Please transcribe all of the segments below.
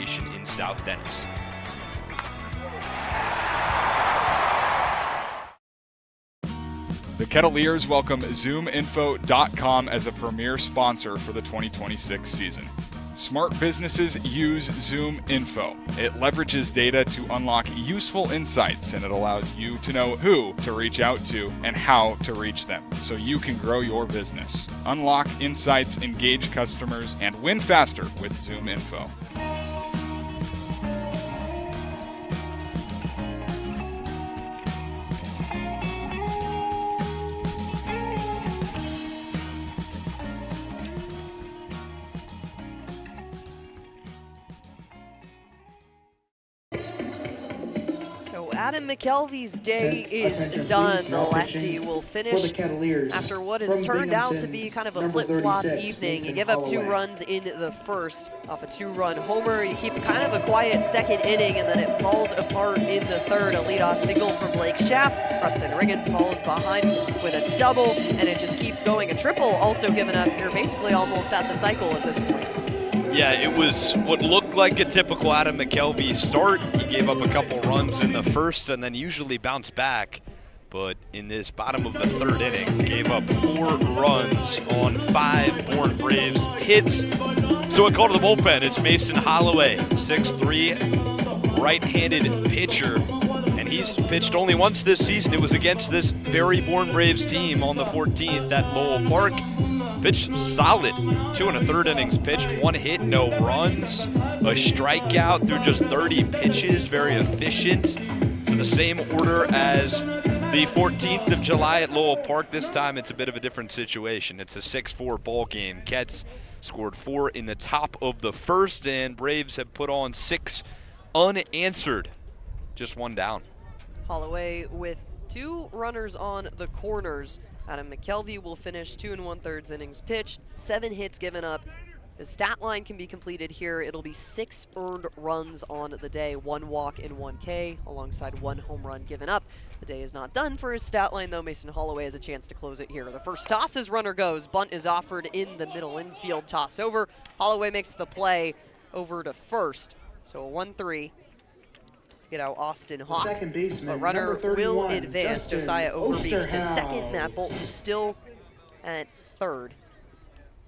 location in South Dennis. The Kettleers welcome ZoomInfo.com as a premier sponsor for the 2026 season. Smart businesses use ZoomInfo. It leverages data to unlock useful insights, and it allows you to know who to reach out to and how to reach them so you can grow your business. Unlock insights, engage customers, and win faster with ZoomInfo. Adam McKelvey's day is done. The lefty will finish after what has turned out to be kind of a flip-flop evening. You give up 2 runs in the first off a 2-run homer. You keep kind of a quiet second inning, and then it falls apart in the third. A leadoff single from Blake Schaff. Preston Riggin falls behind with a double, and it just keeps going. A triple also given up. You're basically almost at the cycle at this point. Yeah, it was what looked like a typical Adam McKelvey start. He gave up a couple runs in the first and then usually bounced back. But in this bottom of the third inning, gave up 4 runs on 5 Bourne Braves hits. So it called to the bullpen. It's Mason Holloway, 6'3", right-handed pitcher. And he's pitched only once this season. It was against this very Bourne Braves team on the 14th at Doran Park. Pitched solid, 2 1/3 innings pitched, 1 hit, no runs, a strikeout through just 30 pitches, very efficient. So the same order as the 14th of July at Lowell Park. This time it's a bit of a different situation. It's a 6-4 ball game. Ketts scored 4 in the top of the first, and Braves have put on 6 unanswered, just 1 down. Holloway with 2 runners on the corners. Adam McKelvey will finish 2 1/3 innings pitched, 7 hits given up. The stat line can be completed here. It'll be 6 earned runs on the day, 1 walk and 1 K, alongside 1 home run given up. The day is not done for his stat line, though. Mason Holloway has a chance to close it here. The first toss, his runner goes. Bunt is offered in the middle infield. Toss over. Holloway makes the play over to first. So a 1-3. Get out Austin Hawk. Second baseman, but runner will advance. Justin Josiah Overbeek to Osterhouse. second. Matt Bolton still at third.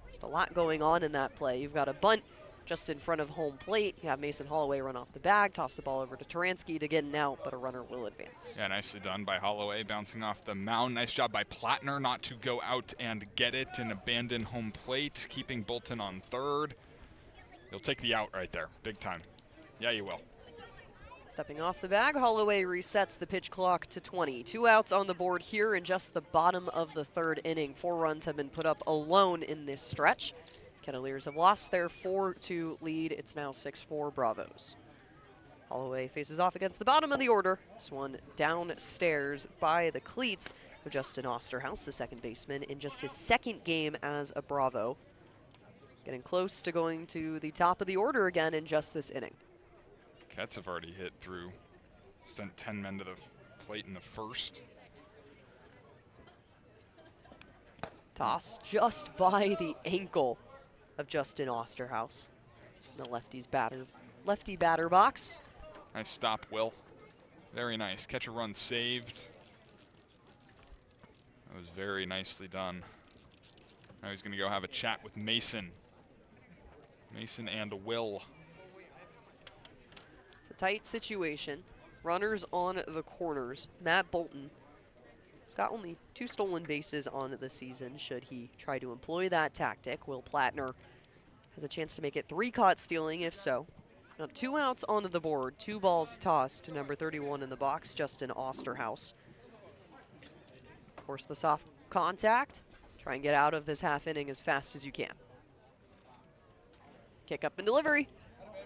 Just a lot going on in that play. You've got a bunt just in front of home plate. You have Mason Holloway run off the bag, toss the ball over to Taransky to get an out, but a runner will advance. Yeah, nicely done by Holloway, bouncing off the mound. Nice job by Plattner not to go out and get it and abandon home plate, keeping Bolton on third. You'll take the out right there, big time. Yeah, you will. Stepping off the bag, Holloway resets the pitch clock to 20. 2 outs on the board here in just the bottom of the third inning. 4 runs have been put up alone in this stretch. Kettleers have lost their 4-2 lead. It's now 6-4 Bravos. Holloway faces off against the bottom of the order. This one downstairs by the cleats of Justin Osterhouse, the second baseman, in just his 2nd game as a Bravo. Getting close to going to the top of the order again in just this inning. Cats have already hit through, sent 10 men to the plate in the first. Toss just by the ankle of Justin Osterhouse. The lefty batter box. Nice stop, Will. Very nice. Catch a run saved. That was very nicely done. Now he's going to go have a chat with Mason. Mason and Will. It's a tight situation. Runners on the corners. Matt Bolton has got only 2 stolen bases on the season should he try to employ that tactic. Will Plattner has a chance to make it 3 caught stealing if so. Now 2 outs onto the board. 2 balls tossed to number 31 in the box, Justin Osterhouse. Force the soft contact. Try and get out of this half inning as fast as you can. Kick up and delivery.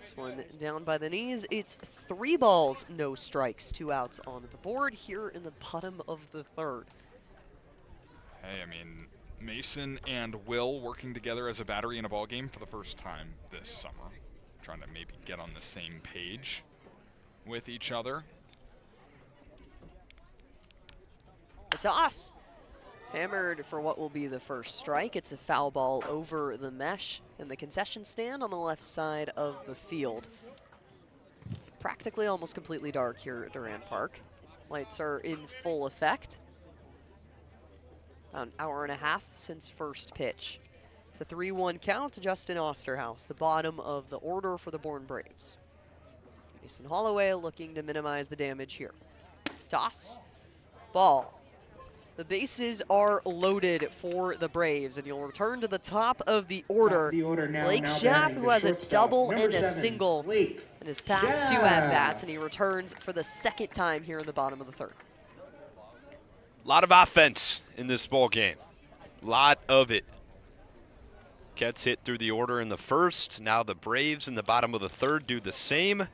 This one down by the knees. It's 3 balls, no strikes, 2 outs on the board here in the bottom of the third. Hey, I mean, Mason and Will working together as a battery in a ball game for the first time this summer. Trying to maybe get on the same page with each other. The toss. Hammered for what will be the first strike. It's a foul ball over the mesh in the concession stand on the left side of the field. It's practically almost completely dark here at Doran Park. Lights are in full effect. About an hour and a half since first pitch. It's a 3-1 count to Justin Osterhaus, the bottom of the order for the Bourne Braves. Mason Holloway looking to minimize the damage here. Toss, ball. The bases are loaded for the Braves, and you'll return to the top of the order. Blake Schaff, who has a double and a single in his past 2 at-bats, and he returns for the second time here in the bottom of the third. A lot of offense in this ball game. Lot of it. Ketts hit through the order in the first. Now the Braves in the bottom of the third do the same.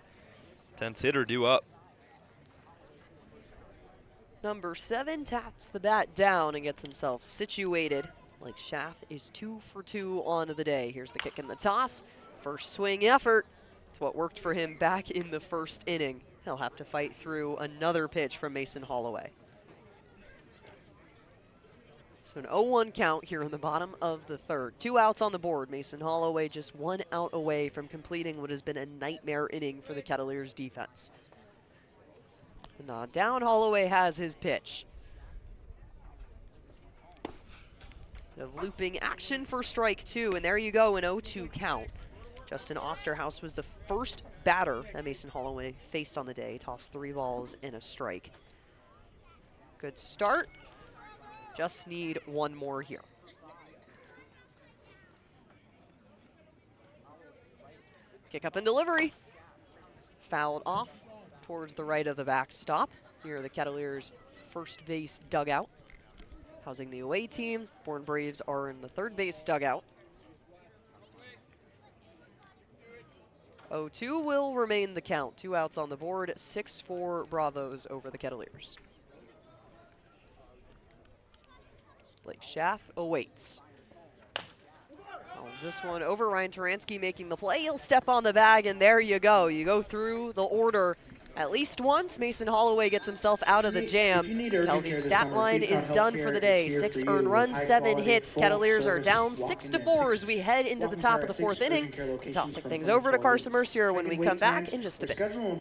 10th hitter due up. Number 7 taps the bat down and gets himself situated. Blake Schaff is 2 for 2 on the day. Here's the kick and the toss. First swing effort. It's what worked for him back in the first inning. He'll have to fight through another pitch from Mason Holloway. So an 0-1 count here in the bottom of the third. 2 outs on the board. Mason Holloway just 1 out away from completing what has been a nightmare inning for the Kettleers defense. The nod down, Holloway has his pitch. Bit of looping action for strike 2, and there you go, an 0-2 count. Justin Osterhaus was the first batter that Mason Holloway faced on the day. Tossed 3 balls and a strike. Good start. Just need 1 more here. Kick up and delivery. Fouled off towards the right of the backstop near the Kettleers' first base dugout. Housing the away team. Bourne Braves are in the third base dugout. 0-2 will remain the count. 2 outs on the board. 6-4 Bravos over the Kettleers. Blake Schaff awaits. Calls this one over. Ryan Taransky making the play. He'll step on the bag, and there you go. You go through the order at least once. Mason Holloway gets himself out of the jam. McKelvey's stat line is done for the day. 6 earned runs, 7 hits. Kettleers are down 6-4 as we head into the top of the 4th inning. Tossing things over to Carson Mercier when we come back in just a bit. A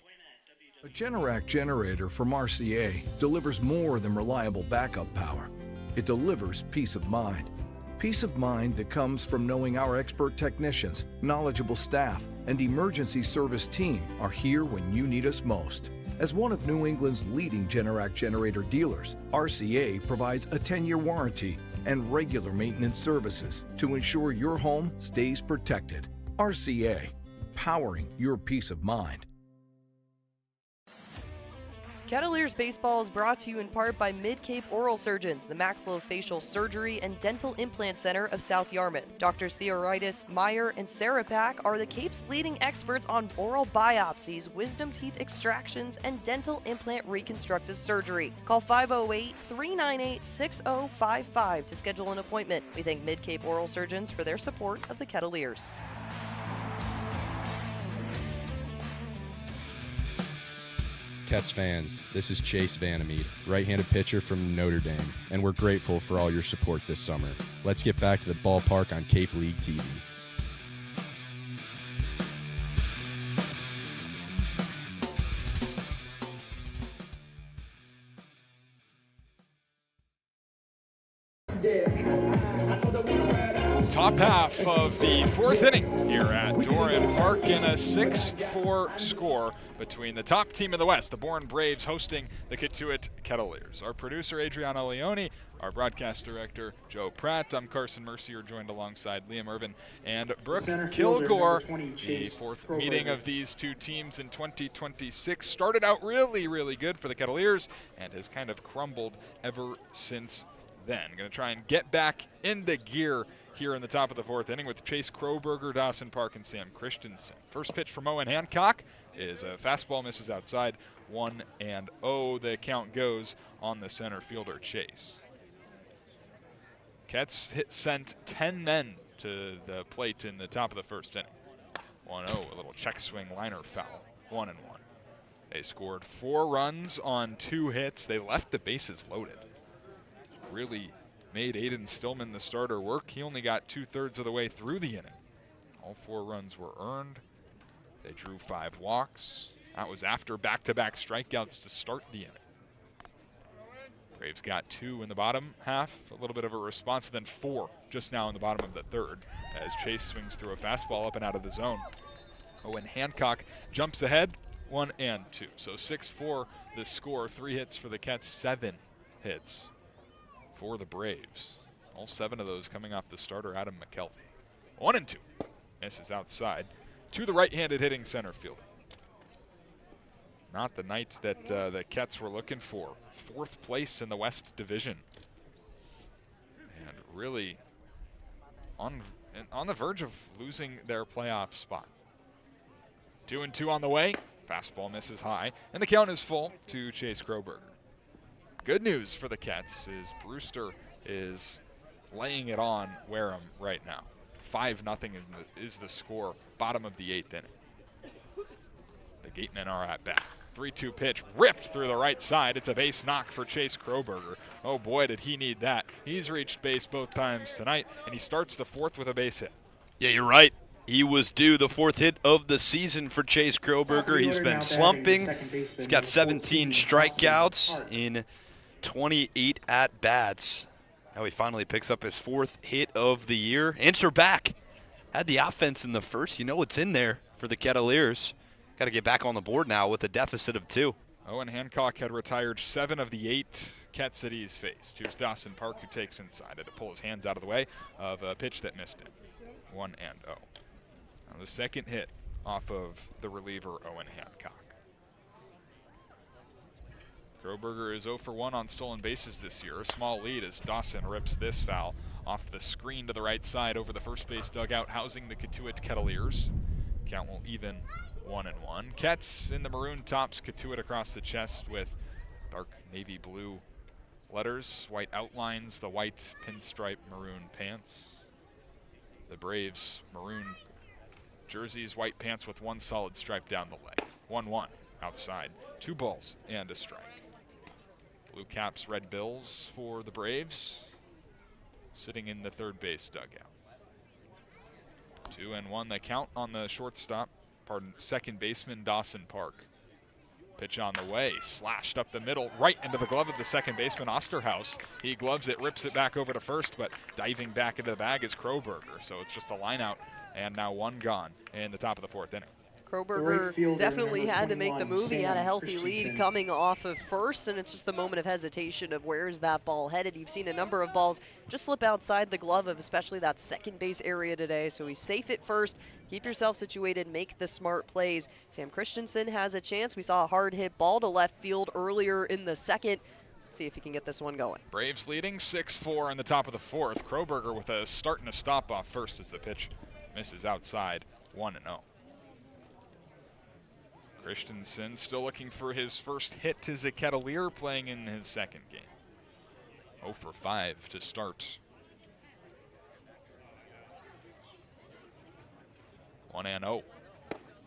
Generac generator from Mercier delivers more than reliable backup power. It delivers peace of mind. Peace of mind that comes from knowing our expert technicians, knowledgeable staff, and emergency service team are here when you need us most. As one of New England's leading Generac generator dealers, RCA provides a 10-year warranty and regular maintenance services to ensure your home stays protected. RCA, powering your peace of mind. Kettleers Baseball is brought to you in part by Mid-Cape Oral Surgeons, the maxillofacial surgery and dental implant center of South Yarmouth. Doctors Theoritis, Meyer, and Sarah Pack are the Cape's leading experts on oral biopsies, wisdom teeth extractions, and dental implant reconstructive surgery. Call 508-398-6055 to schedule an appointment. We thank Mid-Cape Oral Surgeons for their support of the Kettleers. Ketts fans, this is Chase Vandermeed, right-handed pitcher from Notre Dame, and we're grateful for all your support this summer. Let's get back to the ballpark on Cape League TV. Top half of the 4th inning here at Doran Park in a 6-4 score between the top team in the West, the Bourne Braves, hosting the Cotuit Kettleers. Our producer, Adriana Leone, our broadcast director, Joe Pratt. I'm Carson Mercier, joined alongside Liam Ervin and Brooke Killgore. The 4th meeting of these two teams in 2026 started out really good for the Kettleers and has kind of crumbled ever since then. Going to try and get back into gear here in the top of the 4th inning with Chase Kroberger, Dawson Park, and Sam Christensen. First pitch from Owen Hancock is a fastball, misses outside. 1-0 the count goes on the center fielder, Chase. Ketts sent 10 men to the plate in the top of the 1st inning. 1-0, a little check swing liner foul, 1-1. They scored 4 runs on 2 hits. They left the bases loaded. Really made Aiden Stillman, the starter, work. He only got 2/3 of the way through the inning. All 4 runs were earned. They drew 5 walks. That was after back-to-back strikeouts to start the inning. Braves got 2 in the bottom half, a little bit of a response, then 4 just now in the bottom of the 3rd as Chase swings through a fastball up and out of the zone. Owen Hancock jumps ahead, 1 and 2. So 6-4 the score, 3 hits for the Cats, 7 hits for the Braves. All 7 of those coming off the starter, Adam McKelvey. 1 and 2. Misses outside to the right-handed hitting center fielder. Not the night that the Cats were looking for. 4th place in the West Division. And really on the verge of losing their playoff spot. 2-2 on the way. Fastball misses high, and the count is full to Chase Kroberger. Good news for the Cats is Brewster is laying it on Wareham right now. 5-0 is the score, bottom of the 8th inning. The Gatemen are at bat. 3-2 pitch ripped through the right side. It's a base knock for Chase Kroberger. Oh boy, did he need that. He's reached base both times tonight, and he starts the 4th with a base hit. Yeah, you're right. He was due the 4th hit of the season for Chase Kroberger. He's been slumping. He's got 17 strikeouts in 28 at-bats. Now he finally picks up his 4th hit of the year. Answer back. Had the offense in the first. You know what's in there for the Kettleers. Got to get back on the board now with a deficit of 2. Owen Hancock had retired 7 of the 8 Cats that he's faced. Here's Doran Park, who takes inside. Had to pull his hands out of the way of a pitch that missed him. 1-0. Now the 2nd hit off of the reliever, Owen Hancock. Kroberger is 0 for 1 on stolen bases this year. A small lead as Dawson rips this foul off the screen to the right side over the first base dugout, housing the Cotuit Kettleers. Count will even 1-1. Cats in the maroon tops, Cotuit across the chest with dark navy blue letters, white outlines, the white pinstripe maroon pants. The Braves maroon jerseys, white pants with 1 solid stripe down the leg. 1-1 outside. 2 balls and a strike. Blue caps, red bills for the Braves. Sitting in the 3rd base dugout. 2-1 the count on the shortstop. Second baseman Doran Park. Pitch on the way, slashed up the middle, right into the glove of the second baseman Osterhaus. He gloves it, rips it back over to first, but diving back into the bag is Kroberger. So it's just a line out, and now 1 gone in the top of the 4th inning. Kroberger definitely had to make the move. He had a healthy lead coming off of first, and it's just the moment of hesitation of where is that ball headed. You've seen a number of balls just slip outside the glove of especially that second base area today, so he's safe at first. Keep yourself situated, make the smart plays. Sam Christensen has a chance. We saw a hard hit ball to left field earlier in the 2nd. Let's see if he can get this one going. Braves leading 6-4 in the top of the 4th. Kroberger with a start and a stop off first as the pitch misses outside. 1-0. Christensen still looking for his first hit as a Kettleer, playing in his 2nd game. 0 for 5 to start. 1-0.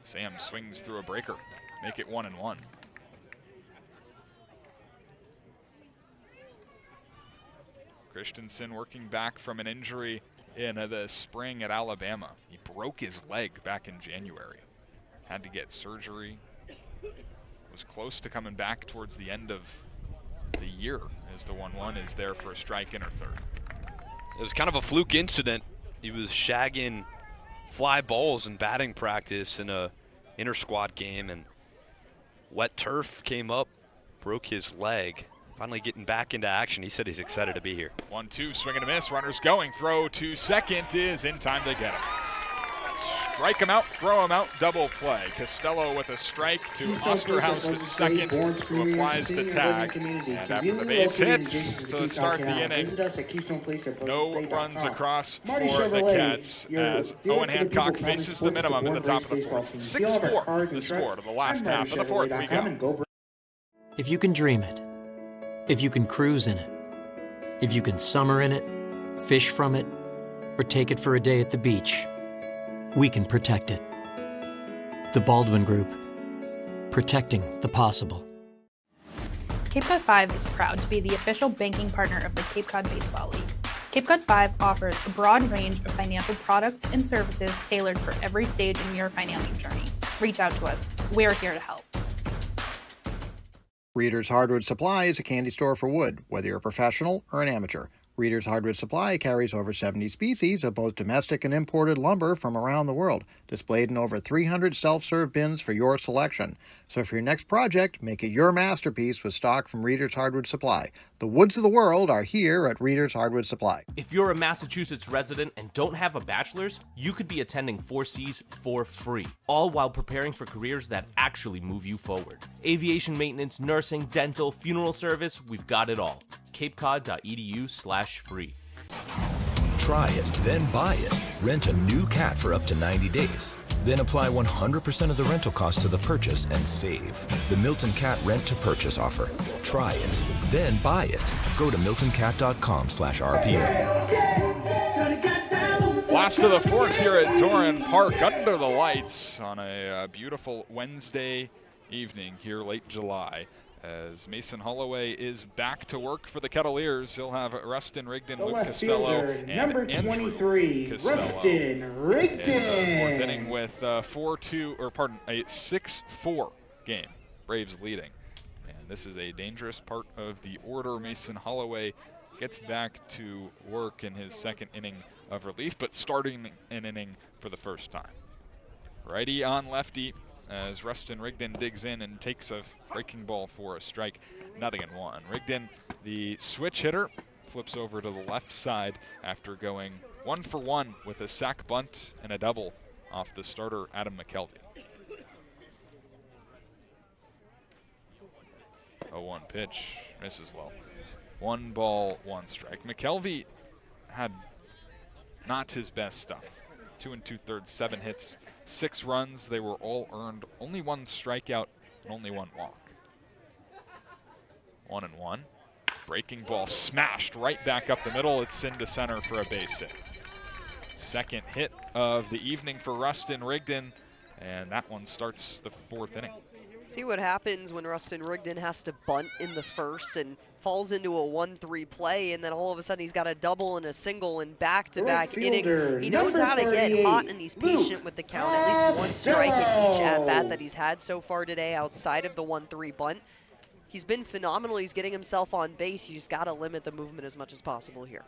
Sam swings through a breaker, make it 1-1. Christensen working back from an injury in the spring at Alabama. He broke his leg back in January. Had to get surgery. Was close to coming back towards the end of the year as the 1-1 is there for a strike in or 3rd. It was kind of a fluke incident. He was shagging fly balls in batting practice in a inter-squad game, and wet turf came up, broke his leg. Finally getting back into action. He said he's excited to be here. 1-2, swing and a miss. Runners going. Throw to second is in time to get him. Strike him out, throw him out, double play. Costello with a strike to Osterhaus at second, who applies the tag. And after the base hit to start the inning, no runs across for the Cats as Owen Hancock faces the minimum in the top of the 4th. 6-4 the score to the last half of the 4th we go. If you can dream it, if you can cruise in it, if you can summer in it, fish from it, or take it for a day at the beach, we can protect it. The Baldwin Group, protecting the possible. Cape Cod 5 is proud to be the official banking partner of the Cape Cod Baseball League. Cape Cod 5 offers a broad range of financial products and services tailored for every stage in your financial journey. Reach out to us. We're here to help. Reader's Hardwood Supply is a candy store for wood, whether you're a professional or an amateur. Reader's Hardwood Supply carries over 70 species of both domestic and imported lumber from around the world, displayed in over 300 self-serve bins for your selection. So for your next project, make it your masterpiece with stock from Reader's Hardwood Supply. The woods of the world are here at Reader's Hardwood Supply. If you're a Massachusetts resident and don't have a bachelor's, you could be attending 4Cs for free, all while preparing for careers that actually move you forward. Aviation maintenance, nursing, dental, funeral service, we've got it all. capecod.edu/free. Try it, then buy it. Rent a new cat for up to 90 days. Then apply 100% of the rental cost to the purchase and save. The Milton Cat Rent to Purchase offer. Try it, then buy it. Go to miltoncat.com/RPM. Last of the fourth here at Doran Park under the lights on a beautiful Wednesday evening here late July. As Mason Holloway is back to work for the Kettleers, he'll have Rustin Rigdon, Luke Costello, and number 23, Rustin Rigdon. In the fourth inning with a 6-4 game. Braves leading. And this is a dangerous part of the order. Mason Holloway gets back to work in his second inning of relief, but starting an inning for the first time. Righty on lefty, as Rustin Rigdon digs in and takes a breaking ball for a strike, 0-1. Rigdon, the switch hitter, flips over to the left side after going 1 for 1 with a sac bunt and a double off the starter, Adam McKelvey. 0-1 pitch, misses low. 1 ball, 1 strike. McKelvey had not his best stuff. 2 2/3, 7 hits, 6 runs. They were all earned. Only 1 strikeout and only 1 walk. 1-1. Breaking ball smashed right back up the middle. It's into center for a base hit. Second hit of the evening for Rustin Rigdon, and that one starts the fourth inning. See what happens when Rustin Rigdon has to bunt in the first and falls into a 1-3 play, and then all of a sudden he's got a double and a single in back-to-back innings. He knows how to get hot, and he's patient with the count. At least 1 strike in each at-bat that he's had so far today outside of the 1-3 bunt. He's been phenomenal. He's getting himself on base. You just got to limit the movement as much as possible here.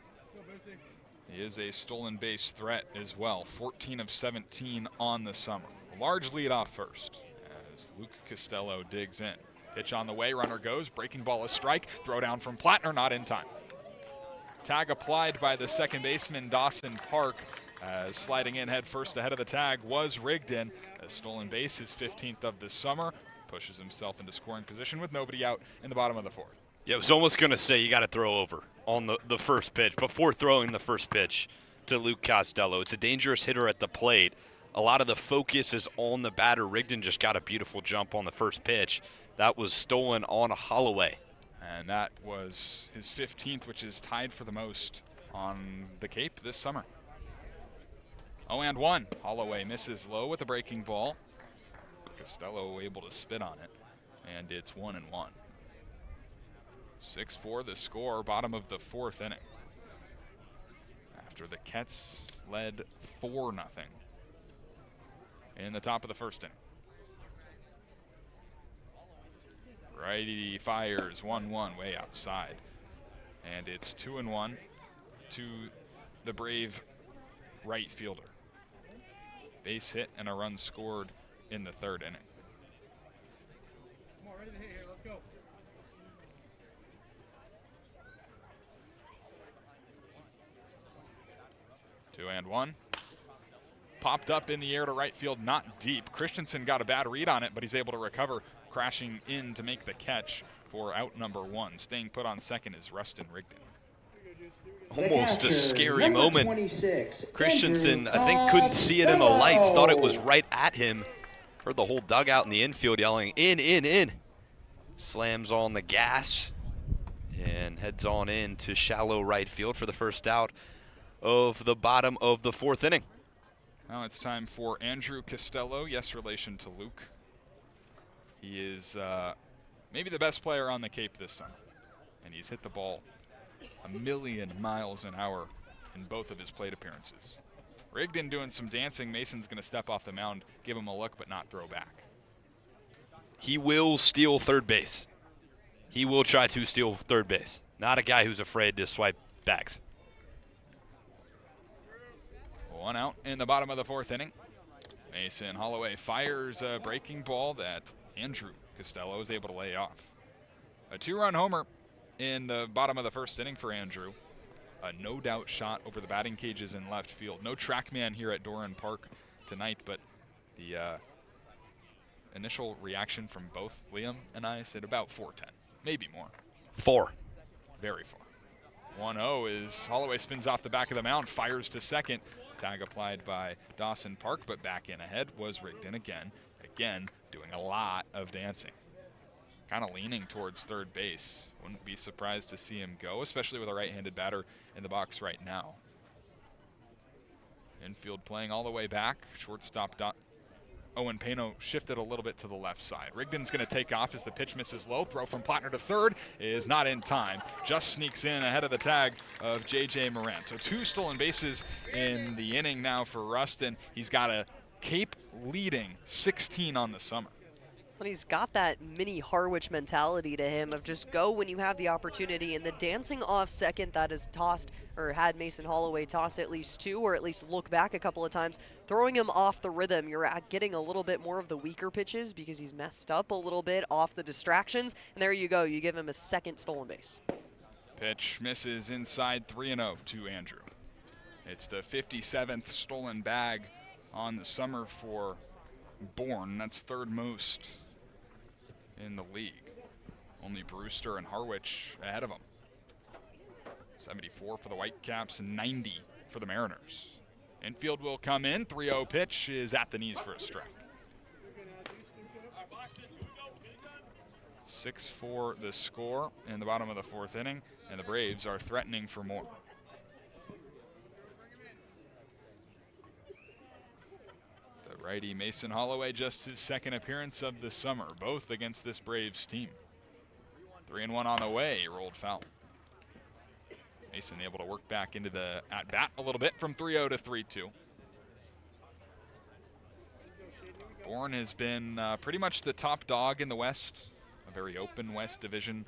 He is a stolen base threat as well. 14 of 17 on the summer. A large lead off first as Luke Costello digs in. Pitch on the way, runner goes, breaking ball a strike, throw down from Plattner, not in time. Tag applied by the second baseman, Doran Park, as sliding in head first ahead of the tag was Rigdon. A stolen base, his 15th of the summer, pushes himself into scoring position with nobody out in the bottom of the fourth. Yeah, I was almost going to say you got to throw over on the first pitch before throwing the first pitch to Luke Costello. It's a dangerous hitter at the plate. A lot of the focus is on the batter. Rigdon just got a beautiful jump on the first pitch. That was stolen on Holloway. And that was his 15th, which is tied for the most on the Cape this summer. 0-1. Holloway misses low with a breaking ball. Costello able to spit on it, and it's 1-1. 6-4 the score, bottom of the fourth inning. After the Kets led 4-0 in the top of the first inning. Righty fires 1-1 way outside. And it's 2-1 to the Brave right fielder. Base hit and a run scored in the third inning. Come on, ready to hit here. Let's go. Two and one. Popped up in the air to right field, not deep. Christensen got a bad read on it, but he's able to recover, crashing in to make the catch for out number 1. Staying put on second is Rustin Rigdon. Almost a scary moment. Christensen, I think, couldn't see it in the lights, thought it was right at him. Heard the whole dugout in the infield yelling, in, in, in. Slams on the gas and heads on in to shallow right field for the first out of the bottom of the fourth inning. Now it's time for Andrew Costello, yes, relation to Luke. He is maybe the best player on the Cape this summer, and he's hit the ball a million miles an hour in both of his plate appearances. Rigdon doing some dancing. Mason's going to step off the mound, give him a look, but not throw back. He will steal third base. He will try to steal third base. Not a guy who's afraid to swipe bags. 1 out in the bottom of the 4th inning. Mason Holloway fires a breaking ball that Andrew Costello is able to lay off. A 2-run homer in the bottom of the 1st inning for Andrew. A no-doubt shot over the batting cages in left field. No track man here at Doran Park tonight, but the initial reaction from both Liam and I said about 410, maybe more. 4. Very far. 1-0 is Holloway spins off the back of the mound, fires to second. Tag applied by Dawson Park, but back in ahead was Rigdon again. Again, doing a lot of dancing. Kind of leaning towards third base. Wouldn't be surprised to see him go, especially with a right-handed batter in the box right now. Infield playing all the way back. Shortstop Owen Pano shifted a little bit to the left side. Rigdon's going to take off as the pitch misses low. Throw from Plattner to third is not in time. Just sneaks in ahead of the tag of J.J. Moran. So 2 stolen bases in the inning now for Rustin. He's got a Cape leading 16 on the summer. And he's got that mini Harwich mentality to him of just go when you have the opportunity. And the dancing off second that is tossed, or had Mason Holloway toss at least 2, or at least look back a couple of times, throwing him off the rhythm. You're getting a little bit more of the weaker pitches because he's messed up a little bit off the distractions. And there you go. You give him a second stolen base. Pitch misses inside 3-0 to Andrew. It's the 57th stolen bag on the summer for Bourne. That's 3rd most in the league. Only Brewster and Harwich ahead of him. 74 for the Whitecaps and 90 for the Mariners. Infield will come in. 3-0 pitch is at the knees for a strike. 6-4 the score in the bottom of the 4th inning, and the Braves are threatening for more. Righty Mason Holloway, just his 2nd appearance of the summer, both against this Braves team. 3-1 on the way, rolled foul. Mason able to work back into the at-bat a little bit from 3-0 to 3-2. Bourne has been pretty much the top dog in the West, a very open West division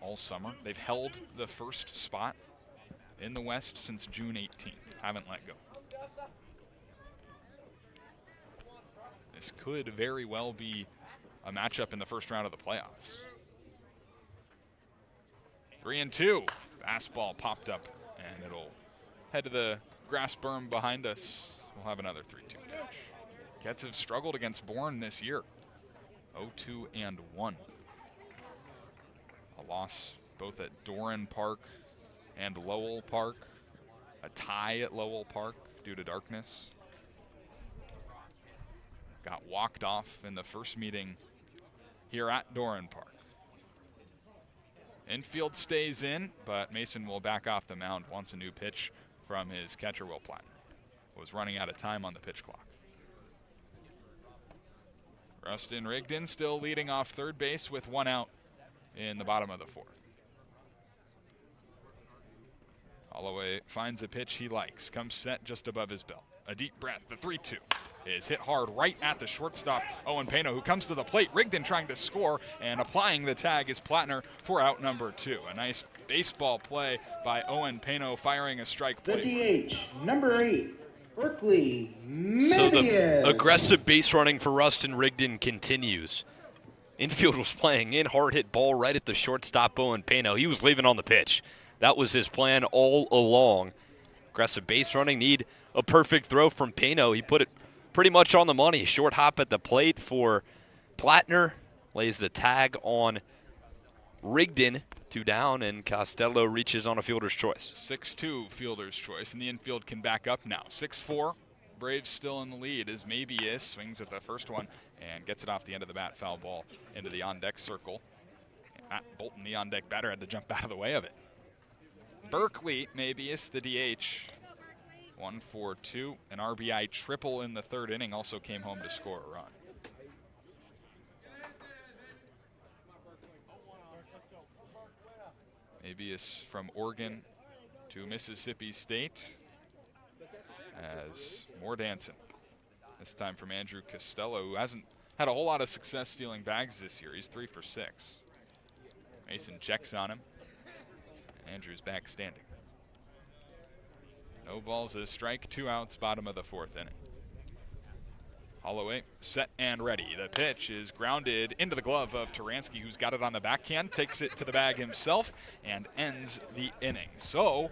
all summer. They've held the 1st spot in the West since June 18th, haven't let go. This could very well be a matchup in the 1st round of the playoffs. 3-2. Fastball popped up, and it'll head to the grass berm behind us. We'll have another 3-2 pitch. Cats have struggled against Bourne this year. 0-2-1. A loss both at Doran Park and Lowell Park. A tie at Lowell Park due to darkness. Got walked off in the first meeting here at Doran Park. Infield stays in, but Mason will back off the mound. Wants a new pitch from his catcher, Will Plattner. Was running out of time on the pitch clock. Rustin Rigdon still leading off third base with 1 out in the bottom of the 4th. Holloway finds a pitch he likes, comes set just above his belt. A deep breath, the 3-2 is hit hard right at the shortstop, Owen Pano, who comes to the plate. Rigdon trying to score, and applying the tag is Plattner for out number 2. A nice baseball play by Owen Pano, firing a strike play. The DH, number 8, Berkeley So the Medius. aggressive base running for Rustin Rigdon continues. Infield was playing in, hard hit ball right at the shortstop, Owen Pano. He was leaving on the pitch. That was his plan all along. Aggressive base running, need a perfect throw from Pano. He put it pretty much on the money. Short hop at the plate for Plattner. Lays the tag on Rigdon. 2 down, and Costello reaches on a fielder's choice. 6-2 fielder's choice, and the infield can back up now. 6-4. Braves still in the lead as Mabius swings at the first one and gets it off the end of the bat. Foul ball into the on-deck circle. And Matt Bolton, the on-deck batter, had to jump out of the way of it. Berkeley Mabius, the DH. 1-4-2. An RBI triple in the 3rd inning, also came home to score a run. Maybe it's from Oregon to Mississippi State. As more dancing. This time from Andrew Costello, who hasn't had a whole lot of success stealing bags this year. He's 3 for 6. Mason checks on him. And Andrew's back standing. No balls, a strike, 2 outs, bottom of the 4th inning. Holloway set and ready. The pitch is grounded into the glove of Taransky, who's got it on the backhand, takes it to the bag himself, and ends the inning. So,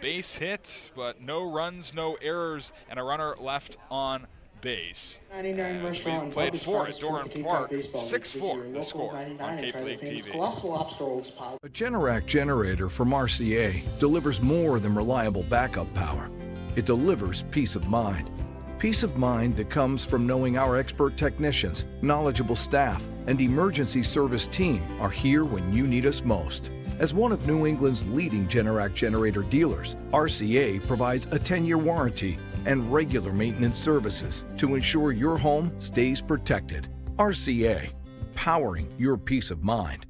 base hit, but no runs, no errors, and a runner left on base. 99 restaurant We've played 4 at Doran Park, baseball 6-4 the score on Cape League TV. Colossal Lobster Rolls power. A Generac generator from Mercier delivers more than reliable backup power. It delivers peace of mind. Peace of mind that comes from knowing our expert technicians, knowledgeable staff, and emergency service team are here when you need us most. As one of New England's leading Generac generator dealers, RCA provides a 10-year warranty and regular maintenance services to ensure your home stays protected. RCA, powering your peace of mind.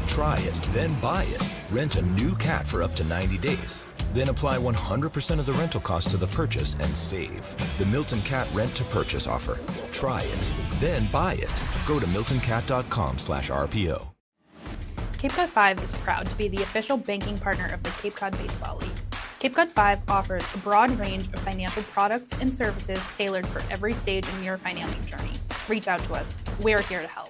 Try it, then buy it. Rent a new cat for up to 90 days. Then apply 100% of the rental cost to the purchase and save. The Milton Cat Rent to Purchase offer. Try it, then buy it. Go to miltoncat.com/RPO. Cape Cod 5 is proud to be the official banking partner of the Cape Cod Baseball League. Cape Cod 5 offers a broad range of financial products and services tailored for every stage in your financial journey. Reach out to us. We're here to help.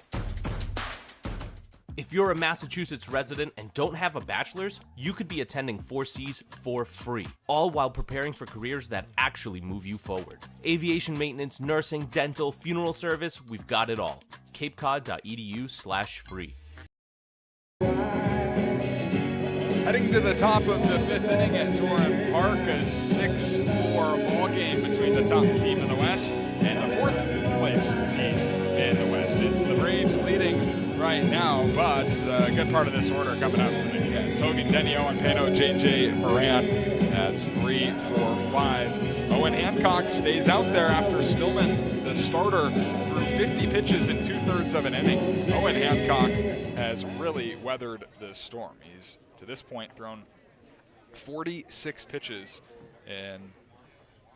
If you're a Massachusetts resident and don't have a bachelor's, you could be attending 4Cs for free, all while preparing for careers that actually move you forward. Aviation maintenance, nursing, dental, funeral service, we've got it all. capecod.edu/free. Heading to the top of the 5th inning at Doran Park, a 6-4 ball game between the top team in the West and the 4th place team in the West. It's the Braves leading right now, but a good part of this order coming up from the Cats. Hogan Denny, Owen Pano, JJ Moran. That's 3, 4, 5. Owen Hancock stays out there after Stillman, the starter, threw 50 pitches in 2/3 of an inning. Owen Hancock has really weathered the storm. He's, to this point, thrown 46 pitches in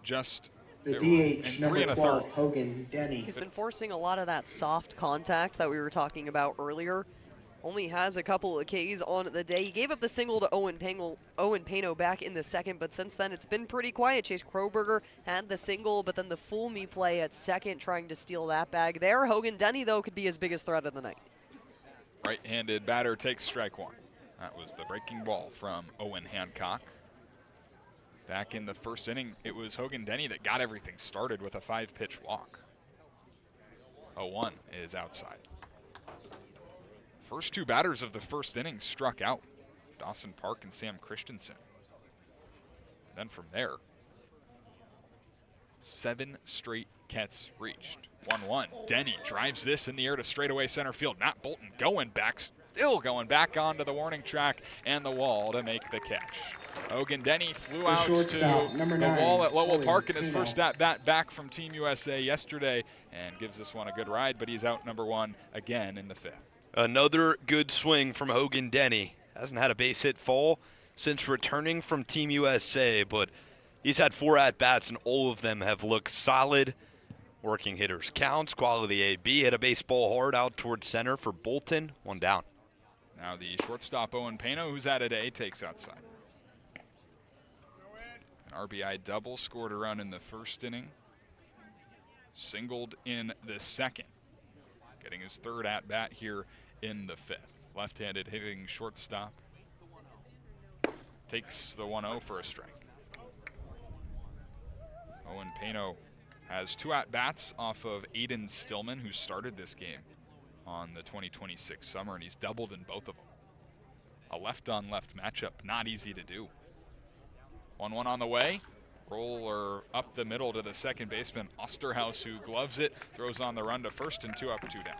just The DH, number 12, Hogan Denny. He's been forcing a lot of that soft contact that we were talking about earlier. Only has a couple of Ks on the day. He gave up the single to Owen Pano back in the 2nd, but since then it's been pretty quiet. Chase Kroberger had the single, but then the fool me play at 2nd trying to steal that bag there. Hogan Denny, though, could be his biggest threat of the night. Right-handed batter takes strike 1. That was the breaking ball from Owen Hancock. Back in the 1st inning, it was Hogan Denny that got everything started with a 5-pitch walk. 0-1 is outside. First 2 batters of the 1st inning struck out, Dawson Park and Sam Christensen. Then from there, 7 straight Cats reached. 1-1, Denny drives this in the air to straightaway center field. Matt Bolton going back, still going back onto the warning track and the wall to make the catch. Hogan Denny flew out to the wall at Lowell Park in his first at-bat back from Team USA yesterday and gives this one a good ride, but he's out number 1 again in the 5th. Another good swing from Hogan Denny. Hasn't had a base hit fall since returning from Team USA, but he's had 4 at-bats and all of them have looked solid. Working hitters counts, quality AB, hit a baseball hard out towards center for Bolton, 1 down. Now the shortstop Owen Pano, who's at it A, takes outside. An RBI double, scored a run in the 1st inning. Singled in the 2nd. Getting his 3rd at-bat here in the 5th. Left-handed hitting shortstop. Takes the 1-0 for a strike. Owen Pano has 2 at-bats off of Aiden Stillman, who started this game on the 2026 summer, and he's doubled in both of them. A left-on-left matchup, not easy to do. 1-1 on the way. Roller up the middle to the 2nd baseman, Osterhaus, who gloves it, throws on the run to 1st, and 2 up, 2 down.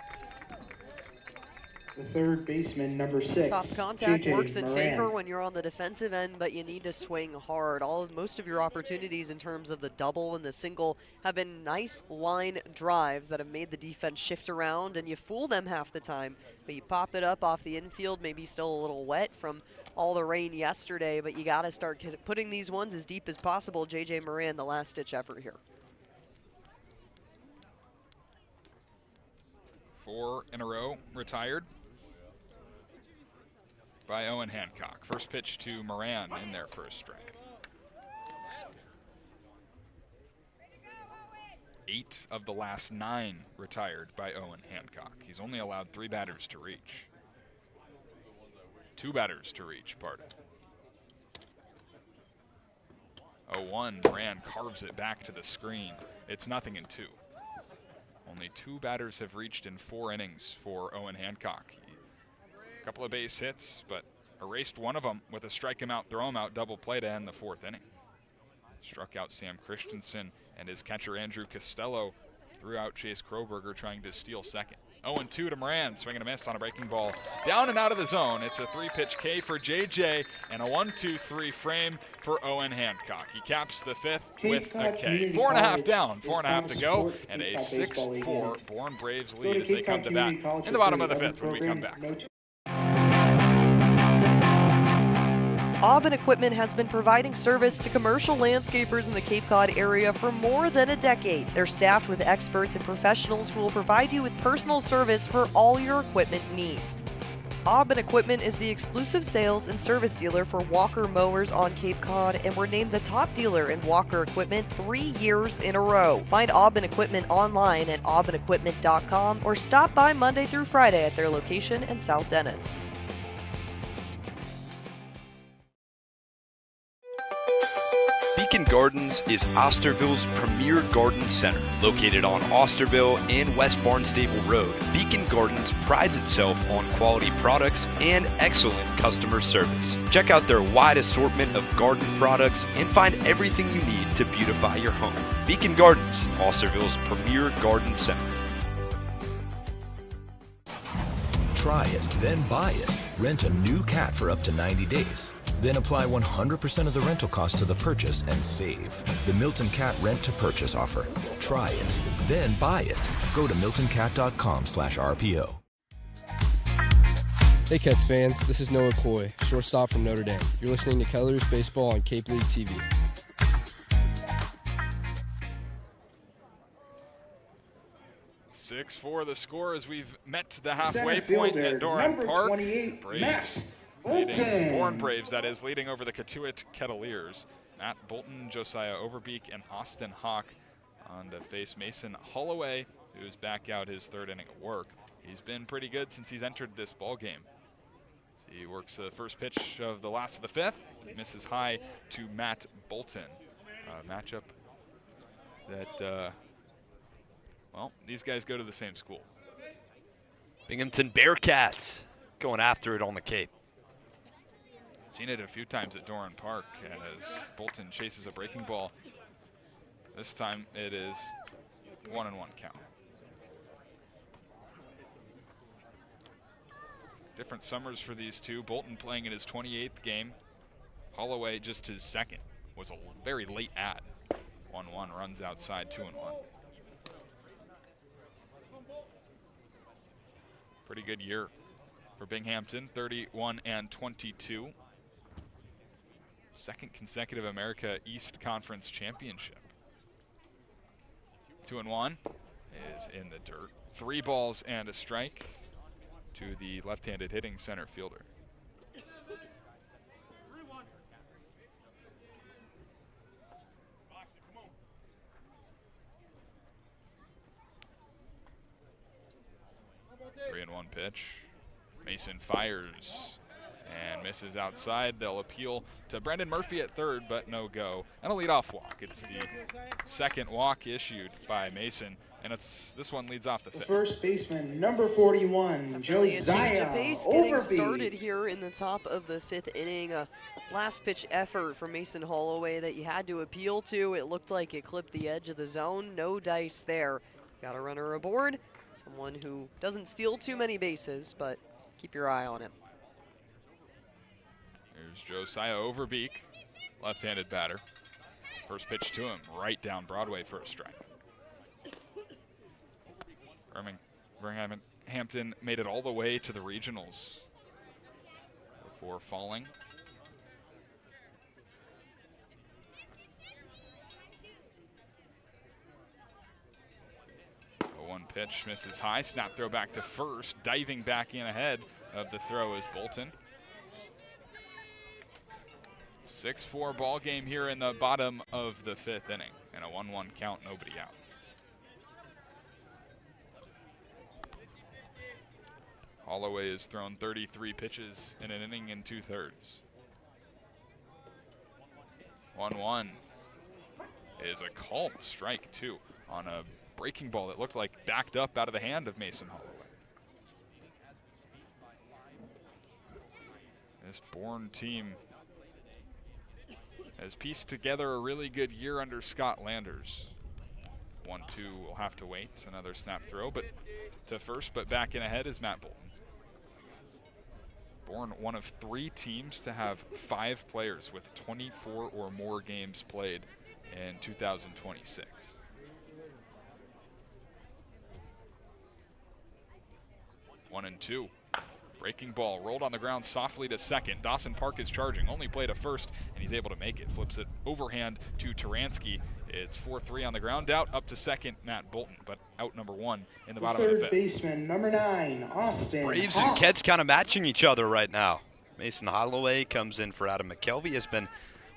The third baseman, number 6. Soft contact JJ works in Moran. favor when you're on the defensive end, but you need to swing hard. Most of your opportunities in terms of the double and the single have been nice line drives that have made the defense shift around, and you fool them half the time. But you pop it up off the infield, maybe still a little wet from all the rain yesterday, but you got to start putting these ones as deep as possible. JJ Moran, the last-ditch effort here. 4 in a row retired by Owen Hancock. First pitch to Moran in their first strike. 8 of the last 9 retired by Owen Hancock. He's only allowed 3 batters to reach. 2 batters to reach, pardon. 0-1, Moran carves it back to the screen. It's 0-2. Only 2 batters have reached in 4 innings for Owen Hancock. A couple of base hits, but erased one of them with a strike him out, throw him out double play to end the 4th inning. Struck out Sam Christensen, and his catcher Andrew Costello threw out Chase Kroberger trying to steal second. 0-2 to Moran, swing and a miss on a breaking ball. Down and out of the zone. It's a 3-pitch K for JJ and a 1-2-3 frame for Owen Hancock. He caps the 5th with a K. 4.5 down, 4.5 to go, and a 6-4 Bourne Braves lead as they come to bat in the bottom of the 5th when we come back. Aubin Equipment has been providing service to commercial landscapers in the Cape Cod area for more than a decade. They're staffed with experts and professionals who will provide you with personal service for all your equipment needs. Aubin Equipment is the exclusive sales and service dealer for Walker mowers on Cape Cod, and we're named the top dealer in Walker equipment 3 years in a row. Find Aubin Equipment online at aubinequipment.com or stop by Monday through Friday at their location in South Dennis. Beacon Gardens is Osterville's premier garden center. Located on Osterville and West Barnstable Road, Beacon Gardens prides itself on quality products and excellent customer service. Check out their wide assortment of garden products and find everything you need to beautify your home. Beacon Gardens, Osterville's premier garden center. Try it, then buy it. Rent a new cat for up to 90 days. Then apply 100% of the rental cost to the purchase and save. The Milton Cat Rent to Purchase offer. Try it, then buy it. Go to miltoncat.com/RPO. Hey Cats fans, this is Noah Coy, shortstop from Notre Dame. You're listening to Kettleers Baseball on Cape League TV. (6-4) the score as we've met the halfway point at Doran Park. Braves leading, Bourne Braves, that is, leading over the Cotuit Kettleers. Matt Bolton, Josiah Overbeek, and Austin Hawk on to face Mason Holloway, who's back out his 3rd inning of work. He's been pretty good since he's entered this ball game. So he works the first pitch of the last of the 5th, misses high to Matt Bolton. Matchup that, well, these guys go to the same school. Binghamton Bearcats going after it on the Cape. Seen it a few times at Doran Park as Bolton chases a breaking ball. This time it is 1-1 count. Different summers for these two. Bolton playing in his 28th game. Holloway just his 2nd. Was a very late ad. 1-1 runs outside, 2-1. Pretty good year for Binghamton, 31-22. 2nd consecutive America East Conference championship. 2-1 is in the dirt. 3 balls and a strike to the left-handed hitting center fielder. Three and 1 pitch. Mason fires and misses outside. They'll appeal to Brendan Murphy at 3rd, but no go. And a leadoff walk. It's the 2nd walk issued by Mason, and this one leads off the 5th. The first baseman, number 41, Really a change of Josiah pace getting Overbeek. started here in the top of the 5th inning. A last pitch effort for Mason Holloway that you had to appeal to. It looked like it clipped the edge of the zone. No dice there. Got a runner aboard. Someone who doesn't steal too many bases, but keep your eye on him. Here's Josiah Overbeek, left-handed batter. First pitch to him, right down Broadway for a strike. Hampton made it all the way to the regionals before falling. One pitch misses high, snap throw back to first, diving back in ahead of the throw is Bolton. 6-4 ball game here in the bottom of the 5th inning, and a 1-1 count, nobody out. Holloway has thrown 33 pitches in an inning and 2/3. 1-1 is a called strike, too, on a breaking ball that looked like backed up out of the hand of Mason Holloway. This Bourne team has pieced together a really good year under Scott Landers. 1-2 will have to wait. Another snap throw, but to first, but back in ahead is Matt Bolton. Bourne, one of 3 teams to have 5 players with 24 or more games played in 2026. One and two. Breaking ball rolled on the ground softly to second. Doran Park is charging, only play to first, and he's able to make it. Flips it overhand to Taransky. It's 4-3 on the ground out, up to second, Matt Bolton, but out number 1 in the bottom of the 5th. Third baseman, number 9, Austin Braves Hawk. and Kets kind of matching each other right now. Mason Holloway comes in for Adam McKelvey, has been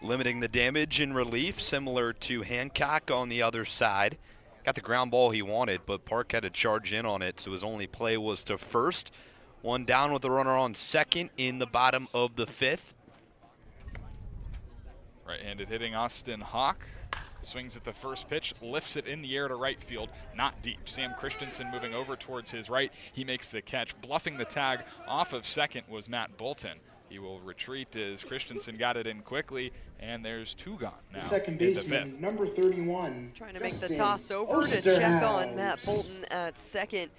limiting the damage in relief, similar to Hancock on the other side. Got the ground ball he wanted, but Park had to charge in on it, so his only play was to first. 1 down with the runner on second in the bottom of the 5th. Right-handed hitting Austin Hawk. Swings at the first pitch, lifts it in the air to right field, not deep. Sam Christensen moving over towards his right. He makes the catch. Bluffing the tag off of second was Matt Bolton. He will retreat as Christensen got it in quickly, and there's 2 gone now. Second baseman, number 31. Trying to make the toss over to check on Matt Bolton at second.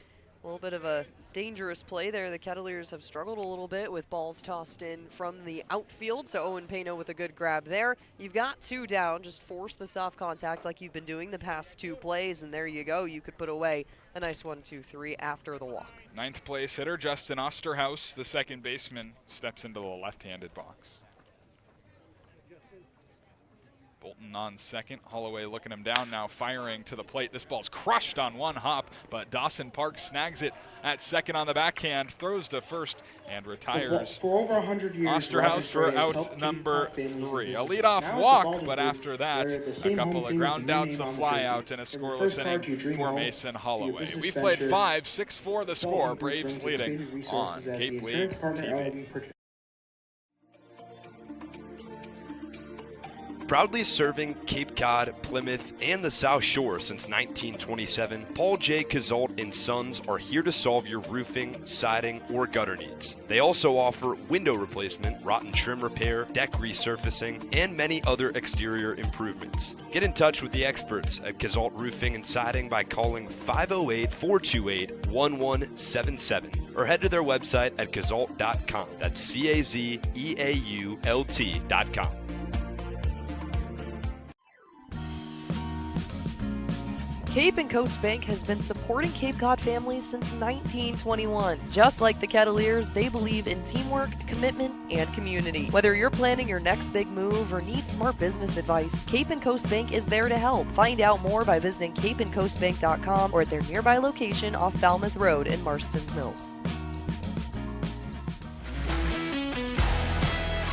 A little bit of a dangerous play there. The Kettleers have struggled a little bit with balls tossed in from the outfield, so Owen Pano with a good grab there. You've got 2 down. Just force the soft contact like you've been doing the past 2 plays, and there you go. You could put away a nice 1-2-3 after the walk. 9th place hitter Justin Osterhaus, the second baseman, steps into the left-handed box. Bolton on second. Holloway looking him down now, firing to the plate. This ball's crushed on 1 hop, but Doran Park snags it at second on the backhand, throws to first, and retires. For over 100 years, Osterhaus for out number 3. A leadoff walk, but after that, a couple of ground outs, a fly out, and a scoreless inning for Mason Holloway. We've played 5, 6-4 the score. Braves leading on Cape League TV. Proudly serving Cape Cod, Plymouth, and the South Shore since 1927, Paul J. Cazault & Sons are here to solve your roofing, siding, or gutter needs. They also offer window replacement, rotten trim repair, deck resurfacing, and many other exterior improvements. Get in touch with the experts at Cazault Roofing and Siding by calling 508-428-1177 or head to their website at cazault.com. That's CAZEAULT.com. Cape and Coast Bank has been supporting Cape Cod families since 1921. Just like the Kettleers, they believe in teamwork, commitment, and community. Whether you're planning your next big move or need smart business advice, Cape and Coast Bank is there to help. Find out more by visiting capeandcoastbank.com or at their nearby location off Falmouth Road in Marston's Mills.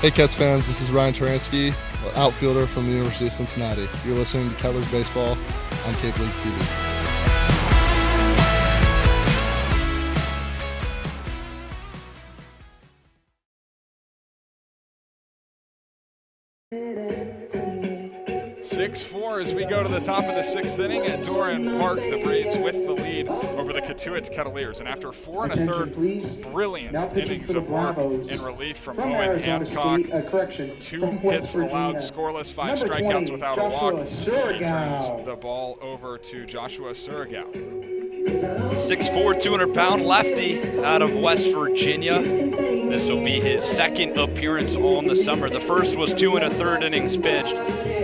Hey Cats fans, this is Ryan Taransky, outfielder from the University of Cincinnati. You're listening to Kettleers Baseball on Cape League TV. Six-4 as we go to the top of the 6th inning at Doran Park. The Braves with the lead over the Cotuit Kettleers. And after 4 1/3 brilliant innings of work in relief from Owen Hancock, 2 hits allowed, scoreless, 5 strikeouts without a walk, he turns the ball over to Joshua Surigao. 6'4", 200-pound lefty out of West Virginia. This will be his second appearance on the summer. The first was 2 1/3 innings pitched.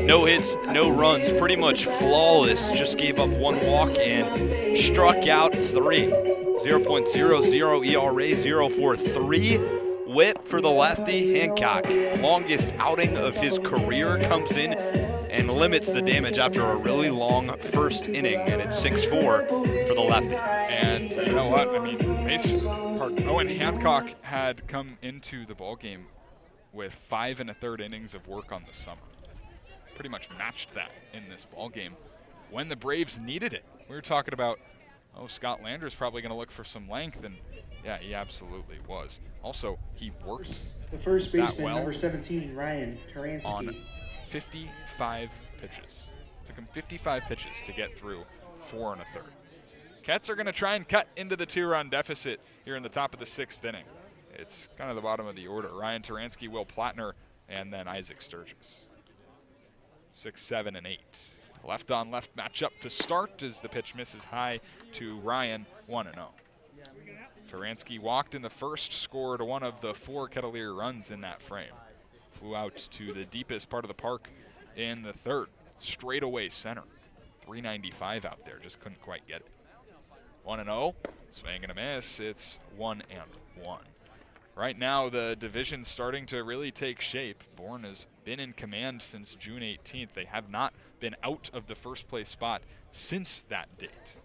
No hits, no runs, pretty much flawless. Just gave up 1 walk and struck out 3. 0.00 ERA, 0.43 whip for the lefty. Hancock, longest outing of his career, comes in and limits the damage after a really long first inning, and it's 6-4 for the lefty. And you know what? I mean, Owen Hancock had come into the ballgame with 5 1/3 innings of work on the summer. Pretty much matched that in this ballgame when the Braves needed it. We were talking about, Scott Lander's probably going to look for some length, and yeah, he absolutely was. Also, he worked the first baseman, well number 17, Ryan Taransky. On 55 pitches. Took him 55 pitches to get through 4 1/3. Cats are going to try and cut into the 2-run deficit here in the top of the 6th inning. It's kind of the bottom of the order. Ryan Taransky, Will Plattner, and then Isaac Sturgis. 6, 7, and 8. Left-on-left matchup to start as the pitch misses high to Ryan, 1-0. Taransky walked in the first, scored one of the 4 Kettleer runs in that frame. Flew out to the deepest part of the park in the third, straight away center. 395 out there, just couldn't quite get it. 1-0, swing and a miss. It's 1-1. Right now, the division's starting to really take shape. Bourne has been in command since June 18th. They have not been out of the first place spot since that date.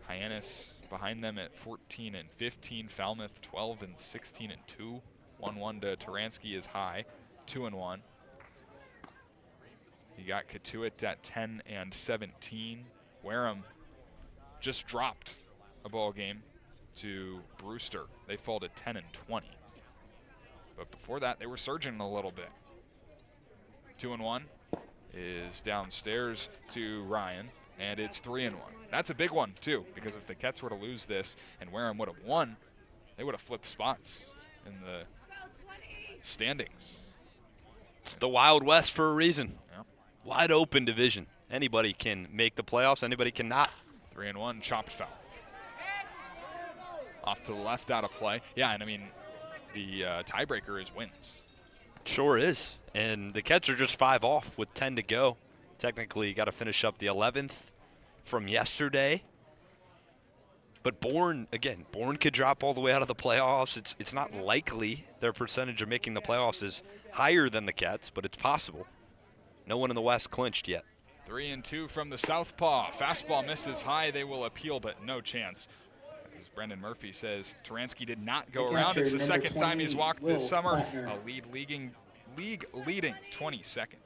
Hyannis behind them at 14 and 15. Falmouth 12 and 16 and 2. 1-1 to Taransky is high. 2-1. You got Cotuit at 10 and 17. Wareham just dropped a ball game to Brewster. They fall to 10 and 20. But before that, they were surging a little bit. 2-1 is downstairs to Ryan, and it's 3-1. That's a big one, too, because if the Cats were to lose this and Wareham would have won, they would have flipped spots in the standings. It's the Wild West for a reason. Yep. Wide open division. Anybody can make the playoffs, anybody cannot. 3-1, chopped foul. Off to the left, out of play. Yeah, and I mean, the tiebreaker is wins. Sure is. And the Cats are just 5 off with 10 to go. Technically, got to finish up the 11th from yesterday. But Bourne could drop all the way out of the playoffs. It's not likely their percentage of making the playoffs is higher than the Cats, but it's possible. No one in the West clinched yet. 3-2 from the southpaw. Fastball misses high. They will appeal, but no chance. As Brendan Murphy says, Taransky did not go around. It's the second time he's walked this summer. A league-leading 22nd.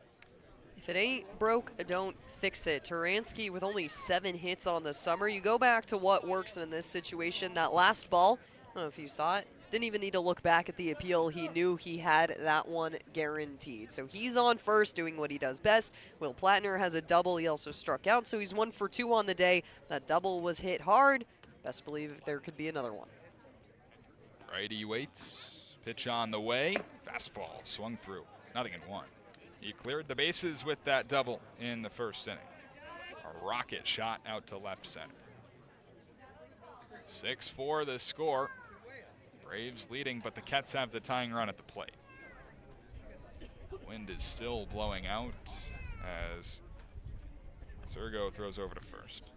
If it ain't broke, don't fix it. Taransky with only 7 hits on the summer. You go back to what works in this situation. That last ball, I don't know if you saw it, didn't even need to look back at the appeal. He knew he had that one guaranteed. So he's on first, doing what he does best. Will Plattner has a double. He also struck out, so he's 1 for 2 on the day. That double was hit hard. Best believe there could be another one. Righty waits. Pitch on the way. Fastball swung through. Nothing in 1. He cleared the bases with that double in the first inning. A rocket shot out to left center. 6-4 the score. Braves leading, but the Cats have the tying run at the plate. Wind is still blowing out as Sergo throws over to first.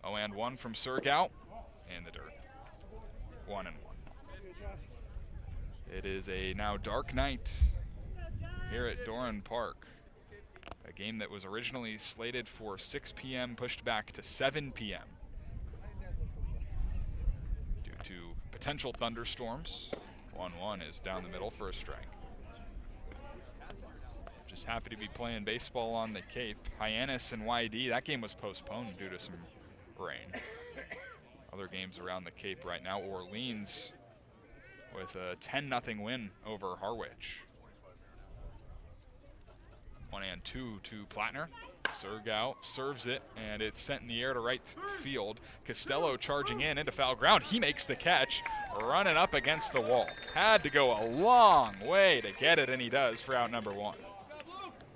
Oh, and 1 from Sergout in the dirt. 1-1. It is a now dark night here at Doran Park. A game that was originally slated for 6 p.m. pushed back to 7 p.m. due to potential thunderstorms. 1-1 is down the middle for a strike. Just happy to be playing baseball on the Cape. Hyannis and YD, that game was postponed due to some rain. Other games around the Cape right now. Orleans with a 10-0 win over Harwich. 1-2 to Plattner. Surgao serves it, and it's sent in the air to right field. Costello charging into foul ground. He makes the catch, running up against the wall. Had to go a long way to get it, and he does for out number 1.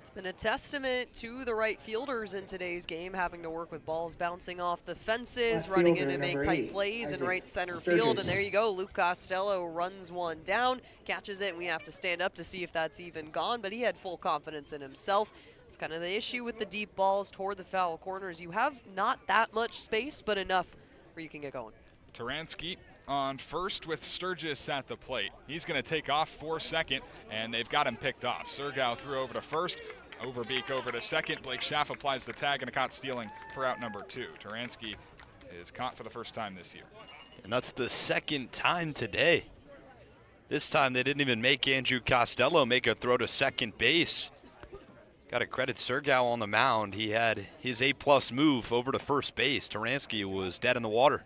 It's been a testament to the right fielders in today's game, having to work with balls bouncing off the fences, running in to make tight plays in right center field. And there you go, Luke Costello runs one down, catches it, and we have to stand up to see if that's even gone, but he had full confidence in himself. It's kind of the issue with the deep balls toward the foul corners. You have not that much space, but enough where you can get going. Taransky on first with Sturgis at the plate. He's going to take off for second, and they've got him picked off. Surgao threw over to first, Overbeek over to second. Blake Schaff applies the tag and a caught stealing for out number 2. Taransky is caught for the first time this year. And that's the second time today. This time they didn't even make Andrew Costello make a throw to second base. Got to credit Surgao on the mound. He had his A-plus move over to first base. Taransky was dead in the water.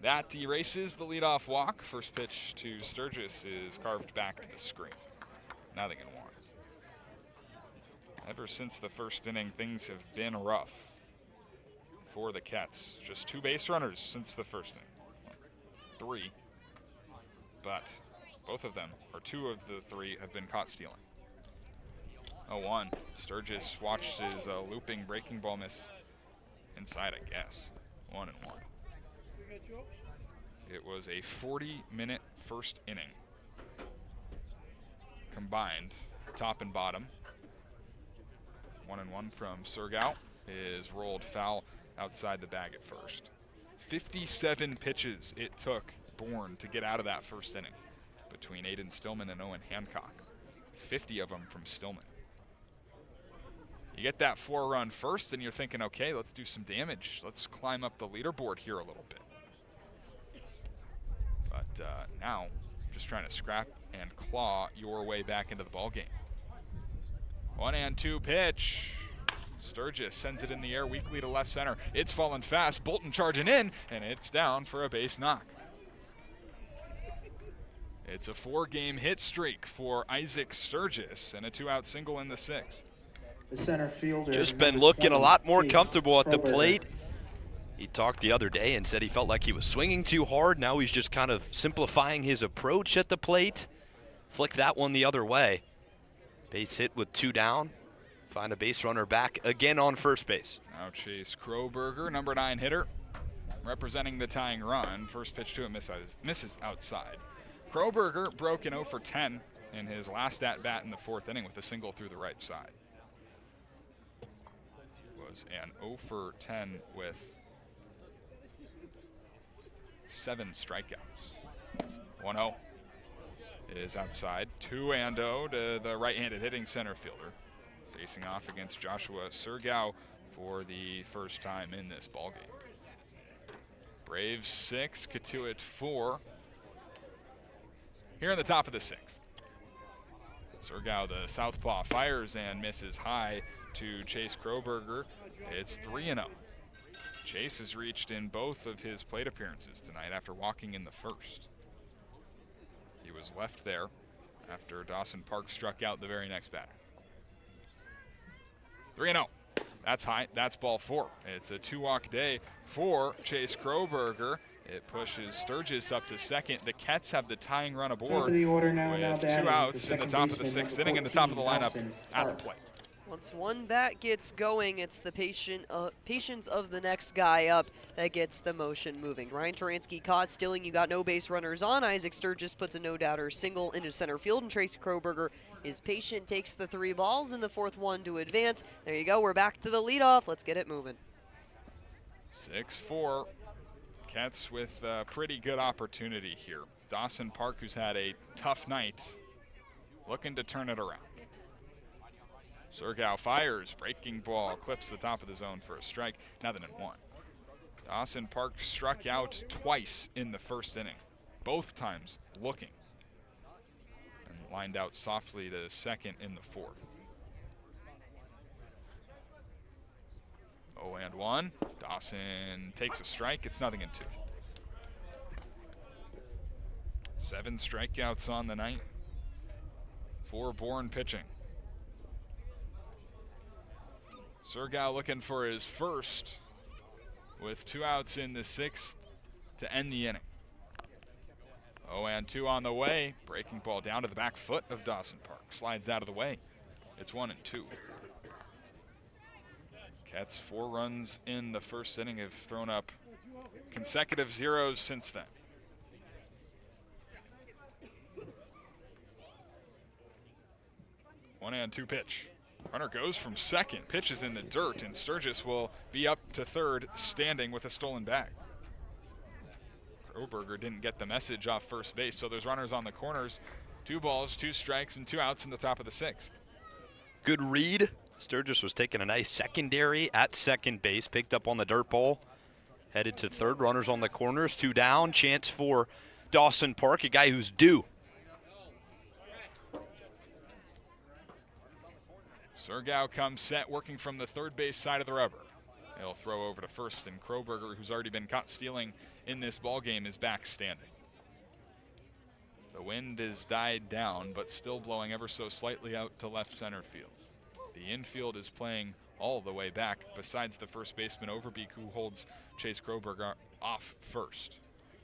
That erases the leadoff walk. First pitch to Sturgis is carved back to the screen. Nothing in 1. Ever since the first inning, things have been rough for the Cats. Just 2 base runners since the first inning. 3. But both of them, or 2 of the 3, have been caught stealing. 0-1. Sturgis watched his looping breaking ball miss inside, I guess. 1-1. It was a 40-minute first inning. Combined, top and bottom. 1-1 from Surgao is rolled foul outside the bag at first. 57 pitches it took Bourne to get out of that first inning between Aiden Stillman and Owen Hancock. 50 of them from Stillman. You get that 4-run first, and you're thinking, okay, let's do some damage. Let's climb up the leaderboard here a little bit. But now, just trying to scrap and claw your way back into the ballgame. 1-2 pitch. Sturgis sends it in the air weakly to left center. It's falling fast. Bolton charging in, and it's down for a base knock. It's a 4-game hit streak for Isaac Sturgis and a 2-out single in the 6th. The center fielder. Just been looking a lot more comfortable at the plate. He talked the other day and said he felt like he was swinging too hard. Now he's just kind of simplifying his approach at the plate. Flick that one the other way. Base hit with 2 down. Find a base runner back again on first base. Now Chase Kroberger, number 9 hitter, representing the tying run. First pitch to it misses outside. Kroberger broke an 0 for 10 in his last at-bat in the 4th inning with a single through the right side. Was an 0 for 10 with 7 strikeouts. 1-0 is outside. 2-0 to the right-handed hitting center fielder. Facing off against Joshua Surgao for the first time in this ballgame. Braves 6, Cotuit 4. Here in the top of the 6th. Surgao, the southpaw, fires and misses high to Chase Kroberger. It's 3-0. Chase has reached in both of his plate appearances tonight after walking in the first. He was left there after Doran Park struck out the very next batter. 3-0. That's high. That's ball 4. It's a 2-walk day for Chase Kroberger. It pushes Sturgis up to second. The Cats have the tying run aboard with 2 outs in the top of the 6th inning and the top of the lineup at the plate. Once one bat gets going, it's the patience of the next guy up that gets the motion moving. Ryan Taransky caught stealing. You got no base runners on. Isaac Sturgis puts a no-doubter single into center field, and Trace Kroberger is patient, takes the 3 balls in the 4th one to advance. There you go. We're back to the leadoff. Let's get it moving. 6-4. Cats with a pretty good opportunity here. Doran Park, who's had a tough night, looking to turn it around. Surgao fires, breaking ball, clips the top of the zone for a strike. Nothing in 1. Doran Park struck out twice in the 1st inning, both times looking, and lined out softly to second in the 4th. 0-1. Doran takes a strike. It's nothing in 2. 7 strikeouts on the night for Bourne pitching. Surgow looking for his first with 2 outs in the 6th to end the inning. 0-2 on the way. Breaking ball down to the back foot of Dawson Park. Slides out of the way. It's 1-2. Cats 4 runs in the first inning, have thrown up consecutive zeros since then. One and 2 pitch. Runner goes from second, pitches in the dirt, and Sturgis will be up to third, standing with a stolen bag. Kroberger didn't get the message off first base, so there's runners on the corners. 2 balls, 2 strikes, and 2 outs in the top of the 6th. Good read. Sturgis was taking a nice secondary at second base, picked up on the dirt ball, headed to third. Runners on the corners, 2 down. Chance for Dawson Park, a guy who's due. Surgow comes set, working from the third base side of the rubber. He'll throw over to first, and Kroberger, who's already been caught stealing in this ballgame, is back standing. The wind has died down, but still blowing ever so slightly out to left center field. The infield is playing all the way back, besides the first baseman Overbeek, who holds Chase Kroberger off first.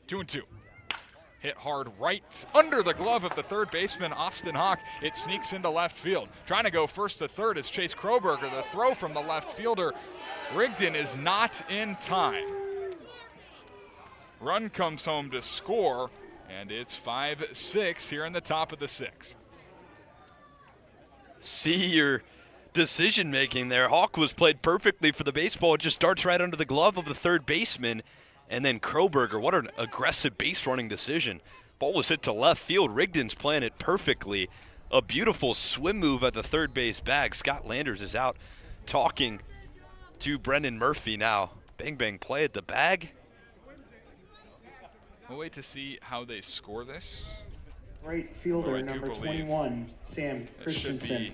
2-2. Hit hard right under the glove of the third baseman, Austin Hawk. It sneaks into left field. Trying to go first to third is Chase Kroberger. The throw from the left fielder, Rigdon, is not in time. Run comes home to score, and it's 5-6 here in the top of the 6th. See your decision making there. Hawk was played perfectly for the baseball. It just darts right under the glove of the third baseman. And then Kroberger, what an aggressive base running decision. Ball was hit to left field. Rigdon's playing it perfectly. A beautiful swim move at the third base bag. Scott Landers is out talking to Brendan Murphy now. Bang, bang, play at the bag. We'll wait to see how they score this. Right fielder, number 21, Sam Christensen.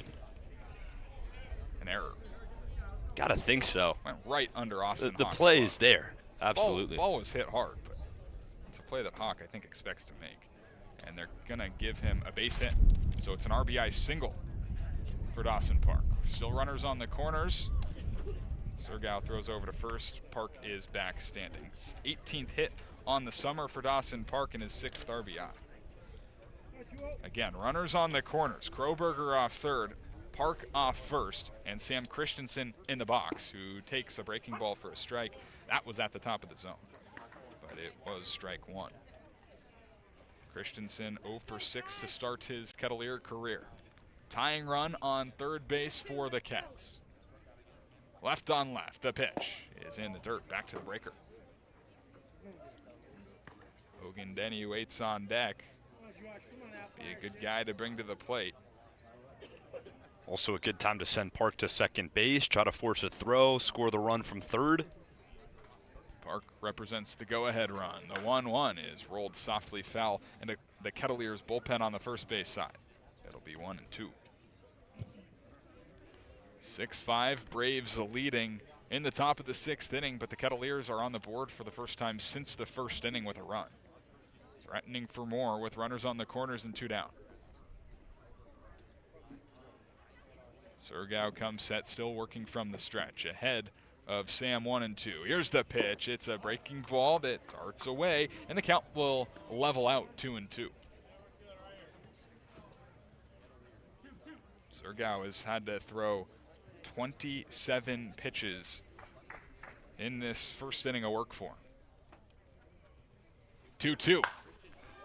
An error. Gotta think so. Went right under Austin The Hawk's play glove. is there. Absolutely. Ball was hit hard, but it's a play that Hawk, I think, expects to make. And they're going to give him a base hit. So it's an RBI single for Dawson Park. Still runners on the corners. Surgow throws over to first. Park is back standing. 18th hit on the summer for Dawson Park and his 6th RBI. Again, runners on the corners. Kroberger off third, Park off first, and Sam Christensen in the box, who takes a breaking ball for a strike. That was at the top of the zone, but it was strike 1. Christensen 0 for 6 to start his Kettleer career. Tying run on third base for the Cats. Left on left, the pitch is in the dirt, back to the breaker. Hogan Denny waits on deck. Be a good guy to bring to the plate. Also a good time to send Park to second base, try to force a throw, score the run from third. Park represents the go-ahead run. The 1-1 is rolled softly foul into the Kettleers bullpen on the first base side. It'll be 1-2. 6-5, Braves leading in the top of the 6th inning, but the Kettleers are on the board for the first time since the first inning with a run. Threatening for more with runners on the corners and 2 down. Surgow comes set, still working from the stretch. Ahead of Sam 1-2. Here's the pitch. It's a breaking ball that darts away, and the count will level out 2-2. Surgow has had to throw 27 pitches in this first inning of work for him. 2-2.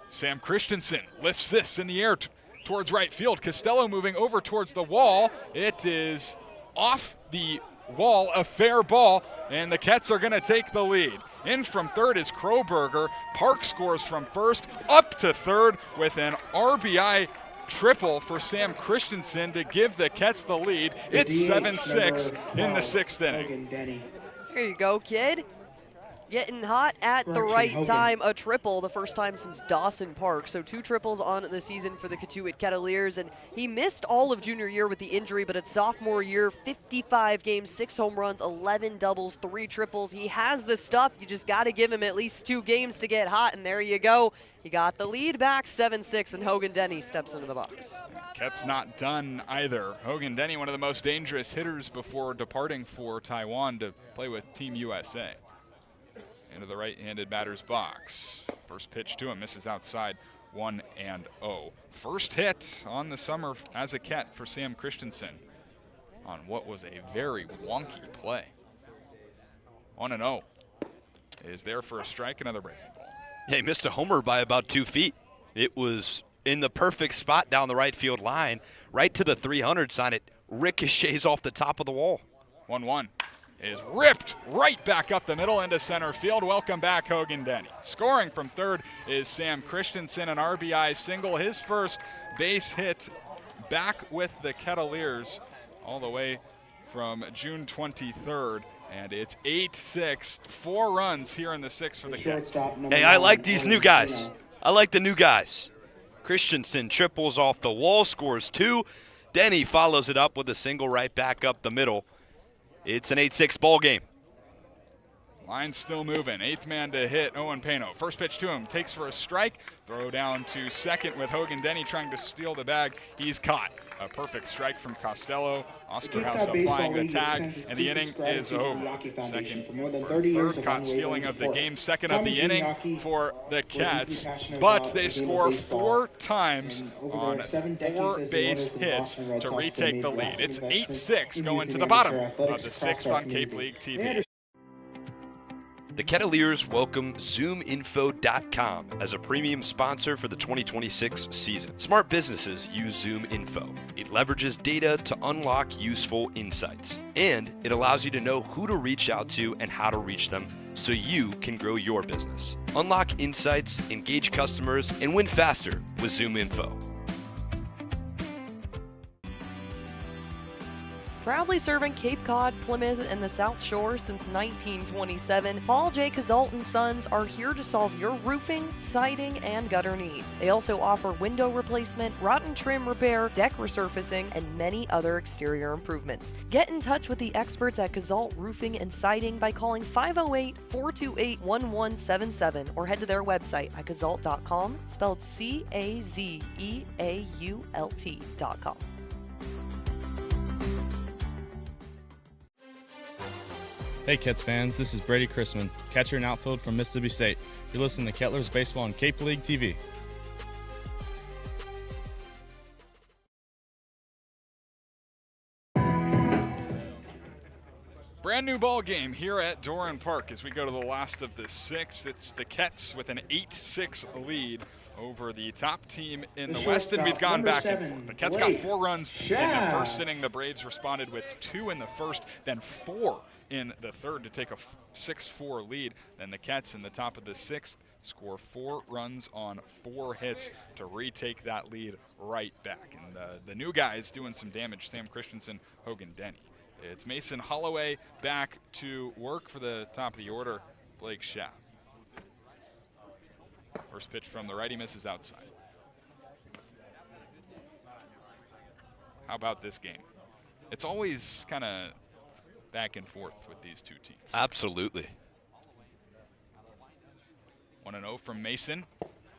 Sam Christensen lifts this in the air towards right field. Costello moving over towards the wall. It is off the wall, a fair ball, and the Cats are going to take the lead. In from third is Kroberger. Park scores from first, up to third with an RBI triple for Sam Christensen to give the Cats the lead. It's 7-6 in the 6th inning. Here you go, kid. Getting hot at the Correction, right Hogan. time, a triple, the first time since Dawson Park. So 2 triples on the season for the Cotuit Kettleers, and he missed all of junior year with the injury, but at sophomore year, 55 games, 6 home runs, 11 doubles, 3 triples. He has the stuff. You just got to give him at least 2 games to get hot, and there you go. He got the lead back, 7-6, and Hogan Denny steps into the box. Ket's not done either. Hogan Denny, one of the most dangerous hitters before departing for Taiwan to play with Team USA. Into the right-handed batter's box. First pitch to him, misses outside, 1-0. First hit on the summer as a Ket for Sam Christensen on what was a very wonky play. 1-0 is there for a strike, another breaking ball. Yeah, he missed a homer by about 2 feet. It was in the perfect spot down the right field line, right to the 300 sign. It ricochets off the top of the wall. 1-1 is ripped right back up the middle into center field. Welcome back, Hogan Denny. Scoring from third is Sam Christensen, an RBI single, his first base hit back with the Kettleers all the way from June 23rd. And it's 8-6, 4 runs here in the 6th for the Cats. Hey, I like these new guys. I like the new guys. Christensen triples off the wall, scores 2. Denny follows it up with a single right back up the middle. It's an 8-6 ball game. Line's still moving. 8th man to hit, Owen Pano. First pitch to him, takes for a strike. Throw down to second with Hogan Denny trying to steal the bag. He's caught. A perfect strike from Costello. Osterhaus applying the tag, and the inning is over. Second, third caught stealing of the game. Second of the inning for the Cats, but they score 4 times on 4 base hits to retake the lead. It's 8-6 going to the bottom of the 6th on Cape League TV. The Kettleers welcome ZoomInfo.com as a premium sponsor for the 2026 season. Smart businesses use ZoomInfo. It leverages data to unlock useful insights, and it allows you to know who to reach out to and how to reach them so you can grow your business. Unlock insights, engage customers, and win faster with ZoomInfo. Proudly serving Cape Cod, Plymouth, and the South Shore since 1927, Paul J. Cazalt & Sons are here to solve your roofing, siding, and gutter needs. They also offer window replacement, rotten trim repair, deck resurfacing, and many other exterior improvements. Get in touch with the experts at Cazalt Roofing and Siding by calling 508-428-1177 or head to their website at cazalt.com, spelled CAZEAULT.com. Hey Kets fans, this is Brady Chrisman, catcher and outfield from Mississippi State. You're listening to Kettleers Baseball on Cape League TV. Brand new ball game here at Doran Park as we go to the last of the 6th. It's the Kets with an 8-6 lead over the top team in the West, and we've gone back and forth. The Kets got 4 runs in the first inning. The Braves responded with 2 in the first, then 4 in the third to take a 6-4 lead. Then the Cats in the top of the 6th score 4 runs on 4 hits to retake that lead right back. And the new guys doing some damage, Sam Christensen, Hogan Denny. It's Mason Holloway back to work for the top of the order, Blake Schaff. First pitch from the righty, misses outside. How about this game? It's always kind of back and forth with these two teams. Absolutely. 1-0 from Mason.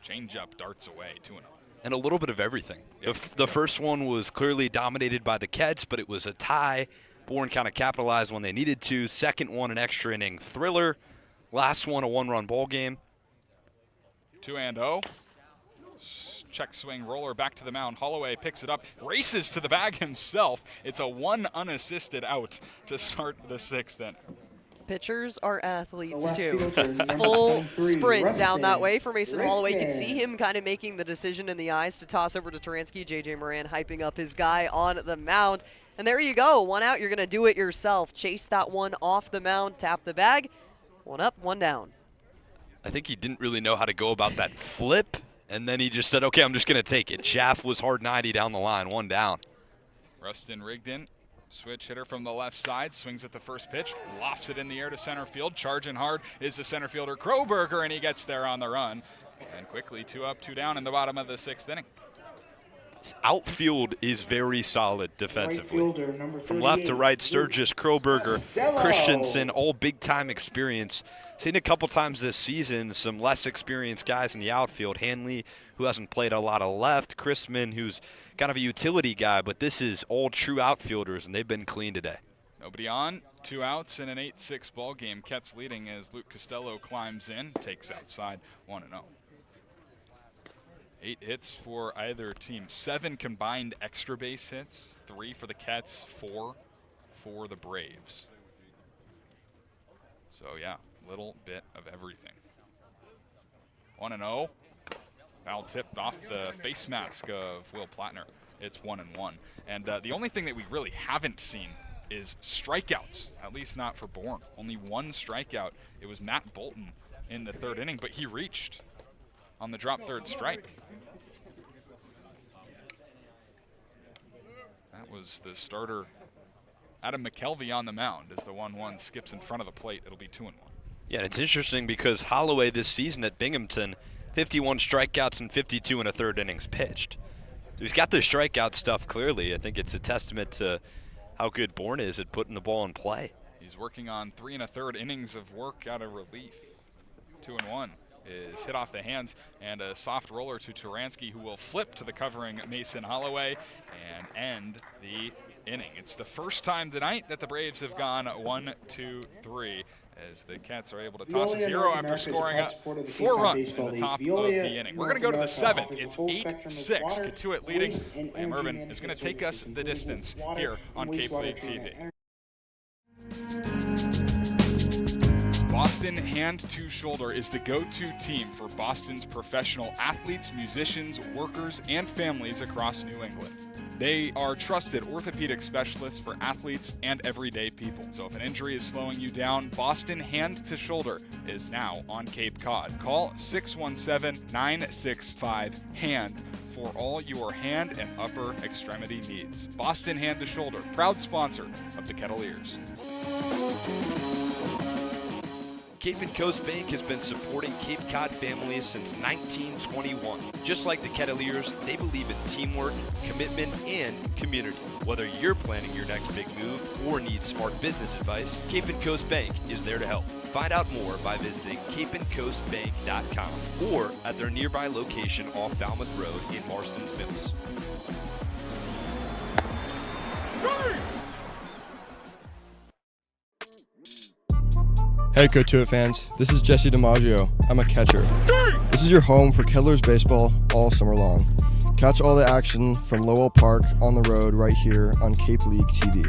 Changeup darts away, 2-0. And a little bit of everything. Yep. The first one was clearly dominated by the Keds, but it was a tie. Bourne kind of capitalized when they needed to. Second one, an extra inning thriller. Last one, a 1-run ball game. 2-0. Check swing roller back to the mound. Holloway picks it up, races to the bag himself. It's a 1 unassisted out to start the 6th inning. Pitchers are athletes too. Full sprint down that way for Mason Holloway. You can see him kind of making the decision in the eyes to toss over to Taransky. J.J. Moran hyping up his guy on the mound. And there you go. 1 out. You're going to do it yourself. Chase that one off the mound. Tap the bag. 1 up, 1 down. I think he didn't really know how to go about that flip. And then he just said, okay, I'm just going to take it. Schaff was hard 90 down the line, 1 down. Rustin Rigdon Switch hitter from the left side, swings at the first pitch, lofts it in the air to center field. Charging hard is the center fielder Kroberger, and he gets there on the run. And quickly 2 up, 2 down in the bottom of the 6th inning. His outfield is very solid defensively. Right fielder, number From left to right, 38, Sturgis, Kroberger, Christensen, all big-time experience. Seen a couple times this season some less experienced guys in the outfield. Hanley, who hasn't played a lot of left. Chrisman, who's kind of a utility guy, but this is all true outfielders, and they've been clean today. Nobody on, 2 outs in an 8-6 ball game. Ket's leading as Luke Costello climbs in, takes outside 1-0. 8 hits for either team. 7 combined extra base hits, 3 for the Kets, 4 for the Braves. So yeah, little bit of everything. 1-0. Foul tipped off the face mask of Will Plattner. It's 1-1. And the only thing that we really haven't seen is strikeouts, at least not for Bourne. Only 1 strikeout. It was Matt Bolton in the 3rd inning, but he reached on the drop 3rd strike. That was the starter, Adam McKelvey, on the mound as the 1-1 skips in front of the plate. It'll be 2-1. Yeah, and it's interesting because Holloway this season at Binghamton, 51 strikeouts and 52 1/3 innings pitched. So he's got the strikeout stuff clearly. I think it's a testament to how good Bourne is at putting the ball in play. He's working on 3 1/3 innings of work out of relief. 2-1 is hit off the hands, and a soft roller to Turansky, who will flip to the covering Mason Holloway and end the inning. It's the first time tonight that the Braves have gone 1-2-3 as the Cats are able to toss a 0 after scoring 4 runs in the top of the inning. We're going to go to the 7th. It's 8-6. Cotuit leading. Liam Ervin is going to take us the distance here on Cape League TV. Boston Hand to Shoulder is the go-to team for Boston's professional athletes, musicians, workers, and families across New England. They are trusted orthopedic specialists for athletes and everyday people. So if an injury is slowing you down, Boston Hand to Shoulder is now on Cape Cod. Call 617-965-HAND for all your hand and upper extremity needs. Boston Hand to Shoulder, proud sponsor of the Kettleers. Cape and Coast Bank has been supporting Cape Cod families since 1921. Just like the Kettleers, they believe in teamwork, commitment, and community. Whether you're planning your next big move or need smart business advice, Cape and Coast Bank is there to help. Find out more by visiting capeandcoastbank.com or at their nearby location off Falmouth Road in Marston's Mills. Hey Cotuit fans, this is Jesse DiMaggio. I'm a catcher. This is your home for Kettleers baseball all summer long. Catch all the action from Lowell Park on the road right here on Cape League TV.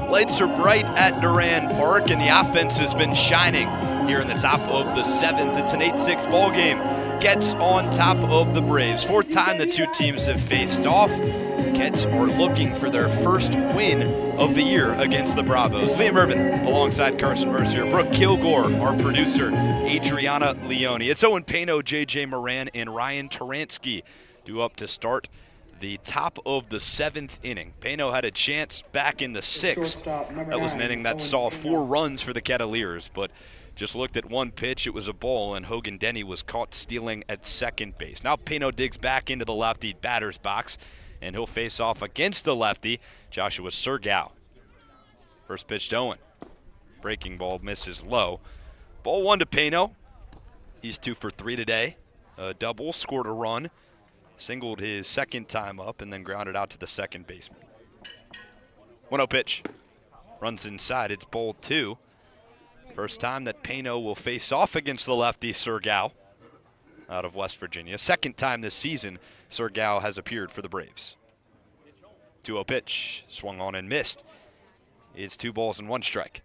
Lights are bright at Doran Park, and the offense has been shining here in the top of the 7th. It's an 8-6 ball game. Kets on top of the Braves. 4th time the two teams have faced off. Kets are looking for their first win of the year against the Bravos. Liam Ervin alongside Carson Mercier, Brooke Killgore, our producer, Adriana Leone. It's Owen Pano, JJ Moran, and Ryan Turansky due up to start the top of the 7th inning. Pano had a chance back in the 6th. That was an inning that saw 4 runs for the Kettleers, but just looked at one pitch, it was a ball, and Hogan Denny was caught stealing at second base. Now Pano digs back into the lefty batter's box, and he'll face off against the lefty, Joshua Sergau. First pitch to Owen. Breaking ball misses low. Ball 1 to Pano. He's 2 for 3 today. A double, scored a run, singled his second time up, and then grounded out to the second baseman. 1-0 pitch. Runs inside. It's ball 2. First time that Pano will face off against the lefty Sergau out of West Virginia. Second time this season Sergau has appeared for the Braves. 2-0 pitch. Swung on and missed. It's 2 balls and 1 strike.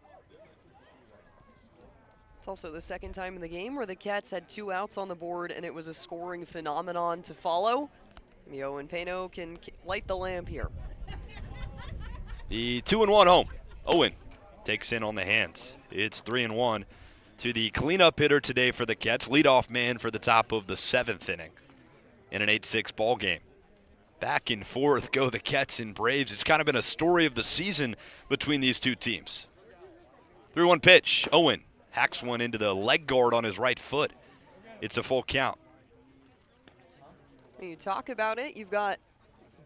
It's also the second time in the game where the Cats had 2 outs on the board and it was a scoring phenomenon to follow. Owen Pano can light the lamp here. The 2-1 home. Owen takes in on the hands. It's 3-1 to the cleanup hitter today for the Cats, leadoff man for the top of the 7th inning in an 8-6 ball game. Back and forth go the Kets and Braves. It's kind of been a story of the season between these two teams. 3-1 pitch. Owen hacks one into the leg guard on his right foot. It's a full count. When you talk about it, you've got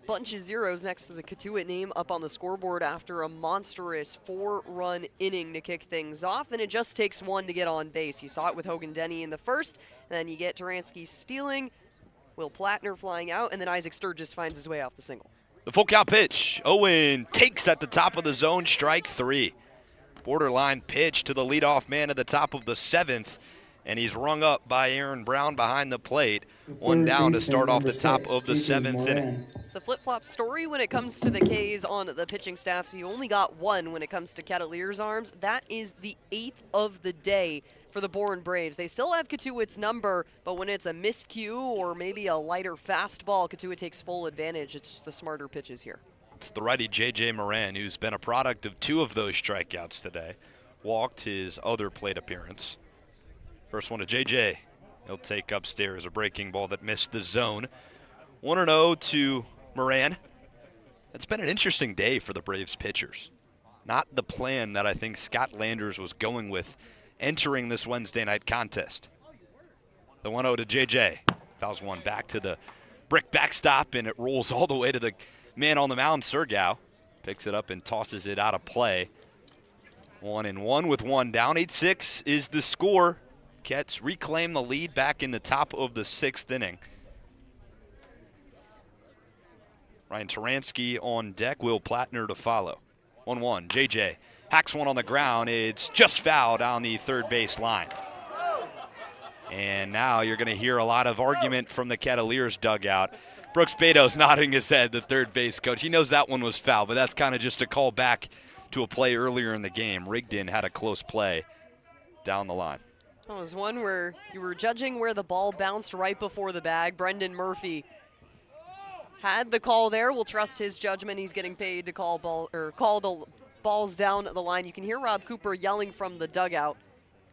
a bunch of zeros next to the Cotuit name up on the scoreboard after a monstrous 4-run inning to kick things off, and it just takes one to get on base. You saw it with Hogan Denny in the first, and then you get Taransky stealing, Will Plattner flying out, and then Isaac Sturgis finds his way off the single. The full count pitch. Owen takes at the top of the zone, strike 3. Borderline pitch to the leadoff man at the top of the 7th, and he's rung up by Aaron Brown behind the plate. One down to start off the top of the 7th inning. It's a flip-flop story when it comes to the K's on the pitching staff. So you only got one when it comes to Kettleers arms. That is the 8th of the day for the Bourne Braves. They still have Cotuit's number, but when it's a miscue or maybe a lighter fastball, Cotuit takes full advantage. It's just the smarter pitches here. It's the righty J.J. Moran, who's been a product of 2 of those strikeouts today. Walked his other plate appearance. First one to J.J. He'll take upstairs a breaking ball that missed the zone. 1-0 to Moran. It's been an interesting day for the Braves pitchers. Not the plan that I think Scott Landers was going with entering this Wednesday night contest. The 1-0 to J.J. Fouls one back to the brick backstop, and it rolls all the way to the man on the mound, Surgow. Picks it up and tosses it out of play. 1-1 with one down. 8-6 is the score. Kets reclaim the lead back in the top of the 6th inning. Ryan Taransky on deck, Will Plattner to follow. 1-1, J.J. hacks one on the ground. It's just foul down the third base line. And now you're going to hear a lot of argument from the Kettleers dugout. Brooks Beto's nodding his head, the third base coach. He knows that one was foul, but that's kind of just a call back to a play earlier in the game. Rigdon had a close play down the line. That was one where you were judging where the ball bounced right before the bag. Brendan Murphy had the call there. We'll trust his judgment. He's getting paid to call the balls down the line. You can hear Rob Cooper yelling from the dugout.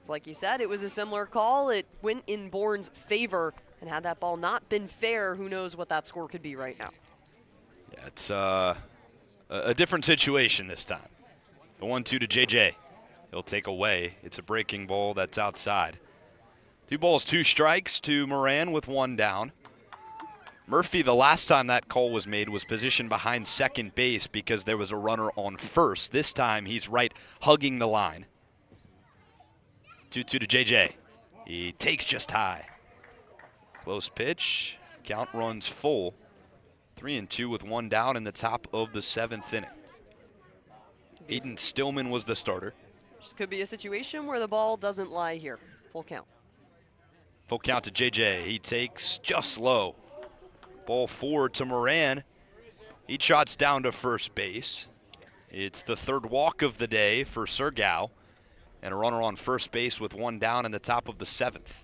Like you said, it was a similar call. It went in Bourne's favor, and had that ball not been fair, who knows what that score could be right now. Yeah, it's a different situation this time. The 1-2 to J.J. He'll take away. It's a breaking ball that's outside. 2 balls, 2 strikes to Moran with 1 down. Murphy, the last time that call was made, was positioned behind second base because there was a runner on first. This time he's right hugging the line. 2-2 to J.J. He takes just high. Close pitch. Count runs full. 3-2 with 1 down in the top of the 7th inning. Aiden Stillman was the starter. This could be a situation where the ball doesn't lie here. Full count. Full count to J.J. He takes just low. Ball forward to Moran. He trots down to first base. It's the 3rd walk of the day for Surgow, and a runner on first base with 1 down in the top of the 7th.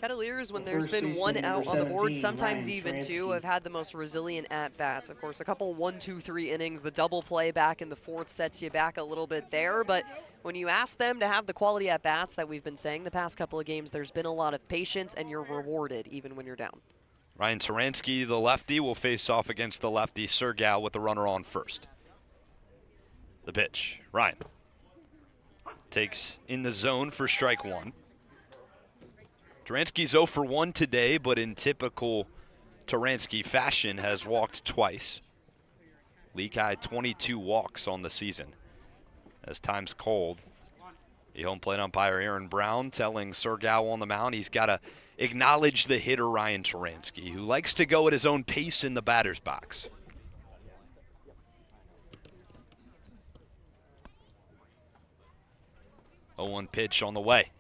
Kettleers, when there's been 1 out on the board, sometimes even 2, have had the most resilient at-bats. Of course, a couple 1, 2, 3 innings. The double play back in the 4th sets you back a little bit there. But when you ask them to have the quality at-bats that we've been saying the past couple of games, there's been a lot of patience, and you're rewarded even when you're down. Ryan Taransky, the lefty, will face off against the lefty Surgow with the runner on first. The pitch. Ryan takes in the zone for strike 1. Taransky's 0 for 1 today, but in typical Taransky fashion has walked twice. League high 22 walks on the season. As time's cold, the home plate umpire Aaron Brown telling Surgow on the mound he's got to acknowledge the hitter Ryan Taransky, who likes to go at his own pace in the batter's box. Oh, 1 pitch on the way.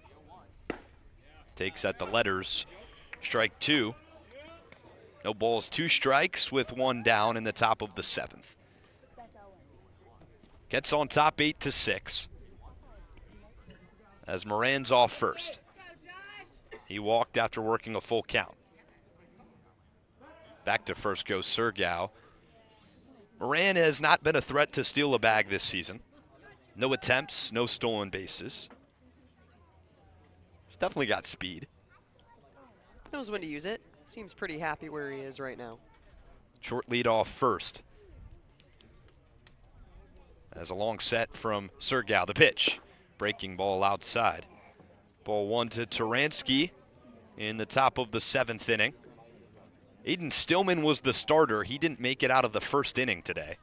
Takes at the letters, strike 2. No balls, 2 strikes with 1 down in the top of the 7th. Gets on top 8-6. As Moran's off first. He walked after working a full count. Back to first goes Surgow. Moran has not been a threat to steal a bag this season. No attempts, no stolen bases. He's definitely got speed. Knows when to use it. Seems pretty happy where he is right now. Short lead off first. As a long set from Sergal. The pitch. Breaking ball outside. Ball 1 to Taransky in the top of the 7th inning. Aiden Stillman was the starter. He didn't make it out of the first inning today.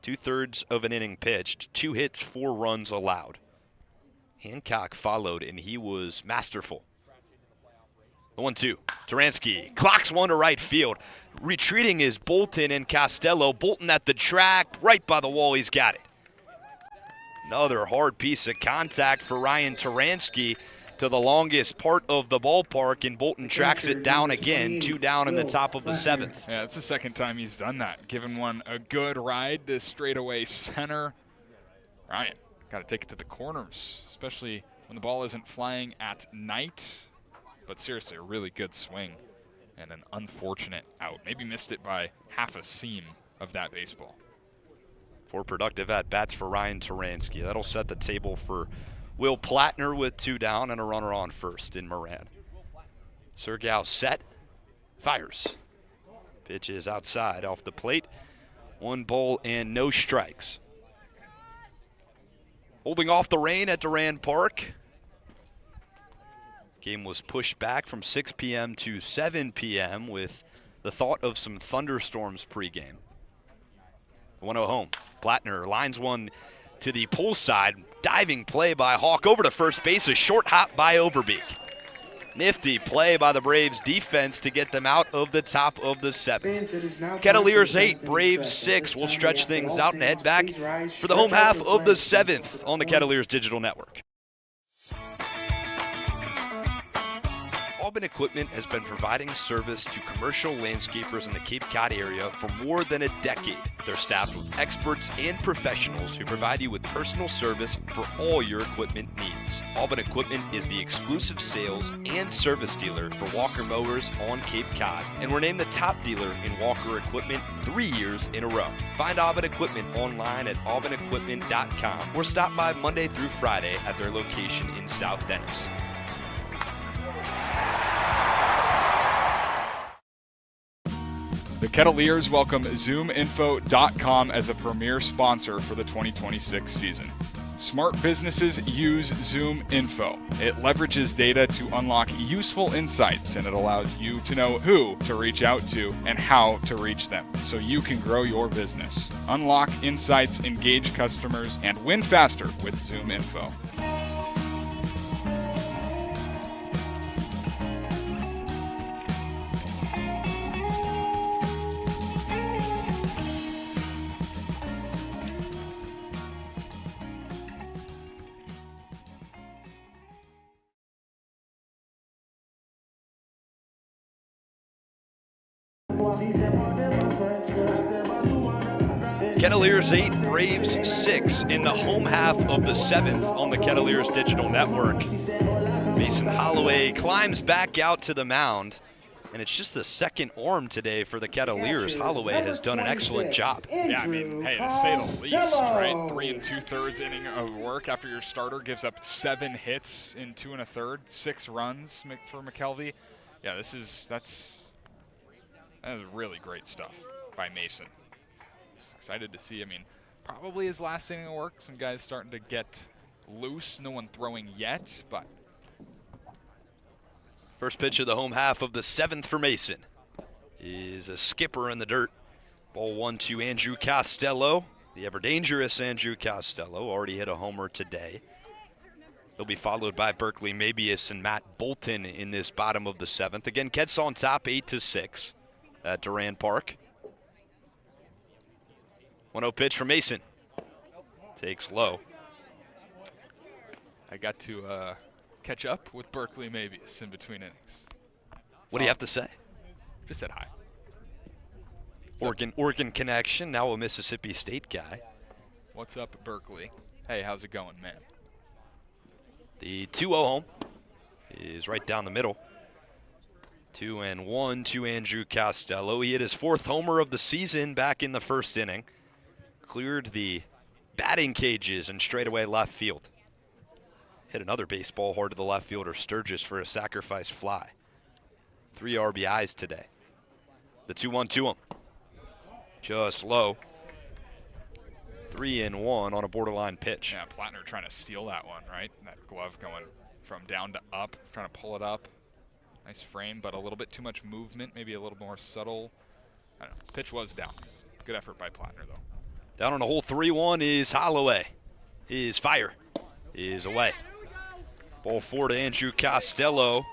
2/3 of an inning pitched. 2 hits, 4 runs allowed. Hancock followed, and he was masterful. The 1-2. Taransky clocks one to right field. Retreating is Bolton and Costello. Bolton at the track, right by the wall. He's got it. Another hard piece of contact for Ryan Taransky to the longest part of the ballpark, and Bolton tracks it down again. 2 down in the top of the 7th. Yeah, it's the second time he's done that. Given one a good ride to straightaway center. Ryan, got to take it to the corners, especially when the ball isn't flying at night. But seriously, a really good swing and an unfortunate out. Maybe missed it by half a seam of that baseball. 4 productive at-bats for Ryan Taransky. That'll set the table for Will Plattner with 2 down and a runner on first in Moran. Sergal set, fires. Pitch is outside off the plate. 1 ball and no strikes. Holding off the rain at Doran Park. Game was pushed back from 6 p.m. to 7 p.m. with the thought of some thunderstorms pregame. 1-0 home. Plattner lines one to the pull side. Diving play by Hawk over to first base. A short hop by Overbeek. Nifty play by the Braves defense to get them out of the top of the 7th. Kettleers 8, Braves 6. We'll stretch things out and head back for the home half of the 7th on the Kettleers Digital Network. Auburn Equipment has been providing service to commercial landscapers in the Cape Cod area for more than a decade. They're staffed with experts and professionals who provide you with personal service for all your equipment needs. Auburn Equipment is the exclusive sales and service dealer for Walker Mowers on Cape Cod, and we're named the top dealer in Walker Equipment 3 years in a row. Find Auburn Equipment online at auburnequipment.com or stop by Monday through Friday at their location in South Dennis. The Kettleers welcome ZoomInfo.com as a premier sponsor for the 2026 season. Smart businesses use ZoomInfo. It leverages data to unlock useful insights, and it allows you to know who to reach out to and how to reach them so you can grow your business. Unlock insights, engage customers, and win faster with ZoomInfo. Kettleers 8, Braves 6 in the home half of the 7th on the Kettleers Digital Network. Mason Holloway climbs back out to the mound, and it's just the second arm today for the Kettleers. Holloway has done an excellent job. Yeah, I mean, hey, to say the least, right? 3 2/3 inning of work after your starter gives up 7 hits in 2 1/3, 6 runs for McKelvey. Yeah, that's really great stuff by Mason. Excited to see. I mean, probably his last inning of work. Some guys starting to get loose. No one throwing yet, but. First pitch of the home half of the 7th for Mason is a skipper in the dirt. Ball 1 to Andrew Costello. The ever dangerous Andrew Costello already hit a homer today. He'll be followed by Berkeley Mabius and Matt Bolton in this bottom of the 7th. Again, Ket's on top 8-6 at Doran Park. 1-0 pitch from Mason. Takes low. I got to catch up with Berkeley Mabius in between innings. What do you have to say? Just said hi. Oregon connection, now a Mississippi State guy. What's up, Berkeley? Hey, how's it going, man? The 2-0 home is right down the middle. 2-1 to Andrew Costello. He hit his 4th homer of the season back in the first inning. Cleared the batting cages and straightaway left field. Hit another baseball hard to the left fielder Sturgis for a sacrifice fly. 3 RBIs today. The 2-1 to him. just low. 3-1 on a borderline pitch. Yeah, Plattner trying to steal that one, right? That glove going from down to up, trying to pull it up. Nice frame, but a little bit too much movement, maybe a little more subtle. I don't know. Pitch was down. Good effort by Plattner, though. Down on the hole, 3-1 is Holloway. His fire is away. Ball 4 to Andrew Costello.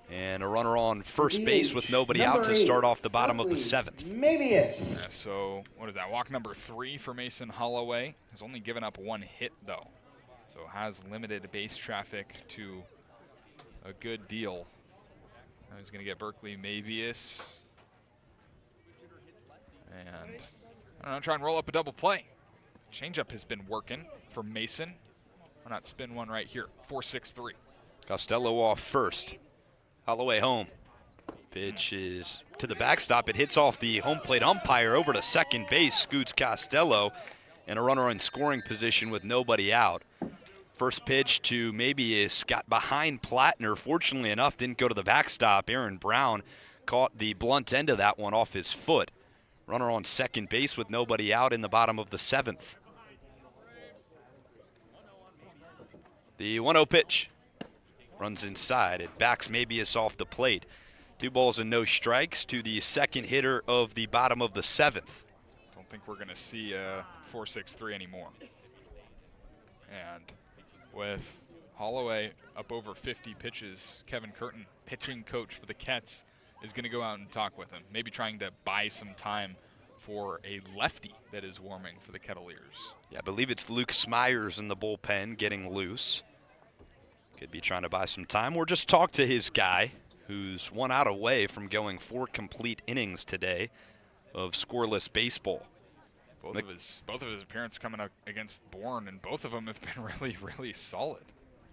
And a runner on first base with nobody out to start off the bottom of the 7th. Yeah, so what is that? Walk number 3 for Mason Holloway. Has only given up 1 hit, though. So has limited base traffic to a good deal. Now he's going to get Berkeley Mabius. And I don't know, try and roll up a double play. Changeup has been working for Mason. Why not spin one right here? 4-6-3. Costello off first. Holloway home. Pitch is to the backstop. It hits off the home plate umpire over to second base. Scoots Costello, and a runner in scoring position with nobody out. First pitch to Mabius got behind Plattner. Fortunately enough, didn't go to the backstop. Aaron Brown caught the blunt end of that one off his foot. Runner on second base with nobody out in the bottom of the 7th. The 1-0 pitch. Runs inside. It backs Mabius off the plate. 2 balls and no strikes to the second hitter of the bottom of the 7th. Don't think we're going to see a 4-6-3 anymore. And with Holloway up over 50 pitches, Kevin Curtin, pitching coach for the Kets, is going to go out and talk with him. Maybe trying to buy some time for a lefty that is warming for the Kettleers. Yeah, I believe it's Luke Smyers in the bullpen getting loose. Could be trying to buy some time or just talk to his guy, who's 1 out away from going 4 complete innings today of scoreless baseball. Both of his appearances coming up against Bourne, and both of them have been really, really solid.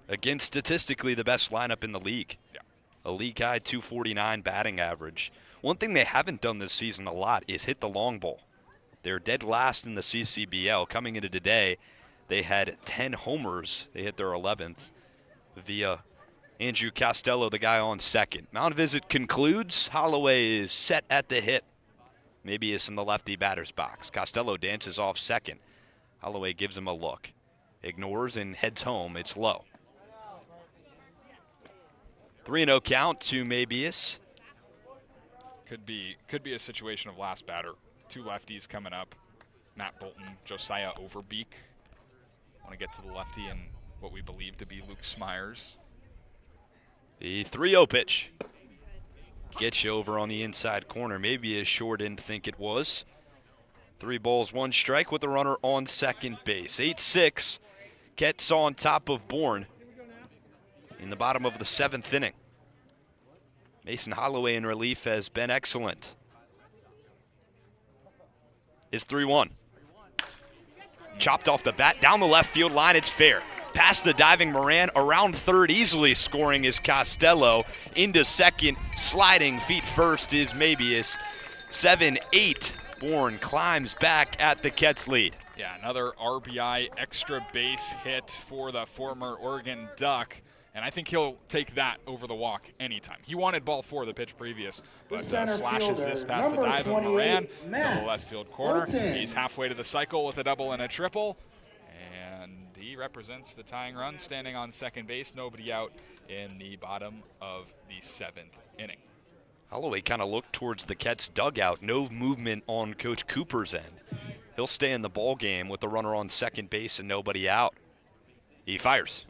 Against statistically the best lineup in the league. Yeah. A league high 249 batting average. One thing they haven't done this season a lot is hit the long ball. They're dead last in the CCBL. Coming into today, they had 10 homers. They hit their 11th. Via Andrew Costello, the guy on second. Mound visit concludes. Holloway is set at the hit. Maybe it's in the lefty batter's box. Costello dances off second. Holloway gives him a look. Ignores and heads home. It's low. 3-0 count to Mabius. Could be a situation of last batter. 2 lefties coming up. Matt Bolton, Josiah Overbeek. Want to get to the lefty and what we believe to be Luke Smyers. The 3-0 pitch. Gets you over on the inside corner. Maybe as sure didn't think it was. 3 balls, 1 strike with a runner on second base. 8-6. Kets on top of Bourne in the bottom of the 7th inning. Mason Holloway in relief has been excellent. Is 3-1. Chopped off the bat, down the left field line, it's fair. Past the diving Moran, around third, easily scoring is Costello. Into second, sliding feet first is Mabius. 7-8, Bourne climbs back at the Kets lead. Yeah, another RBI extra base hit for the former Oregon Duck. And I think he'll take that over the walk anytime. He wanted ball 4 the pitch previous, but slashes this past the dive of Moran, middle left field corner. He's halfway to the cycle with a double and a triple. And he represents the tying run, standing on second base, nobody out in the bottom of the 7th inning. Holloway kind of looked towards the Kets dugout. No movement on Coach Cooper's end. He'll stay in the ball game with the runner on second base and nobody out. He fires.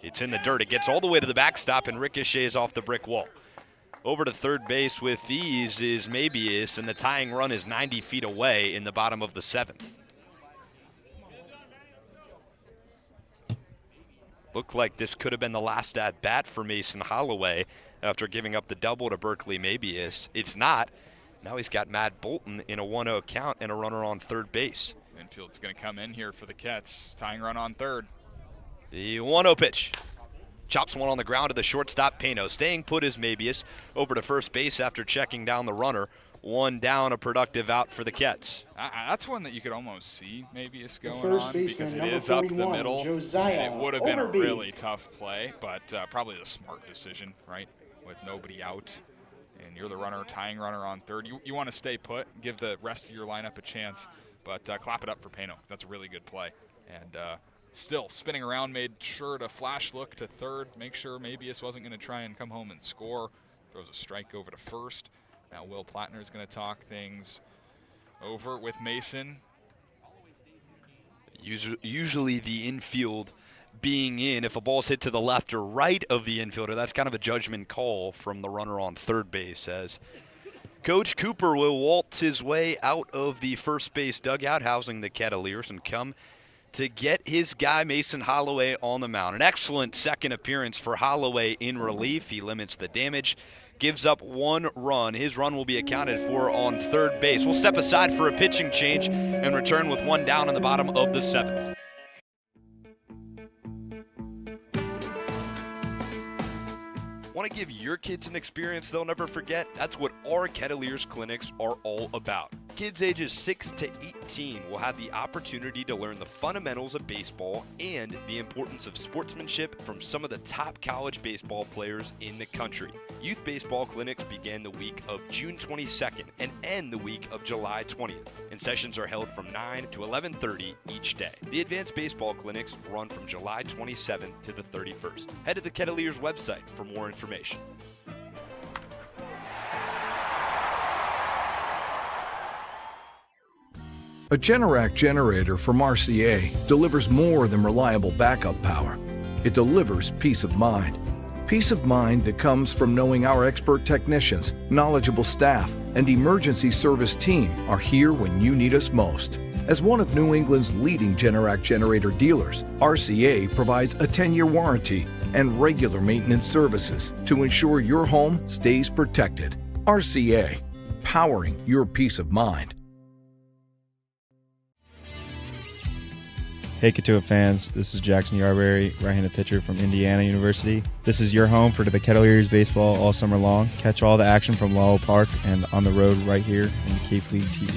It's in the dirt. It gets all the way to the backstop and ricochets off the brick wall. Over to third base with ease is Mabius, and the tying run is 90 feet away in the bottom of the 7th. Looked like this could have been the last at-bat for Mason Holloway after giving up the double to Berkeley Mabius. It's not. Now he's got Matt Bolton in a 1-0 count and a runner on third base. Infield's going to come in here for the Kets. Tying run on third. The 1-0 pitch. Chops one on the ground to the shortstop, Pano. Staying put is Mabius over to first base after checking down the runner. 1 down, a productive out for the Kets. That's one that you could almost see Mabius going on because it is up the middle. It would have been a really tough play, but probably the smart decision, right, with nobody out. and you're the runner, tying runner on third, you want to stay put, give the rest of your lineup a chance, but clap it up for Pano. That's a really good play. And still spinning around, made sure to flash look to third, make sure Mabius wasn't going to try and come home and score. Throws a strike over to first. Now Will Plattner is going to talk things over with Mason. Usually the infield being in, if a ball's hit to the left or right of the infielder, that's kind of a judgment call from the runner on third base, as Coach Cooper will waltz his way out of the first base dugout housing the Kettleers and come to get his guy Mason Holloway on the mound. An excellent second appearance for Holloway in relief. He limits the damage, gives up 1 run. His run will be accounted for on third base. We'll step aside for a pitching change and return with 1 down in the bottom of the 7th. Want to give your kids an experience they'll never forget? That's what our Kettleers clinics are all about. Kids ages 6 to 18 will have the opportunity to learn the fundamentals of baseball and the importance of sportsmanship from some of the top college baseball players in the country. Youth baseball clinics begin the week of June 22nd and end the week of July 20th, and sessions are held from 9 to 11:30 each day. The advanced baseball clinics run from July 27th to the 31st. Head to the Kettleers website for more information. A Generac generator from Mercier delivers more than reliable backup power. It delivers peace of mind. Peace of mind that comes from knowing our expert technicians, knowledgeable staff, and emergency service team are here when you need us most. As one of New England's leading Generac generator dealers, RCA provides a 10-year warranty and regular maintenance services to ensure your home stays protected. RCA, powering your peace of mind. Hey Cotuit fans, this is Jackson Yarberry, right-handed pitcher from Indiana University. This is your home for the Kettleers baseball all summer long. Catch all the action from Lowell Park and on the road right here on Cape League TV.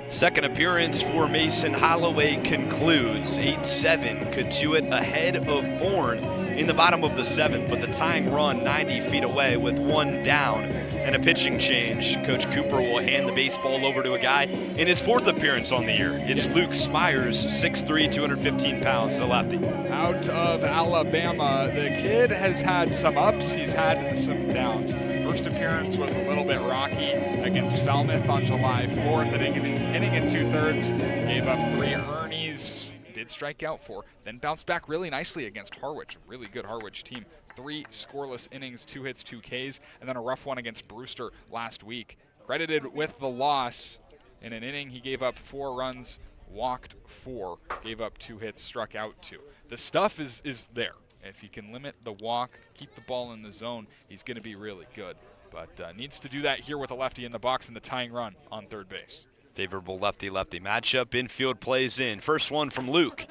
Second appearance for Mason Holloway concludes. 8-7, Cotuit ahead of Bourne in the bottom of the 7th, but the tying run 90 feet away with 1 down and a pitching change. Coach Cooper will hand the baseball over to a guy in his 4th appearance on the year. It's Luke Smyers, 6'3", 215 pounds, the lefty. Out of Alabama, the kid has had some ups, he's had some downs. First appearance was a little bit rocky against Falmouth on July 4th, inning and 2/3, gave up 3 earnies, did strike out 4, then bounced back really nicely against Harwich, a really good Harwich team. 3 scoreless innings, 2 hits, 2 Ks, and then a rough one against Brewster last week. Credited with the loss. In an inning, he gave up 4 runs, walked 4, gave up 2 hits, struck out 2. The stuff is there. If he can limit the walk, keep the ball in the zone, he's going to be really good. But needs to do that here with a lefty in the box and the tying run on third base. Favorable lefty-lefty matchup. Infield plays in. First one from Luke.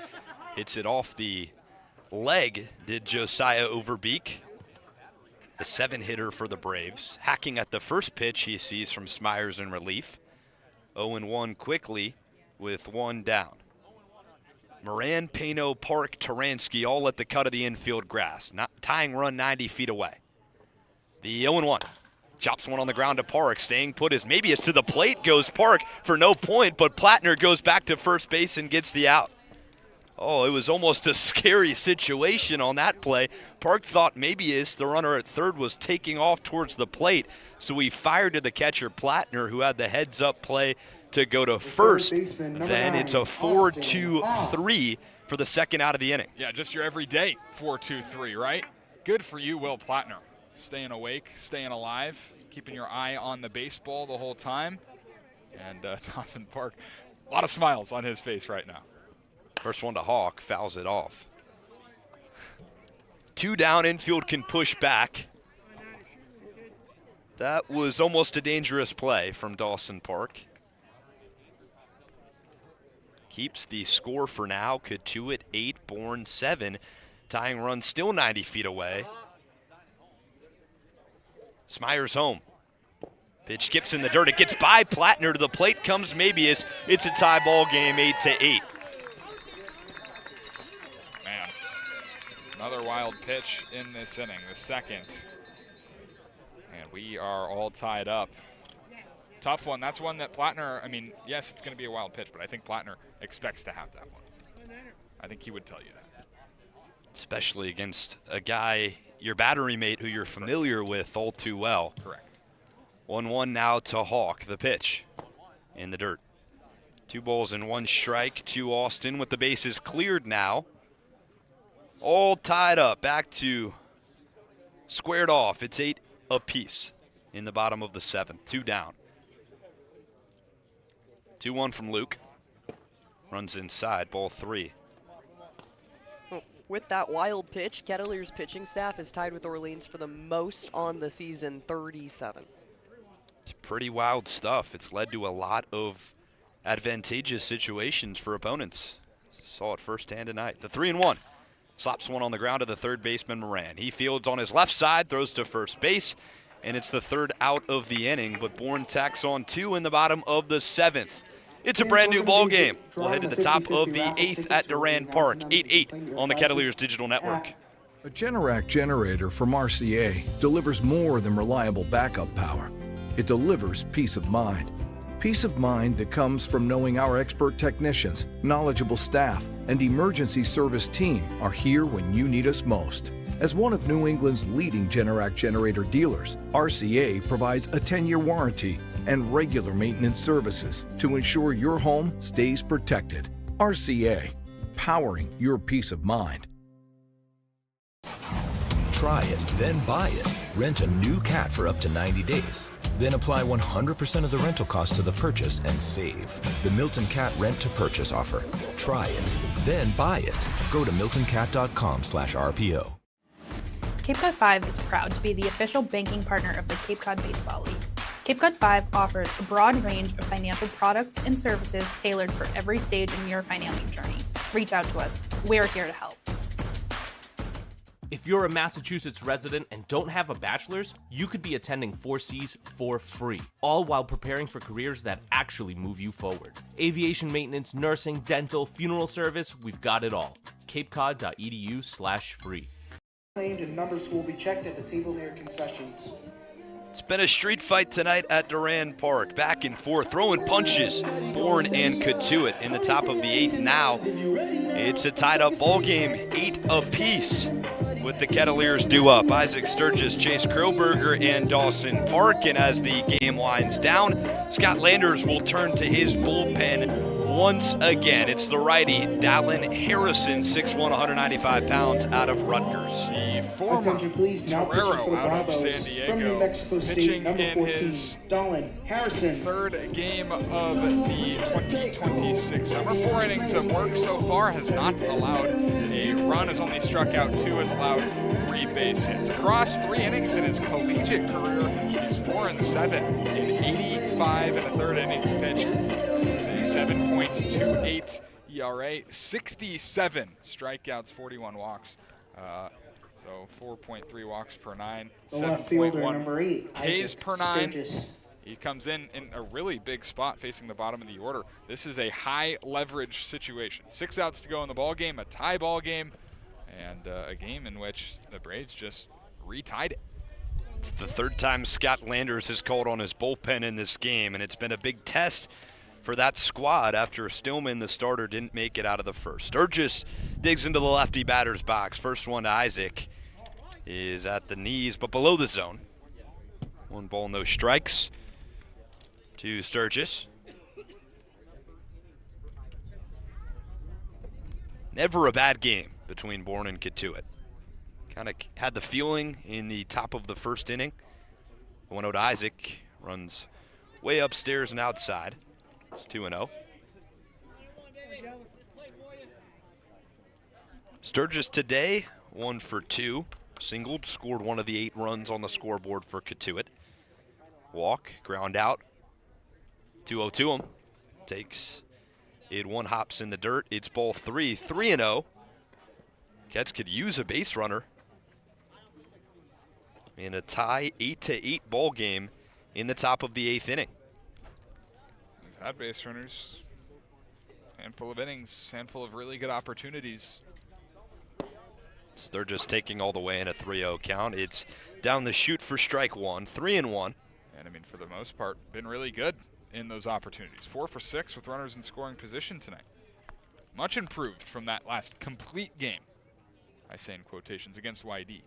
Hits it off the leg, did Josiah Overbeek. The 7-hitter for the Braves. Hacking at the first pitch he sees from Smyers in relief. 0-1 quickly with 1 down. Moran, Pano, Park, Taransky all at the cut of the infield grass. Tying run 90 feet away. The 0-1. Chops one on the ground to Park. Staying put as Mabius to the plate goes Park for no point, but Plattner goes back to first base and gets the out. Oh, it was almost a scary situation on that play. Park thought Mabius, the runner at third, was taking off towards the plate, so he fired to the catcher Plattner, who had the heads-up play to go to first. Then it's a 4-2-3 for the second out of the inning. Yeah, just your everyday 4-2-3, right? Good for you, Will Plattner. Staying awake, staying alive, keeping your eye on the baseball the whole time. And Dawson Park, a lot of smiles on his face right now. First one to Hawk, fouls it off. 2 down, infield can push back. That was almost a dangerous play from Dawson Park. Keeps the score for now. Cotuit 8, Bourne 7. Tying run still 90 feet away. Smyers home. Pitch skips in the dirt. It gets by Plattner. To the plate comes Mabius. It's a tie ball game, 8-8. Man, another wild pitch in this inning, the second. And we are all tied up. Tough one. That's one that Plattner, I mean, yes, it's going to be a wild pitch, but I think Plattner expects to have that one. I think he would tell you that. Especially against a guy, your battery mate, who you're familiar with all too well. Correct. 1-1 now to Hawk, the pitch in the dirt. 2 balls and 1 strike to Austin with the bases cleared now. All tied up, back to squared off. It's 8 apiece in the bottom of the 7th, 2 down. 2-1 from Luke. Runs inside, ball 3. With that wild pitch, Kettleers' pitching staff is tied with Orleans for the most on the season, 37. It's pretty wild stuff. It's led to a lot of advantageous situations for opponents. Saw it firsthand tonight. The 3-1. Slaps one on the ground to the third baseman, Moran. He fields on his left side, throws to first base, and it's the 3rd out of the inning, but Bourne tacks on 2 in the bottom of the 7th. It's a brand new ball game. We'll head to the top of the 8th at Doran Park, 8-8 on the Kettleers Digital Network. A Generac generator from Mercier delivers more than reliable backup power. It delivers peace of mind. Peace of mind that comes from knowing our expert technicians, knowledgeable staff, and emergency service team are here when you need us most. As one of New England's leading Generac generator dealers, RCA provides a 10-year warranty and regular maintenance services to ensure your home stays protected. RCA, powering your peace of mind. Try it, then buy it. Rent a new cat for up to 90 days. Then apply 100% of the rental cost to the purchase and save. The Milton Cat Rent to Purchase offer. Try it, then buy it. Go to miltoncat.com/RPO. Cape Cod 5 is proud to be the official banking partner of the Cape Cod Baseball League. Cape Cod 5 offers a broad range of financial products and services tailored for every stage in your financial journey. Reach out to us. We're here to help. If you're a Massachusetts resident and don't have a bachelor's, you could be attending 4Cs for free, all while preparing for careers that actually move you forward. Aviation maintenance, nursing, dental, funeral service, we've got it all. capecod.edu/free. Claimed and numbers will be checked at the table near concessions. It's been a street fight tonight at Doran Park. Back and forth, throwing punches. Bourne and Cotuit in the top of the 8th now. It's a tied-up ball game, 8 apiece, with the Kettleers due up. Isaac Sturgis, Chase Kroberger, and Dawson Park. And as the game winds down, Scott Landers will turn to his bullpen once again. It's the righty, Dallin Harrison, 6'1", 195 pounds, out of Rutgers. The former Attention please, now pitching Torero for the out of Bravos San Diego, from New Mexico State, pitching number in 14, his Dallin Harrison. 3rd game of the 2026 summer. 4 innings of work so far, has not allowed a run, has only struck out 2, has allowed 3 base hits. Across 3 innings in his collegiate career, he's 4-7 in 85 1/3 innings pitched. It's a 7.28 ERA, 67 strikeouts, 41 walks. So 4.3 walks per 9, The left fielder, 7.1 number 8, Ks Isaac per 9. Sturgis. He comes in a really big spot facing the bottom of the order. This is a high leverage situation. 6 outs to go in the ball game, a tie ball game, and a game in which the Braves just retied it. It's the 3rd time Scott Landers has called on his bullpen in this game, and it's been a big test for that squad after Stillman, the starter, didn't make it out of the 1st. Sturgis digs into the lefty batter's box. First one to Isaac is at the knees, but below the zone. 1 ball, no strikes to Sturgis. Never a bad game between Bourne and Cotuit. Kind of had the feeling in the top of the 1st inning. 1-0 to Isaac, runs way upstairs and outside. It's 2-0. Sturgis today, 1 for 2. Singled, scored 1 of the 8 runs on the scoreboard for Cotuit. Walk, ground out. 2-0 to him. Takes it 1, hops in the dirt. It's ball 3, 3-0. Kets could use a base runner. In a tie, 8-8 ball game. in the top of the 8th inning. We've had base runners, handful of innings, handful of really good opportunities. So they're just taking all the way in a 3-0 count. It's down the chute for strike one, 3-1. And I mean, for the most part, been really good in those opportunities. 4 for 6 with runners in scoring position tonight. Much improved from that last complete game, I say in quotations, against YD.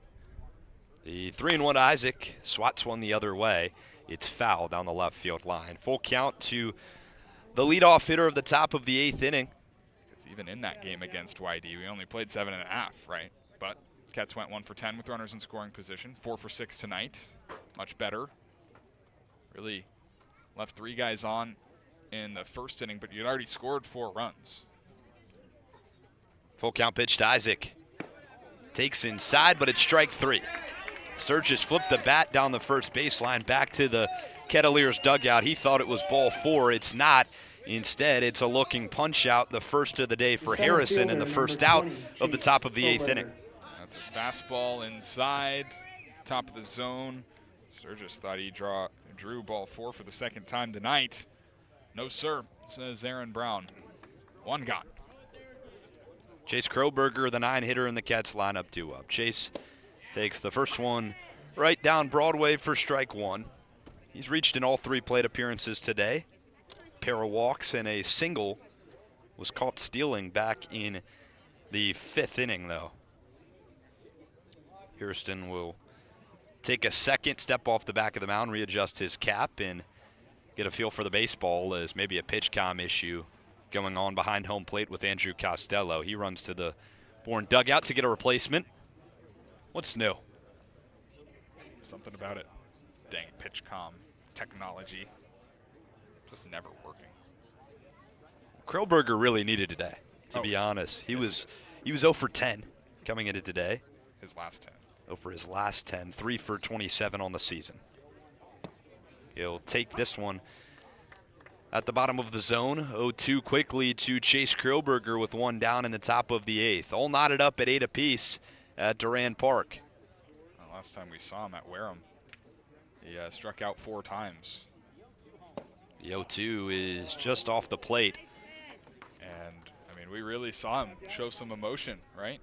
The 3-1 to Isaac, swats one the other way. It's foul down the left field line. Full count to the leadoff hitter of the top of the 8th inning. Because even in that game against YD, we only played 7.5, right? But Cats went 1 for 10 with runners in scoring position. 4 for 6 tonight. Much better. Really left 3 guys on in the first inning, but you'd already scored 4 runs. Full count pitch to Isaac. Takes inside, but it's strike 3. Sturgis flipped the bat down the first baseline back to the Kettleers dugout. He thought it was ball 4. It's not. Instead, it's a looking punch out, the first of the day for Harrison, and the first out of the top of the 8th inning. That's a fastball inside, top of the zone. Sturgis thought he drew ball 4 for the second time tonight. No, sir, says Aaron Brown. 1 gone. Chase Kroberger, the 9-hitter in the Cats lineup, 2 up. Chase takes the first one right down Broadway for strike 1. He's reached in all 3 plate appearances today. Pair of walks and a single. Was caught stealing back in the 5th inning, though. Hairston will take a second, step off the back of the mound, readjust his cap, and get a feel for the baseball as maybe a pitch comm issue going on behind home plate with Andrew Costello. He runs to the Bourne dugout to get a replacement. What's new? Something about it. Dang pitch comm technology. Just never working. Kroberger really needed today, to be honest. He was 0 for 10 coming into today. His last 10. 0 for his last 10, 3 for 27 on the season. He'll take this one at the bottom of the zone. 0-2 quickly to Chase Kroberger with 1 down in the top of the 8th. All knotted up at 8 apiece at Doran Park. Well, last time we saw him at Wareham, he struck out 4 times. The 0-2 is just off the plate. And, I mean, we really saw him show some emotion, right?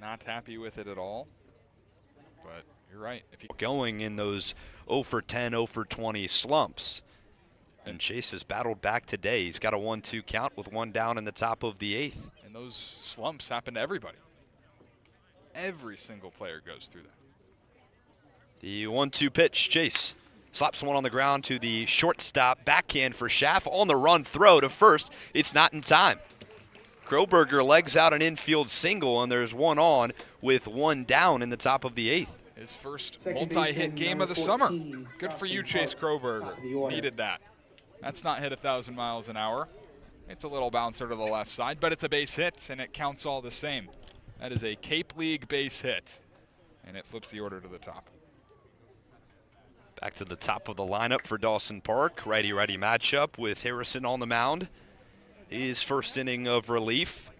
Not happy with it at all. But you're right. If he going in those 0 for 10, 0 for 20 slumps. And Chase has battled back today. He's got a 1-2 count with 1 down in the top of the 8th. And those slumps happen to everybody. Every single player goes through that. The 1-2 pitch, Chase slaps one on the ground to the shortstop, backhand for Schaff, on the run throw to first. It's not in time. Kroberger legs out an infield single, and there's 1 on with 1 down in the top of the 8th. His first multi-hit game of the summer. Good for you, Chase Kroberger. Needed that. That's not hit 1,000 miles an hour. It's a little bouncer to the left side, but it's a base hit, and it counts all the same. That is a Cape League base hit, and it flips the order to the top. Back to the top of the lineup for Dawson Park. Righty-righty matchup with Harrison on the mound. His first inning of relief.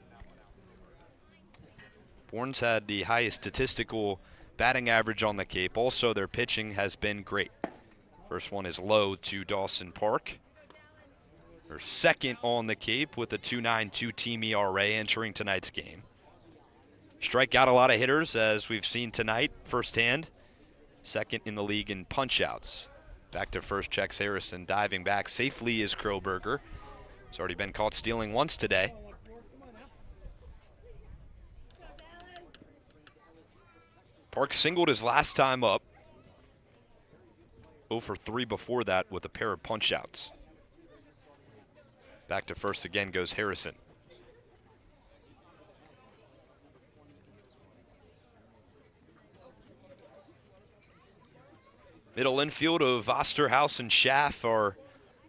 Bourne's had the highest statistical batting average on the Cape. Also, their pitching has been great. First one is low to Dawson Park. They're second on the Cape with a 2.92 team ERA entering tonight's game. Strike out a lot of hitters, as we've seen tonight firsthand. Second in the league in punch-outs. Back to first, checks Harrison. Diving back safely is Kroberger. He's already been caught stealing once today. Park singled his last time up. 0 for 3 before that with a pair of punch-outs. Back to first again goes Harrison. Middle infield of Osterhaus and Schaff are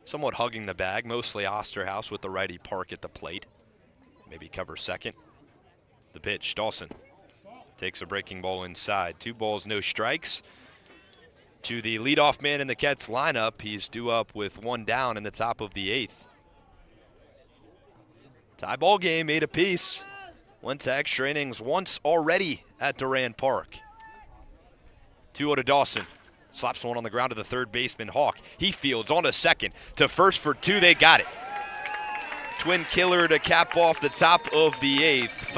somewhat hugging the bag, mostly Osterhaus with the righty Park at the plate. Maybe cover second. The pitch, Dawson takes a breaking ball inside. 2 balls, no strikes. To the leadoff man in the Cats lineup, he's due up with 1 down in the top of the 8th. Tie ball game, 8 apiece. Went to extra innings once already at Doran Park. 2-0 to Dawson. Slaps one on the ground to the third baseman, Hawk. He fields on to second. To first for 2, they got it. Twin killer to cap off the top of the 8th.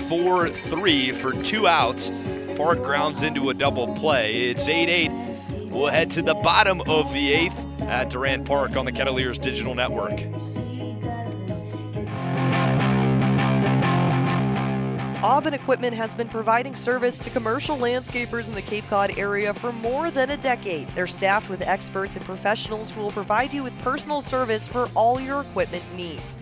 5-4-3 for 2 outs. Park grounds into a double play. It's 8-8. We'll head to the bottom of the 8th at Doran Park on the Kettleers Digital Network. Aubin Equipment has been providing service to commercial landscapers in the Cape Cod area for more than a decade. They're staffed with experts and professionals who will provide you with personal service for all your equipment needs.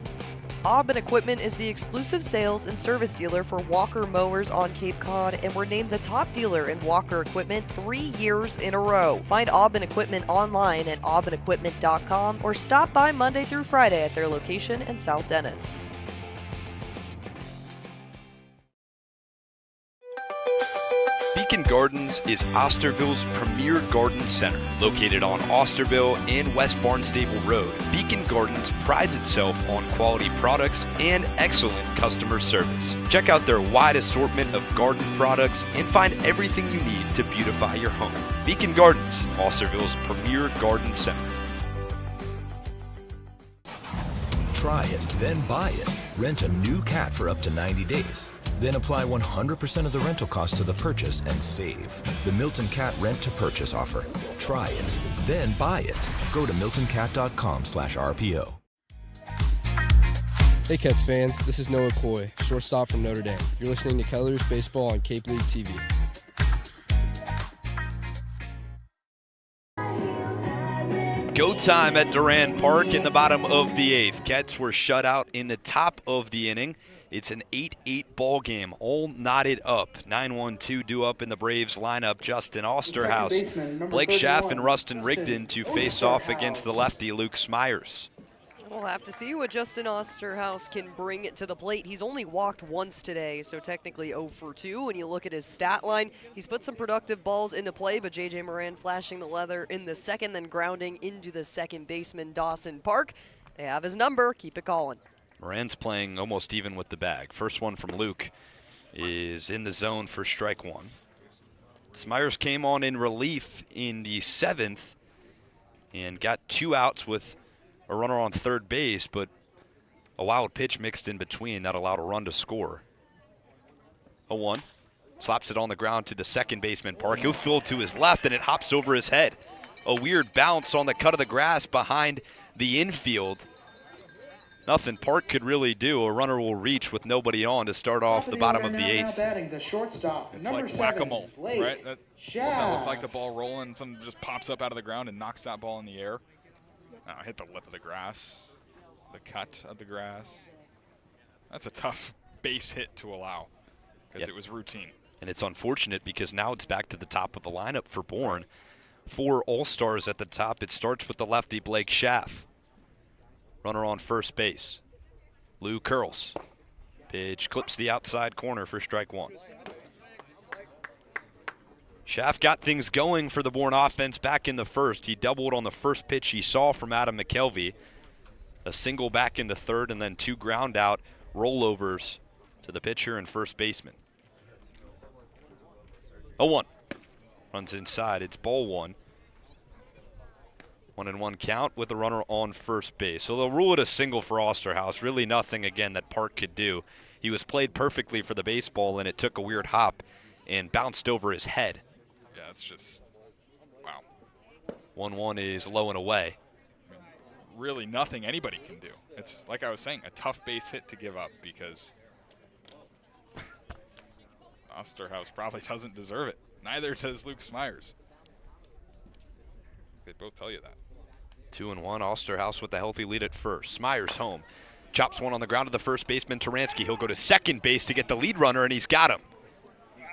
Aubin Equipment is the exclusive sales and service dealer for Walker mowers on Cape Cod, and we're named the top dealer in Walker equipment 3 years in a row. Find Aubin Equipment online at aubinequipment.com or stop by Monday through Friday at their location in South Dennis. Beacon Gardens is Osterville's premier garden center. Located on Osterville and West Barnstable Road, Beacon Gardens prides itself on quality products and excellent customer service. Check out their wide assortment of garden products and find everything you need to beautify your home. Beacon Gardens, Osterville's premier garden center. Try it, then buy it. Rent a new cat for up to 90 days. Then apply 100% of the rental cost to the purchase and save. The Milton Cat Rent to Purchase offer. Try it, then buy it. Go to miltoncat.com/RPO. Hey Cats fans, this is Noah Coy, shortstop from Notre Dame. You're listening to Kettleers Baseball on Cape League TV. Go time at Doran Park in the bottom of the 8th. Cats were shut out in the top of the inning. It's an 8-8 ball game, all knotted up. 9-1-2 due up in the Braves lineup. Justin Osterhaus, Blake Schaff, and Rustin Rigdon to face off against the lefty Luke Smyers. We'll have to see what Justin Osterhaus can bring to the plate. He's only walked once today, so technically 0 for 2. When you look at his stat line, he's put some productive balls into play, but J.J. Moran flashing the leather in the second, then grounding into the second baseman, Dawson Park. They have his number. Keep it calling. Moran's playing almost even with the bag. First one from Luke is in the zone for strike 1. Smyers came on in relief in the 7th and got 2 outs with a runner on third base, but a wild pitch mixed in between that allowed a run to score. 0-1. Slaps it on the ground to the second baseman, Park. He'll field to his left, and it hops over his head. A weird bounce on the cut of the grass behind the infield. Nothing Park could really do. A runner will reach with nobody on to start off the bottom of the 8th. Batting the shortstop, it's like whack-a-mole, right? That looked like the ball rolling. Something just pops up out of the ground and knocks that ball in the air. Hit the lip of the grass, the cut of the grass. That's a tough base hit to allow because it was routine. And it's unfortunate because now it's back to the top of the lineup for Bourne. 4 All-Stars at the top. It starts with the lefty Blake Schaff. Runner on first base. Lou curls. Pitch clips the outside corner for strike 1. Schaff got things going for the Bourne offense back in the first. He doubled on the first pitch he saw from Adam McKelvey. A single back in the third, and then 2 ground out rollovers to the pitcher and first baseman. 0-1. Runs inside. It's ball 1. 1-1 count with the runner on first base. So they'll rule it a single for Osterhaus. Really nothing, again, that Park could do. He was played perfectly for the baseball, and it took a weird hop and bounced over his head. Yeah, it's just, wow. 1-1 is low and away. I mean, really nothing anybody can do. It's, like I was saying, a tough base hit to give up because Osterhaus probably doesn't deserve it. Neither does Luke Smyers. They both tell you that. 2-1. Osterhaus with the healthy lead at first. Smyers home. Chops one on the ground to the first baseman, Taransky. He'll go to second base to get the lead runner, and he's got him.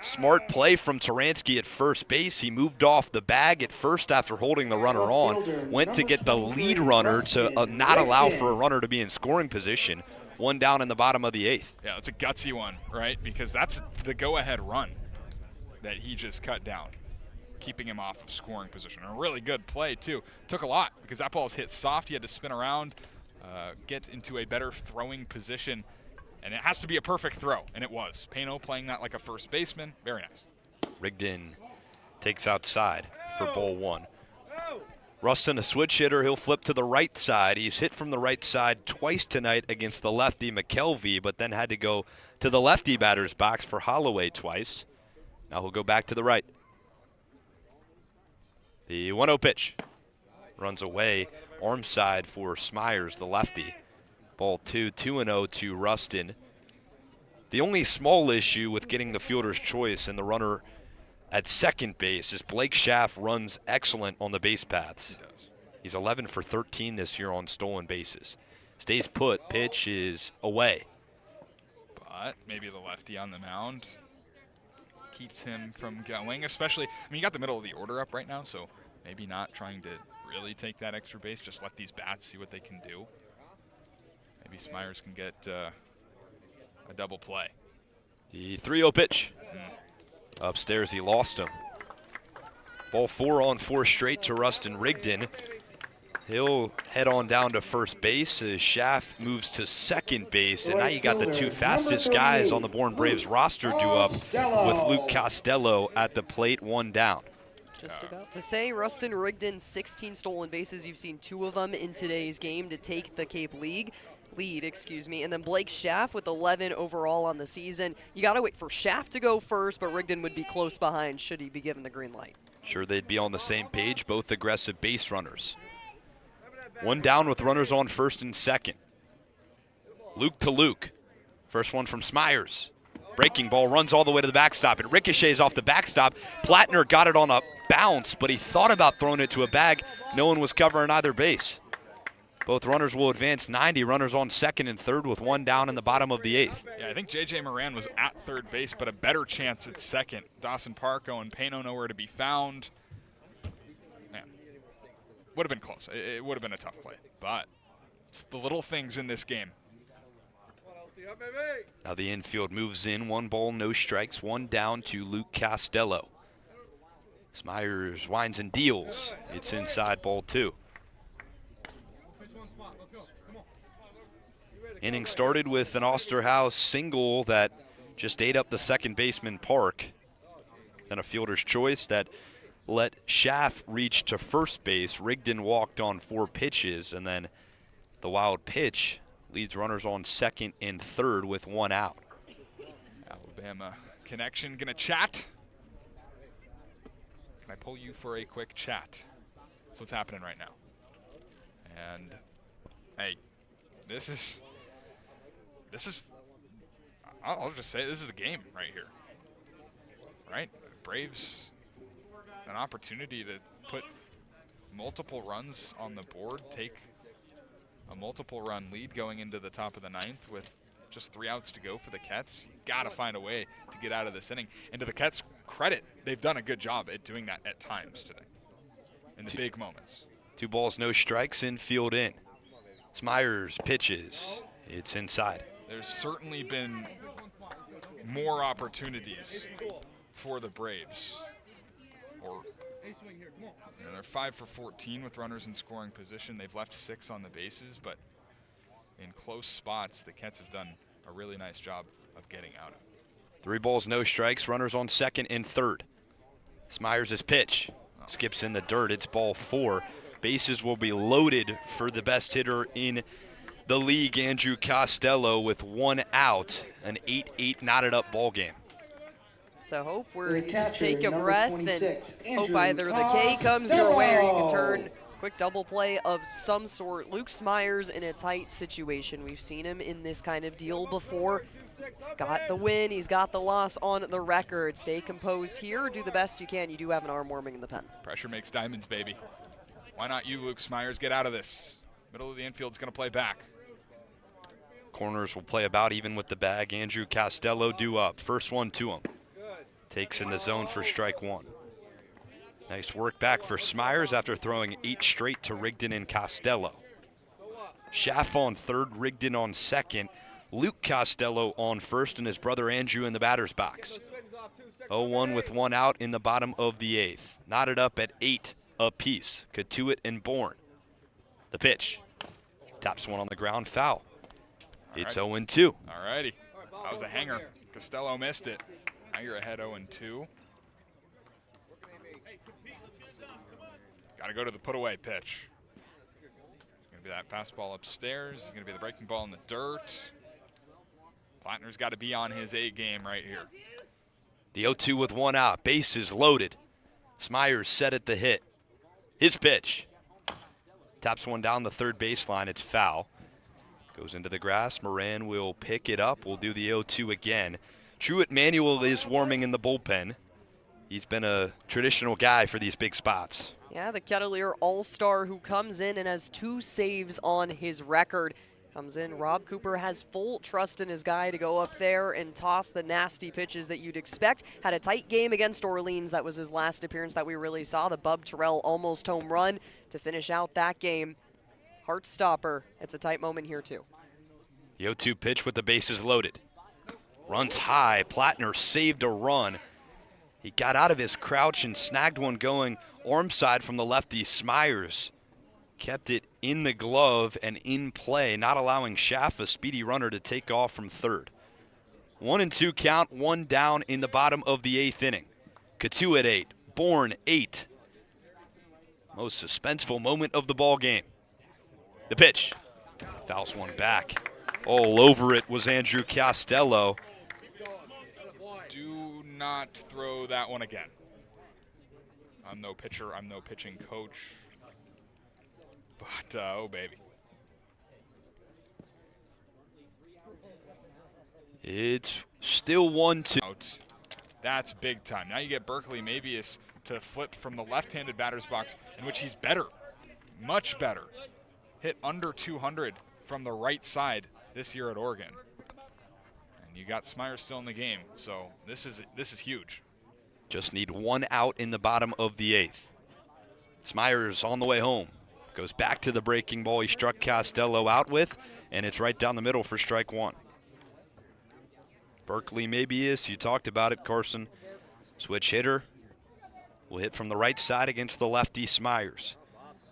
Smart play from Taransky at first base. He moved off the bag at first after holding the runner on. Went to get the lead runner to not allow for a runner to be in scoring position. 1 down in the bottom of the 8th. Yeah, it's a gutsy one, right? Because that's the go-ahead run that he just cut down, keeping him off of scoring position. A really good play, too. Took a lot because that ball's hit soft. He had to spin around, get into a better throwing position. And it has to be a perfect throw, and it was. Pano playing that like a first baseman. Very nice. Rigdon takes outside. for ball 1. Rustin, a switch hitter, he'll flip to the right side. He's hit from the right side twice tonight against the lefty McKelvey, but then had to go to the lefty batter's box for Holloway twice. Now he'll go back to the right. The 1-0 pitch. Runs away, arm side for Smyers, the lefty. Ball 2, 2-0 to Rustin. The only small issue with getting the fielder's choice and the runner at second base is Blake Schaff runs excellent on the base paths. He does. He's 11 for 13 this year on stolen bases. Stays put, pitch is away. But maybe the lefty on the mound keeps him from going, especially, I mean, you got the middle of the order up right now, so maybe not trying to really take that extra base, just let these bats see what they can do. Maybe Smyers can get a double play. The 3-0 pitch. Upstairs, he lost him. Ball 4 on 4 straight to Rustin Rigdon. He'll head on down to first base as Schaff moves to second base. And now you got the 2 fastest guys on the Bourne Braves roster due up with Luke Costello at the plate, 1 down. Just about to say, Rustin Rigdon, 16 stolen bases. You've seen 2 of them in today's game to take the Cape lead, and then Blake Schaff with 11 overall on the season. You got to wait for Schaff to go first, but Rigdon would be close behind should he be given the green light. Sure, they'd be on the same page, both aggressive base runners. 1 down with runners on first and second. Luke to Luke. First one from Smyers. Breaking ball, runs all the way to the backstop. It ricochets off the backstop. Plattner got it on a bounce, but he thought about throwing it to a bag. No one was covering either base. Both runners will advance 90. Runners on second and third with 1 down in the bottom of the 8th. Yeah, I think J.J. Moran was at third base, but a better chance at second. Dawson Parko and Pano nowhere to be found. Man, would have been close. It would have been a tough play, but it's the little things in this game. Now the infield moves in. 1 ball, no strikes. 1 down to Luke Costello. Smyers winds and deals. It's inside, ball 2. Inning started with an Osterhaus single that just ate up the second baseman Park. Then a fielder's choice that let Schaff reach to first base. Rigdon walked on 4 pitches, and then the wild pitch leads runners on second and third with 1 out. Alabama Connection gonna chat. Can I pull you for a quick chat? That's what's happening right now. And hey, this is, I'll just say this is the game right here. Right? Braves, an opportunity to put multiple runs on the board, take a multiple run lead going into the top of the 9th with just 3 outs to go for the Kets. You gotta find a way to get out of this inning. And to the Kets' credit, they've done a good job at doing that at times today in the big moments. 2 balls, no strikes, infield in. Smyers pitches. It's inside. There's certainly been more opportunities for the Braves. They're 5 for 14 with runners in scoring position. They've left 6 on the bases, but in close spots, the Kets have done a really nice job of getting out of it. 3 balls, no strikes, runners on second and third. Smyers' pitch skips in the dirt. It's ball 4. Bases will be loaded for the best hitter in the league, Andrew Costello, with 1 out. An 8-8 knotted up ball game. So hope where you just take a breath and hope either the K comes your way or you can turn quick double play of some sort. Luke Smyers in a tight situation. We've seen him in this kind of deal before. He's got the win, he's got the loss on the record. Stay composed here, do the best you can. You do have an arm warming in the pen. Pressure makes diamonds, baby. Why not you, Luke Smyers? Get out of this. Middle of the infield's going to play back. Corners will play about even with the bag. Andrew Costello due up. First one to him. Takes in the zone for strike 1. Nice work back for Smyers after throwing 8 straight to Rigdon and Costello. Schaff on third, Rigdon on second. Luke Costello on first, and his brother Andrew in the batter's box. 0-1 with 1 out in the bottom of the 8th. Knotted up at 8 apiece. Cotuit and Bourne. The pitch. Taps one on the ground, foul. It's 0-2. All righty. That was a hanger. Costello missed it. Now you're ahead 0-2. Got to go to the put-away pitch. It's going to be that fastball upstairs. It's going to be the breaking ball in the dirt. Plattner's got to be on his A game right here. The 0-2 with one out. Bases loaded. Smyers set at the hit. His pitch. Taps one down the third baseline. It's foul. Goes into the grass. Moran will pick it up. We'll do the 0-2 again. Truett Manuel is warming in the bullpen. He's been a traditional guy for these big spots. Yeah, the Kettleer all-star who comes in and has 2 saves on his record. Comes in, Rob Cooper has full trust in his guy to go up there and toss the nasty pitches that you'd expect. Had a tight game against Orleans. That was his last appearance that we really saw. The Bub Terrell almost home run to finish out that game. Heart stopper. It's a tight moment here too. The 0-2 pitch with the bases loaded. Runs high. Plattner saved a run. He got out of his crouch and snagged one going arm side from the lefty. Smyers kept it in the glove and in play, not allowing Schaff, a speedy runner, to take off from third. 1-2 count, 1 down in the bottom of the 8th inning. Cotuit 8, Bourne 8. Most suspenseful moment of the ball game. The pitch. Fouls one back. All over it was Andrew Costello. Do not throw that one again. I'm no pitcher. I'm no pitching coach. But, oh, baby. It's still 1-2. That's big time. Now you get Berkeley Mabius to flip from the left-handed batter's box, in which he's better, much better. Hit under 200 from the right side this year at Oregon. And you got Smyers still in the game, so this is huge. Just need 1 out in the bottom of the 8th. Smyers on the way home. Goes back to the breaking ball he struck Costello out with, and it's right down the middle for strike 1. Berkeley Mabius, you talked about it, Carson. Switch hitter. Will hit from the right side against the lefty Smyers.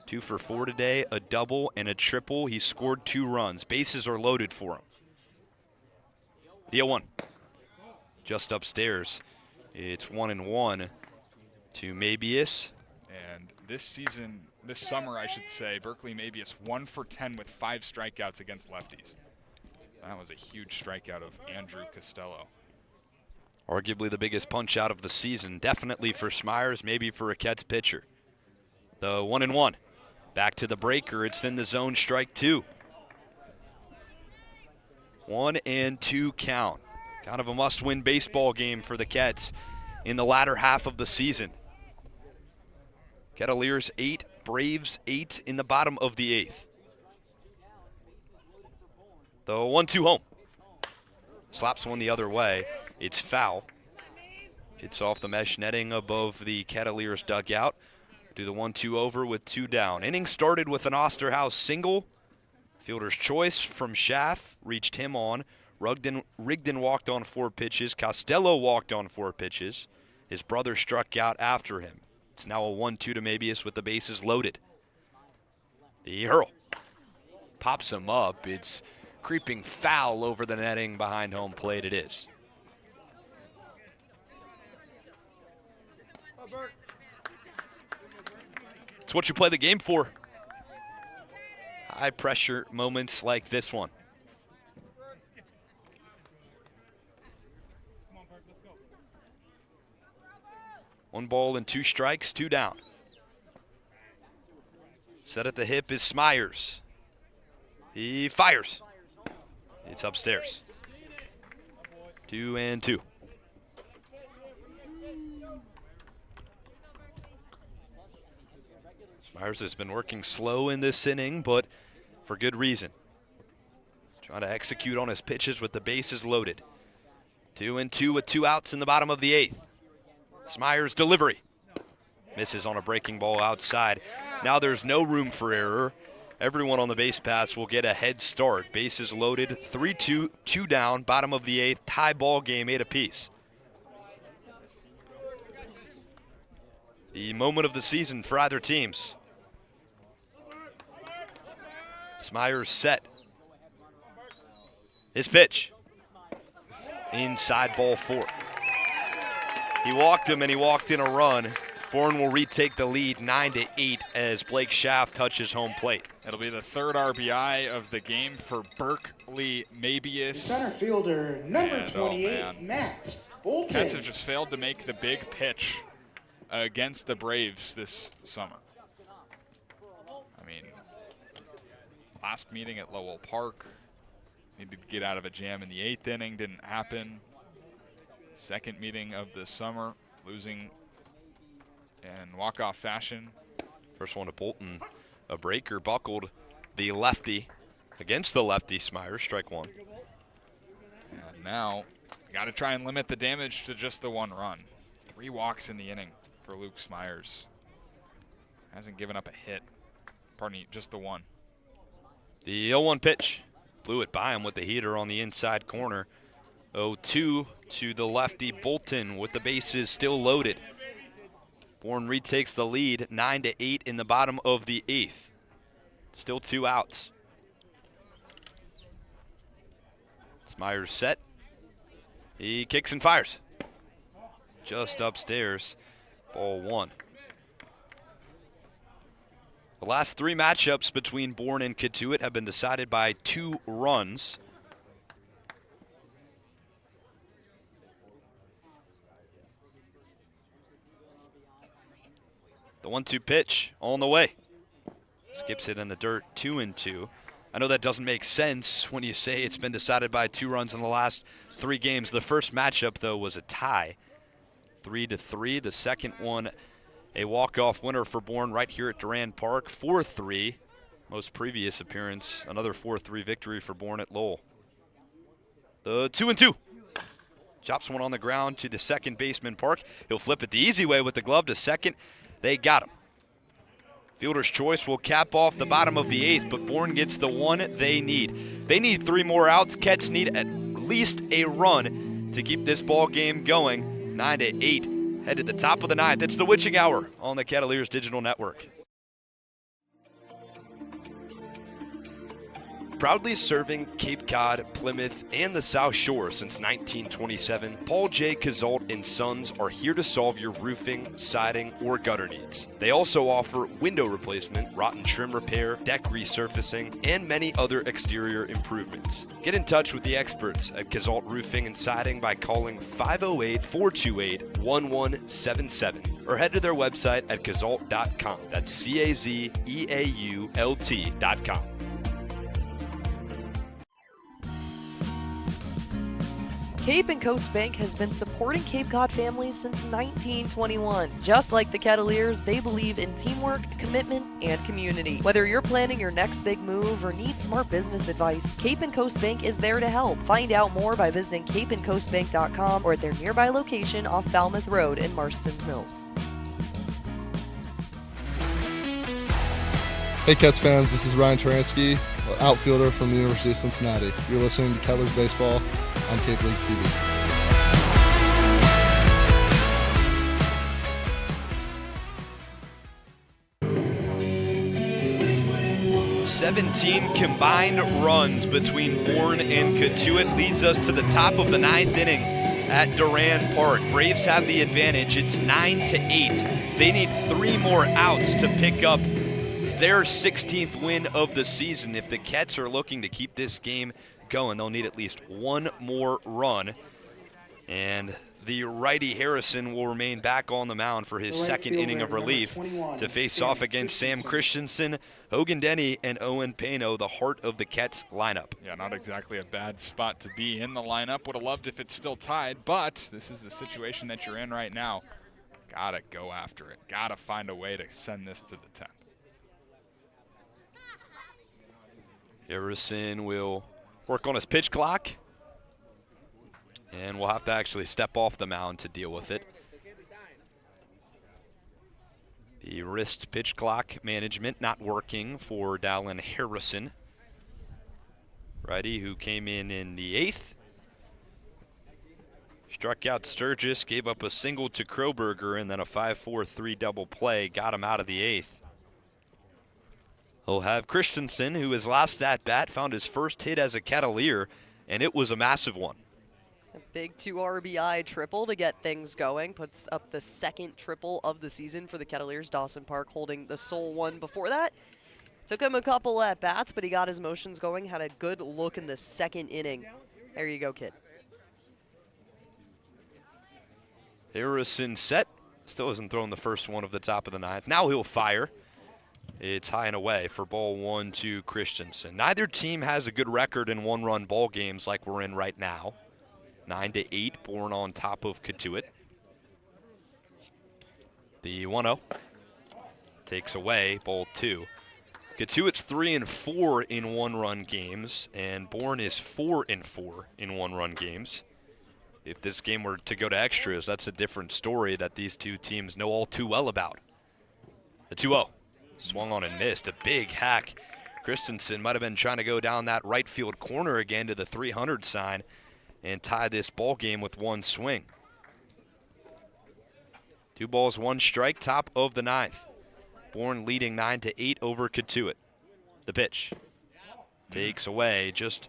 2 for 4 today, a double and a triple. He scored 2 runs. Bases are loaded for him. The 0-1. Just upstairs. It's 1-1 to Mabius. And this season, this summer, I should say, Berkeley Mabius 1 for 10 with 5 strikeouts against lefties. That was a huge strikeout of Andrew Costello. Arguably the biggest punch out of the season. Definitely for Smyers, maybe for a Ketts pitcher. The 1-1. Back to the breaker. It's in the zone, strike 2. 1-2 count. Kind of a must-win baseball game for the Ketts in the latter half of the season. Kettleers 8, Braves 8 in the bottom of the 8th. The 1-2 home. Slaps one the other way. It's foul. It's off the mesh netting above the Kettleers dugout. Do the 1-2 over with 2 down. Inning started with an Osterhaus single. Fielder's choice from Schaff reached him on. Rigdon walked on 4 pitches. Costello walked on 4 pitches. His brother struck out after him. It's now a 1-2 to Mabius with the bases loaded. The hurl. Pops him up. It's creeping foul over the netting behind home plate. It is. It's what you play the game for. High pressure moments like this one. One ball and 2 strikes, 2 down. Set at the hip is Smyers. He fires. It's upstairs. 2-2. Smyers has been working slow in this inning, but for good reason. Trying to execute on his pitches with the bases loaded. 2-2 with 2 outs in the bottom of the 8th. Smyers' delivery. Misses on a breaking ball outside. Now there's no room for error. Everyone on the base pass will get a head start. Bases loaded, 3-2, 2 down, bottom of the 8th. Tie ball game, 8 apiece. The moment of the season for either teams. Smyers set. His pitch. Inside ball 4. He walked him and he walked in a run. Bourne will retake the lead 9-8 as Blake Schaff touches home plate. It'll be the third RBI of the game for Berkeley Mabius. Center fielder number 28, Matt Bolton. Cats have just failed to make the big pitch against the Braves this summer. I mean, last meeting at Lowell Park, needed to get out of a jam in the 8th inning, didn't happen. Second meeting of the summer, losing in walk-off fashion. First one to Bolton, a breaker buckled the lefty against the lefty. Smyers, strike one. And now, got to try and limit the damage to just the 1 run. 3 walks in the inning for Luke Smyers. Hasn't given up a hit. Pardon me, just the 1. The 0-1 pitch. Blew it by him with the heater on the inside corner. 0-2 to the lefty Bolton with the bases still loaded. Bourne retakes the lead 9-8 in the bottom of the 8th. Still 2 outs. Smyers set. He kicks and fires. Just upstairs. Ball 1. The last 3 matchups between Bourne and Cotuit have been decided by 2 runs. The 1-2 pitch on the way. Skips it in the dirt, 2-2. I know that doesn't make sense when you say it's been decided by 2 runs in the last 3 games. The first matchup, though, was a tie, 3-3. The second one, a walk-off winner for Bourne right here at Doran Park, 4-3. Most previous appearance, another 4-3 victory for Bourne at Lowell. The 2-2. Chops one on the ground to the second baseman Park. He'll flip it the easy way with the glove to second. They got him. Fielder's choice will cap off the bottom of the 8th, but Bourne gets the one they need. They need 3 more outs. Cats need at least a run to keep this ball game going. 9-8. Head to the top of the 9th. It's the witching hour on the Kettleers Digital Network. Proudly serving Cape Cod, Plymouth, and the South Shore since 1927, Paul J. Cazault & Sons are here to solve your roofing, siding, or gutter needs. They also offer window replacement, rotten trim repair, deck resurfacing, and many other exterior improvements. Get in touch with the experts at Cazault Roofing and Siding by calling 508-428-1177 or head to their website at cazault.com. That's CAZEAULT.com. Cape and Coast Bank has been supporting Cape Cod families since 1921. Just like the Kettleers, they believe in teamwork, commitment, and community. Whether you're planning your next big move or need smart business advice, Cape and Coast Bank is there to help. Find out more by visiting capeandcoastbank.com or at their nearby location off Falmouth Road in Marston's Mills. Hey Cats fans, this is Ryan Taransky, outfielder from the University of Cincinnati. You're listening to Kettleers Baseball on Cape League TV. "17 combined runs between Bourne and Cotuit leads us to the top of the 9th inning at Doran Park. Braves have the advantage. It's 9-8. They need 3 more outs to pick up their 16th win of the season. If the Cats are looking to keep this game going, they'll need at least 1 more run. And the righty Harrison will remain back on the mound for his second inning of relief to face off against Sam Christensen, Hogan Denny, and Owen Pano, the heart of the Cats lineup. Yeah, not exactly a bad spot to be in the lineup. Would have loved if it's still tied, but this is the situation that you're in right now. Gotta go after it. Gotta find a way to send this to the 10th. Harrison will work on his pitch clock, and we'll have to actually step off the mound to deal with it. The wrist pitch clock management not working for Dallin Harrison. Righty, who came in the 8th. Struck out Sturgis, gave up a single to Kroberger, and then a 5-4-3 double play got him out of the 8th. He'll have Christensen, who his last at-bat found his first hit as a Kettleer, and it was a massive one. A big 2 RBI triple to get things going. Puts up the second triple of the season for the Kettleers. Doran Park holding the sole one before that. Took him a couple at bats, but he got his motions going. Had a good look in the second inning. There you go, kid. Harrison set. Still hasn't thrown the first one of the top of the ninth. Now he'll fire. It's high and away for ball 1 to Christensen. Neither team has a good record in one-run ball games like we're in right now. 9-8, Bourne on top of Cotuit. The 1-0 takes away ball 2. Cotuit's 3-4 in one-run games, and Bourne is 4-4 in one-run games. If this game were to go to extras, that's a different story that these two teams know all too well about. The 2-0. Swung on and missed. A big hack. Christensen might have been trying to go down that right field corner again to the 300 sign and tie this ball game with one swing. 2 balls, 1 strike, top of the ninth. Bourne leading 9-8 over Cotuit. The pitch takes away just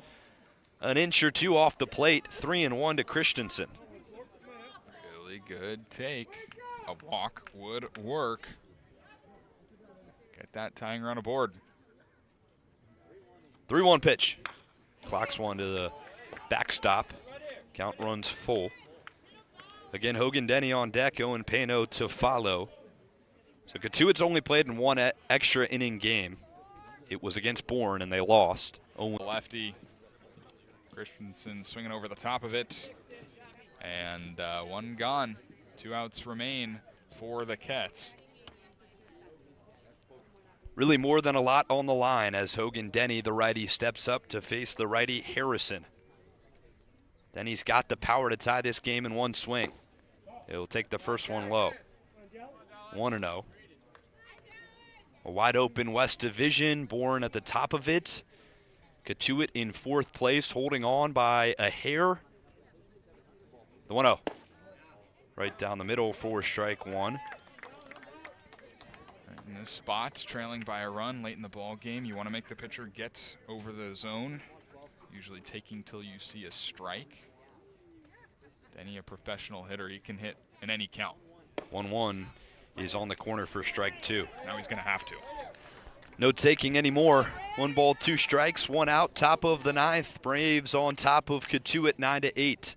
an inch or 2 off the plate. 3-1 to Christensen. Really good take. A walk would work. Get that tying run aboard. 3-1 pitch. Clocks one to the backstop. Count runs full. Again, Hogan Denny on deck, Owen Pano to follow. So Cotuit's only played in 1 extra inning game. It was against Bourne, and they lost. Lefty. Christensen swinging over the top of it. And 1 gone. 2 outs remain for the Kets. Really more than a lot on the line as Hogan Denny, the righty, steps up to face the righty Harrison. Denny's got the power to tie this game in 1 swing. He'll take the first one low. 1-0. A wide open West Division, Bourne at the top of it. Cotuit in 4th place, holding on by a hair. The 1-0. Right down the middle for strike 1. In this spot, trailing by a run late in the ball game, you want to make the pitcher get over the zone, usually taking till you see a strike. Denny, a professional hitter, he can hit in any count. 1-1 is on the corner for strike 2. Now he's going to have to. No taking anymore. 1 ball, 2 strikes, 1 out, top of the ninth. Braves on top of Cotuit 9-8.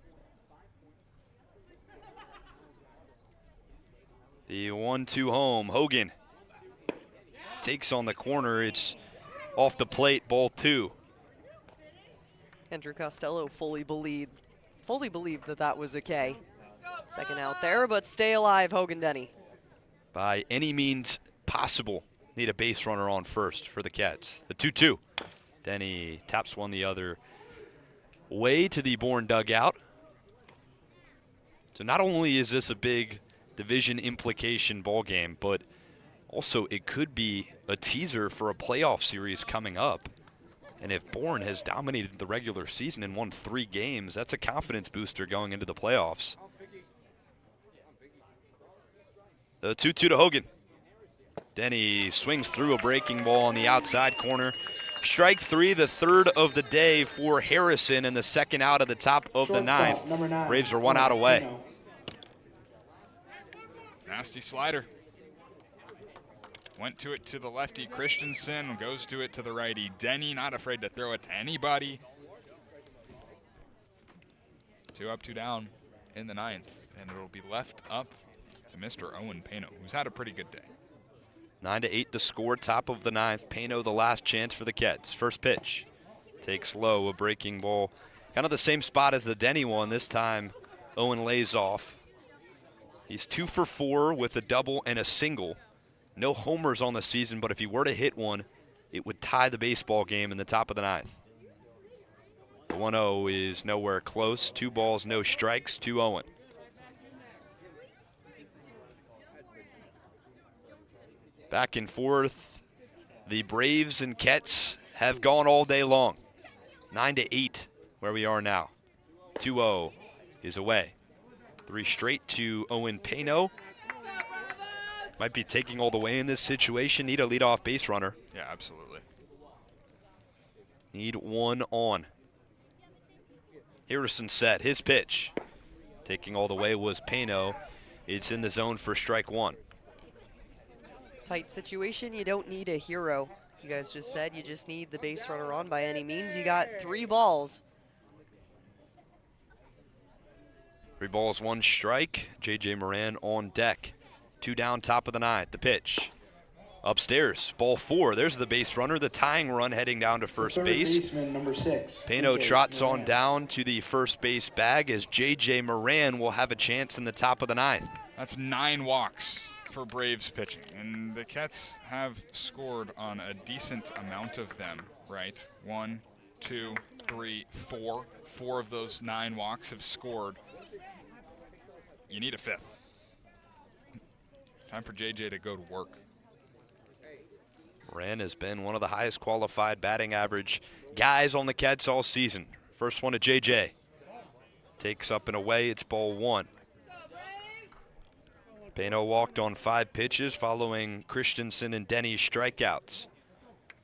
The 1-2 home. Hogan takes on the corner. It's off the plate, ball 2. Andrew Costello fully believed that that was a K. Second out there, but stay alive, Hogan Denny. By any means possible, need a base runner on first for the Cats. The 2-2. Denny taps one the other way to the Bourne dugout. So not only is this a big division implication ball game, but also it could be a teaser for a playoff series coming up. And if Bourne has dominated the regular season and won 3 games, that's a confidence booster going into the playoffs. The 2-2 to Hogan. Denny swings through a breaking ball on the outside corner. Strike 3, the 3rd of the day for Harrison, and the 2nd out of the top of the 9th. Braves are 1 out away. Nasty slider. Went to it to the lefty. Christensen goes to it to the righty. Denny not afraid to throw it to anybody. 2 up, 2 down in the 9th, and it'll be left up to Mr. Owen Pano, who's had a pretty good day. 9-8 the score, top of the 9th. Pano the last chance for the Kets. First pitch. Takes low, a breaking ball. Kind of the same spot as the Denny one. This time, Owen lays off. He's 2 for 4 with a double and a single. No homers on the season, but if he were to hit one, it would tie the baseball game in the top of the 9th. The 1-0 is nowhere close. 2 balls, no strikes, 2-0. Back and forth. The Braves and Kets have gone all day long. 9-8 where we are now. 2-0 is away. 3 straight to Owen Pano. Might be taking all the way in this situation. Need a leadoff base runner. Yeah, absolutely. Need one on. Harrison set, his pitch. Taking all the way was Pano. It's in the zone for strike one. Tight situation, you don't need a hero. You guys just said you just need the base runner on by any means. You got 3 balls. 3 balls, 1 strike. J.J. Moran on deck. 2 down, top of the 9th. The pitch. Upstairs, ball 4. There's the base runner, the tying run heading down to first base. Baseman, number 6. Pano trots on down to the first base bag as J.J. Moran will have a chance in the top of the 9th. That's 9 walks for Braves pitching, and the Cats have scored on a decent amount of them, right? 1, 2, 3, 4. 4 of those 9 walks have scored. You need a 5th. Time for JJ to go to work. Moran has been one of the highest qualified batting average guys on the Cats all season. First one to JJ. Takes up and away, it's ball 1. Pano walked on 5 pitches following Christensen and Denny's strikeouts.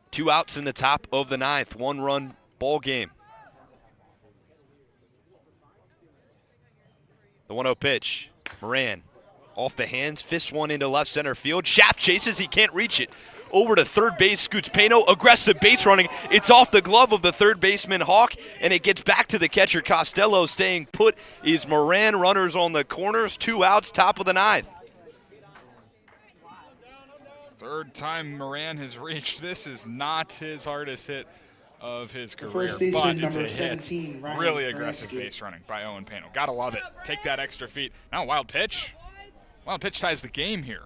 2 outs in the top of the 9th, 1-run ball game. The 1-0 pitch, Moran off the hands, fists one into left center field. Shaft chases, he can't reach it. Over to third base, scoots Pano, aggressive base running. It's off the glove of the third baseman Hawk, and it gets back to the catcher Costello. Staying put is Moran. Runners on the corners, 2 outs, top of the 9th. Third time Moran has reached. This is not his hardest hit of his career, First baseman, but it's a number hit. 17, Ryan Really aggressive Taransky. base running by Owen Pano. Gotta love it. Take that extra feet. Now wild pitch. Wild pitch ties the game here.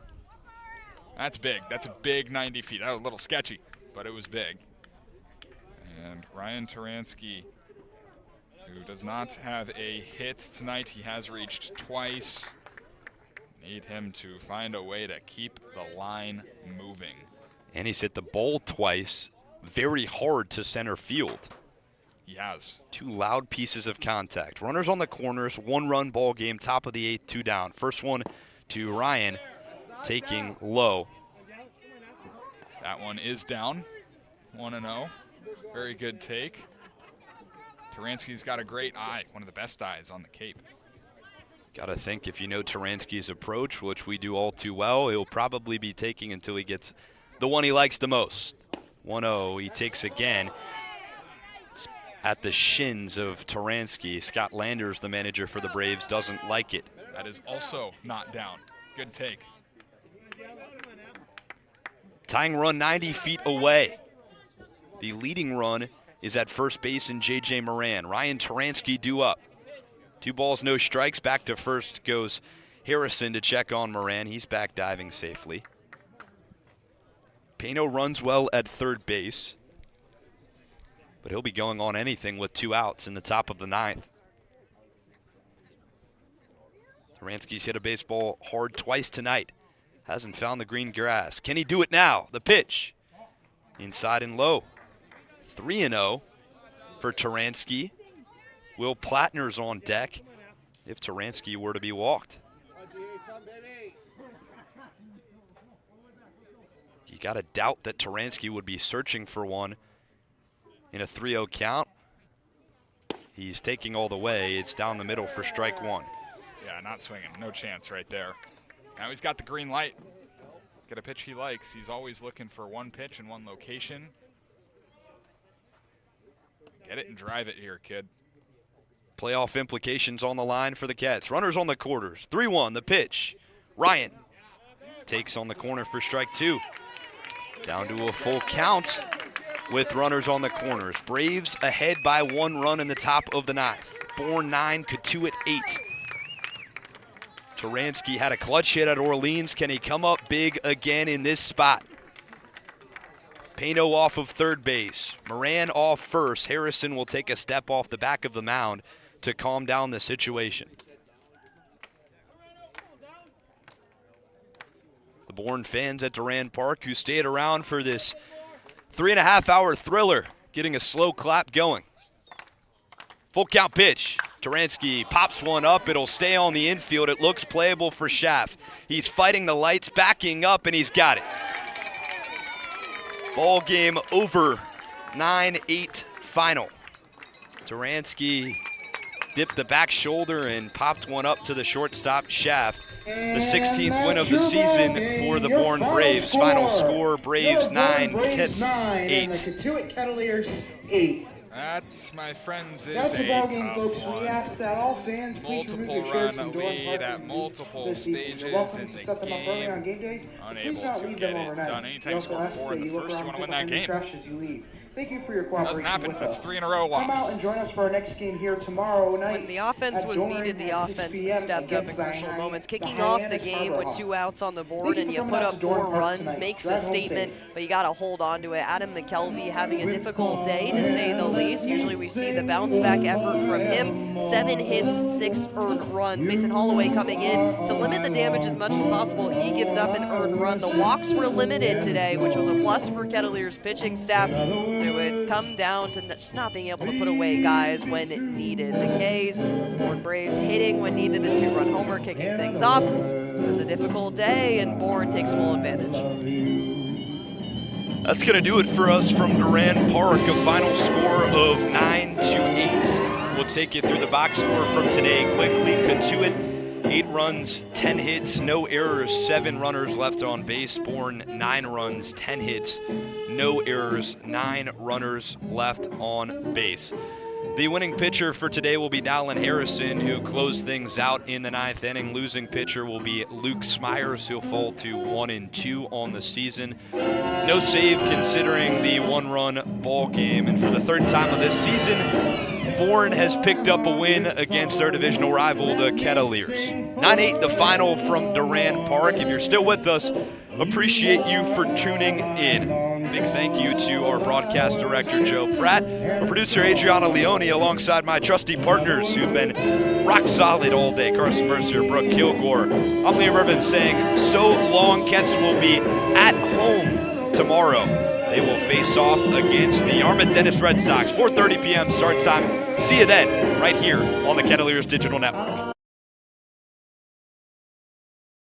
That's big. That's a big 90 feet. That was a little sketchy, but it was big. And Ryan Taransky, who does not have a hit tonight, he has reached twice. Need him to find a way to keep the line moving. And he's hit the ball twice, very hard to center field. He has. 2 loud pieces of contact. Runners on the corners, 1-run ball game, top of the 8th, 2 down. First one to Ryan, taking low. That one is down, 1-0. Very good take. Taransky's got a great eye, one of the best eyes on the Cape. Got to think if you know Taransky's approach, which we do all too well, he'll probably be taking until he gets the one he likes the most. 1-0, he takes again. It's at the shins of Taransky. Scott Landers, the manager for the Braves, doesn't like it. That is also not down. Good take. Tying run 90 feet away. The leading run is at first base in J.J. Moran. Ryan Taransky due up. 2 balls, no strikes. Back to first goes Harrison to check on Moran. He's back diving safely. Pano runs well at third base, but he'll be going on anything with 2 outs in the top of the 9th. Taransky's hit a baseball hard twice tonight. Hasn't found the green grass. Can he do it now? The pitch. Inside and low. 3-0 for Taransky. Will Plattner's on deck if Taransky were to be walked. You got to doubt that Taransky would be searching for one in a 3-0 count. He's taking all the way. It's down the middle for strike 1. Yeah, not swinging. No chance right there. Now he's got the green light. Get a pitch he likes. He's always looking for one pitch in one location. Get it and drive it here, kid. Playoff implications on the line for the Cats. Runners on the quarters. 3-1, the pitch. Ryan takes on the corner for strike 2. Down to a full count with runners on the corners. Braves ahead by 1 run in the top of the 9th. Bourne 9, Cotuit 8. Taransky had a clutch hit at Orleans. Can he come up big again in this spot? Pano off of third base. Moran off first. Harrison will take a step off the back of the mound to calm down the situation. The Bourne fans at Doran Park who stayed around for this 3.5-hour thriller, getting a slow clap going. Full count pitch. Taransky pops one up. It'll stay on the infield. It looks playable for Schaff. He's fighting the lights, backing up, and he's got it. Ball game over. 9-8 final. Taransky dipped the back shoulder and popped one up to the shortstop shaft. The 16th win of the season for the Bourne Braves. Final score, Braves 9, Kits 8. And the Cotuit Kettleers 8. That, my friends, is That's the a ball game, tough folks. one. We ask that all fans please remove your chairs from Doran lead Park at multiple this evening. stages You're welcome in to the set them up early game. on game days. Unable Please not to leave get them it overnight. done. Anytime We you also score ask 4 that in the you look first, you around want to and win pick up that any game. trash as you leave. Thank you for your Doesn't cooperation happen. with That's us. 3 in a row loss. Come out and join us for our next game here tomorrow night. When the offense at was Doran needed, the at 6 offense p.m. stepped up in against the crucial Hyannis- moments. Kicking the off the Hyannis game Harbor with 2 Hawks. outs on the board Thank you and for you coming put out up to Doran 4 Park runs, tonight. makes Drive a home statement, safe. but you got to hold on to it. Adam McKelvey having a difficult day, to say the least. Usually we see the bounce back effort from him. 7 hits, 6 earned runs. Mason Holloway coming in to limit the damage as much as possible. He gives up an earned run. The walks were limited today, which was a plus for Kettleers pitching staff. It would come down to just not being able to put away guys when needed. The K's, Bourne Braves hitting when needed, the 2-run homer kicking things off. It was a difficult day, and Bourne takes full advantage. That's going to do it for us from Doran Park. A final score of 9-8. We'll take you through the box score from today quickly. Cotuit, 8 runs, 10 hits, no errors, 7 runners left on base. Bourne, 9 runs, 10 hits, no errors, 9 runners left on base. The winning pitcher for today will be Dallin Harrison, who closed things out in the 9th inning. Losing pitcher will be Luke Smyers, who'll fall to 1-2 on the season. No save considering the 1-run ball game. And for the 3rd time of this season, Bourne has picked up a win against their divisional rival, the Kettleers. 9-8 the final from Doran Park. If you're still with us, appreciate you for tuning in. Big thank you to our broadcast director, Joe Pratt, our producer, Adriana Leone, alongside my trusty partners who've been rock solid all day, Carson, Mercier, Brooke, Killgore. I'm Liam Ervin saying, so long. Kets will be at home tomorrow. They will face off against the Armadennis Red Sox, 4:30 p.m. start time. See you then, right here on the Kettleers Digital Network.